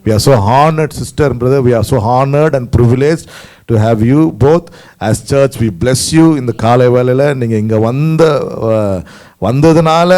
We are so honored, sister and brother. We are so honored and privileged to have you both. As church, we bless you. இந்த காலை வேளையில் நீங்கள் இங்கே வந்ததுனால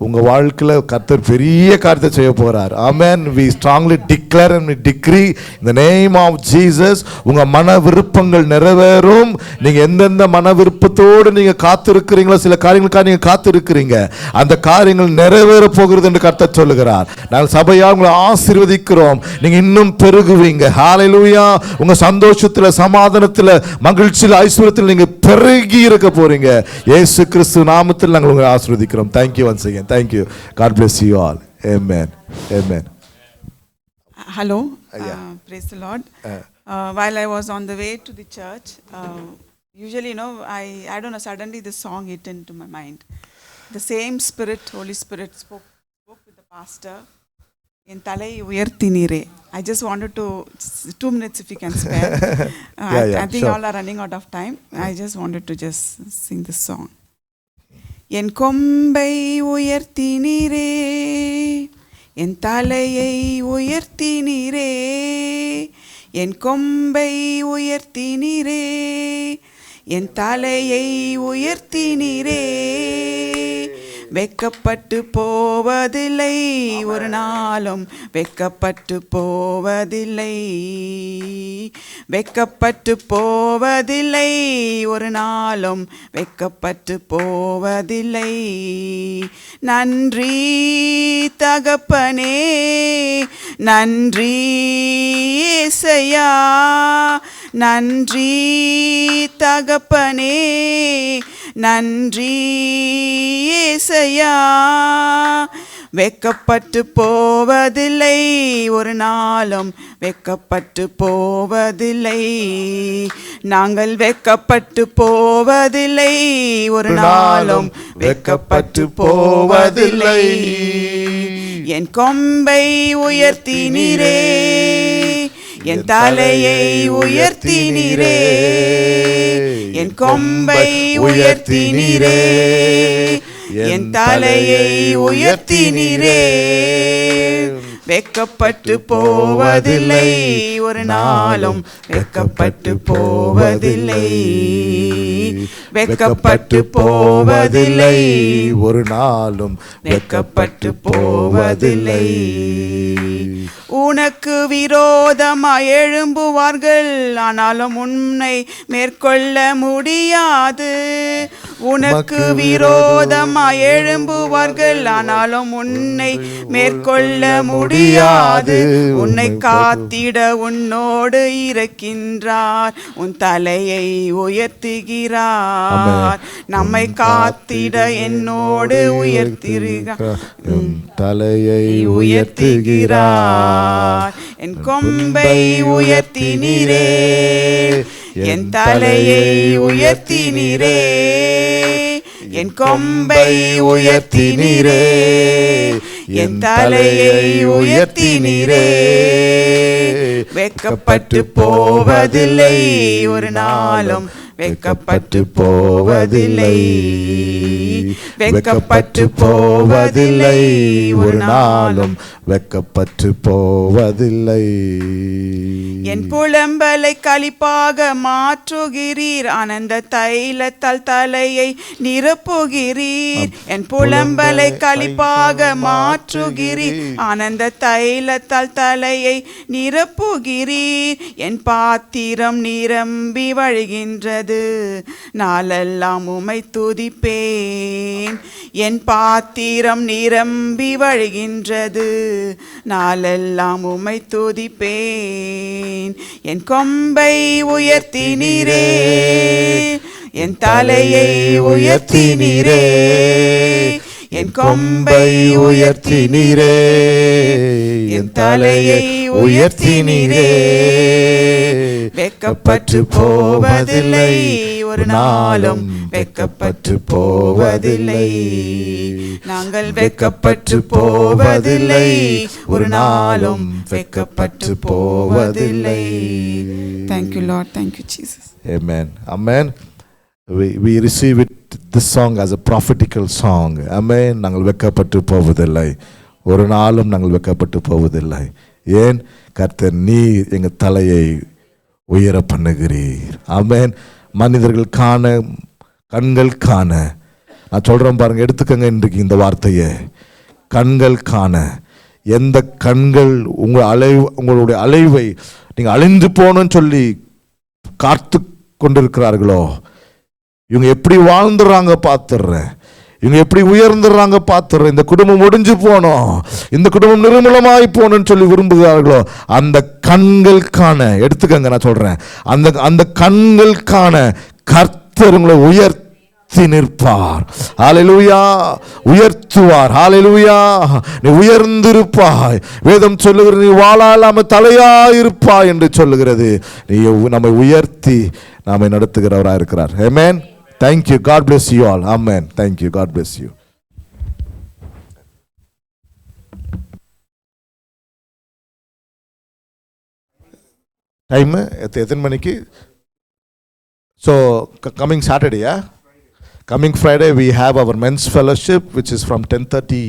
உங்கள் வாழ்க்கையில் கர்த்தர் பெரிய காரியத்தை செய்ய போகிறார். ஆமென். We strongly declare and we decree in the name of Jesus, உங்கள் மன விருப்பங்கள் நிறைவேறும். நீங்கள் எந்தெந்த மன விருப்பத்தோடு நீங்கள் காத்திருக்கிறீங்களோ, சில காரியங்களுக்காக நீங்கள் காத்திருக்கிறீங்க, அந்த காரியங்கள் நிறைவேற போகிறது என்று கர்த்தர் சொல்லுகிறார். நாங்கள் சபையாக உங்களை ஆசீர்வதிக்கிறோம். நீங்கள் இன்னும் பெருகுவீங்க. ஹல்லேலூயா. உங்கள் சந்தோஷத்தில், சமாதானத்தில், மகிழ்ச்சியில், ஐஸ்வர்யத்தில் நீங்கள் பெருகி இருக்க போறீங்க. இயேசு கிறிஸ்து நாமத்தில் நாங்கள் உங்களை ஆசீர்வதிக்கிறோம். Thank you once again. Thank you. God bless you all. Amen. Amen.
Hello.
Yeah.
Praise the Lord. While I was on the way to the church, usually, I don't know, suddenly this song hit into my mind. The same Spirit, Holy Spirit spoke with the pastor. In Talai Uyarthinire. I just wanted to, 2 minutes if you can spare. I think
sure.
all are running out of time. I just wanted to just sing this song. என் கொம்பை உயர்த்தினீரே, என் தலையை உயர்த்தினீரே, என் கொம்பை உயர்த்தினீரே, என் தலையை உயர்த்தினீரே, வெக்கப்பட்டு போவதில்லை ஒரு நாளும், வெக்கப்பட்டு போவதில்லை, வெக்கப்பட்டு போவதில்லை ஒரு நாளும், வெக்கப்பட்டு போவதில்லை. நன்றி தகப்பனே, நன்றி ஏசையா, நன்றி தகப்பனே, நன்றி ஏசையா, வெக்கப்பட்டு போவதில்லை ஒரு நாளும், வெக்கப்பட்டு போவதில்லை. நாங்கள் வெக்கப்பட்டு போவதில்லை ஒரு நாளும், வெக்கப்பட்டு போவதில்லை. என் கொம்பை உயர்த்தினீரே, என் தலையை உயர்த்தினீரே, என் கொம்பை உயர்த்தினீரே, என் தலையை உயர்த்தினீரே, வெக்கப்பட்டு போவதில்லை ஒரு நாளும், வெக்கப்பட்டு போவதில்லை, வெக்கப்பட்டு போவதில்லை
ஒரு நாளும்,
வெக்கப்பட்டு போவதில்லை. உனக்கு விரோதமாய் எழும்புவார்கள், ஆனாலும் உன்னை மேற்கொள்ள முடியாது. உனக்கு விரோதமாய் எழும்புவார்கள், ஆனாலும் உன்னை மேற்கொள்ள முடியாது. உன்னை காத்திட உன்னோடு இருக்கின்றார், உன் தலையை உயர்த்துகிறார். நம்மை காத்திட என்னோடு உயர்த்துகிறார்,
தலையை
உயர்த்துகிறார். என் கொம்பை உயர்த்தினீரே, என் தலையை உயர்த்தினீரே, என் கொம்பை உயர்த்தினீரே, என் தலையை உயர்த்தினீரே, வெக்கப்பட்டு போவதில்லை ஒரு நாளும், வெக்கப்பட்டு போவதில்லை, வெக்கப்பட்டு போவதில்லை ஒரு நாளும்,
வெக்கப்பட்டு போவதில்லை.
என் புலம்பலை களிப்பாக மாற்றுகிறீர், ஆனந்த தைலத்தால் தலையை நிரப்புகிறீர். என் புலம்பலை களிப்பாக மாற்றுகிறீர், ஆனந்த தைலத்தால் தலையை நிரப்புகிறீர். என் பாத்திரம் நிரம்பி வழிகின்றது, நாளெல்லாம் உம்மை துதிப்பேன். என் பாத்திரம் நிரம்பி வழிகின்றது, நாளெல்லாம் உம்மை துதிப்பேன். என் கொம்பை உயர்த்தினீரே, என் தலையை உயர்த்தினீரே, என் கொம்பை உயர்த்தினீரே, என் தலையை உயர்த்தினீரே, வெக்கப்பட்டு போவதில்லை ஒரு நாளும், வெக்கப்பட்டு போவதில்லை. நாங்கள் வெக்கப்பட்டு போவதில்லை ஒரு நாளும், வெக்கப்பட்டு போவதில்லை. Thank you Lord, thank you Jesus.
Amen. Amen. We receive it this song as a prophetical song. Amen. நாங்கள் வெட்கப்பட்டு போவதில்லை, ஒரு நாளும் நாங்கள் வெட்கப்பட்டு போவதில்லை. ஏன்? கர்த்தர் நீர் எங்கள் தலையை உயர பண்ணுகிறீர். ஆமென். மனிதர்கள் காண, கண்கள் காண, நான் சொல்கிறேன் பாருங்க, எடுத்துக்கங்க இன்றைக்கு இந்த வார்த்தையை. கண்கள் காண, எந்த கண்கள் உங்களுடைய அலைவை நீங்கள் அழிந்து போகணும்னு சொல்லி காத்து கொண்டிருக்கிறார்களோ, இவங்க எப்படி வாழ்ந்துடுறாங்க பார்த்துடுறேன், இவங்க எப்படி உயர்ந்துடுறாங்க பார்த்துடுறேன், இந்த குடும்பம் முடிஞ்சு போனோம், இந்த குடும்பம் நிர்மூலமாய் போகணும்னு சொல்லி விரும்புகிறார்களோ, அந்த கண்கள் காண, எடுத்துக்கங்க நான் சொல்கிறேன், அந்த கண்கள் காண கர்த்தர் உங்களை உயர்த்தி நிற்பார். ஹல்லேலூயா. உயர்த்துவார். ஹல்லேலூயா. நீ உயர்ந்திருப்பாய். வேதம் சொல்லுகிறது, நீ வாழாம தலையாயிருப்பாய் என்று சொல்லுகிறது. நீ நம்மை உயர்த்தி நம்மை நடத்துகிறவராக இருக்கிறார். ஆமென். Thank you. God bless you all. Amen. Thank you. God bless you. Time எத்தனை மணிக்கு? So coming Saturday, yeah? Coming Friday we have our men's fellowship, which is from 10:30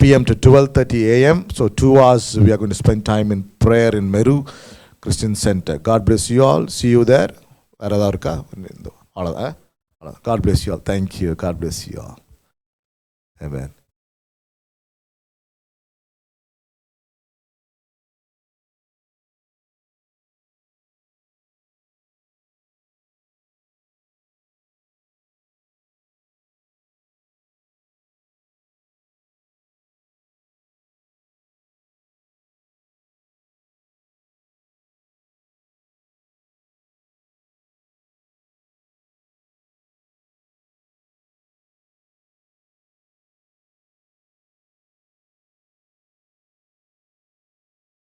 p.m. to 12:30 a.m. So 2 hours we are going to spend time in prayer in Meru Christian Center. God bless you all. See you there. வேற ஏதாவது இருக்கா? அவ்வளோதான். God bless you all. Thank you. God bless you all. Amen.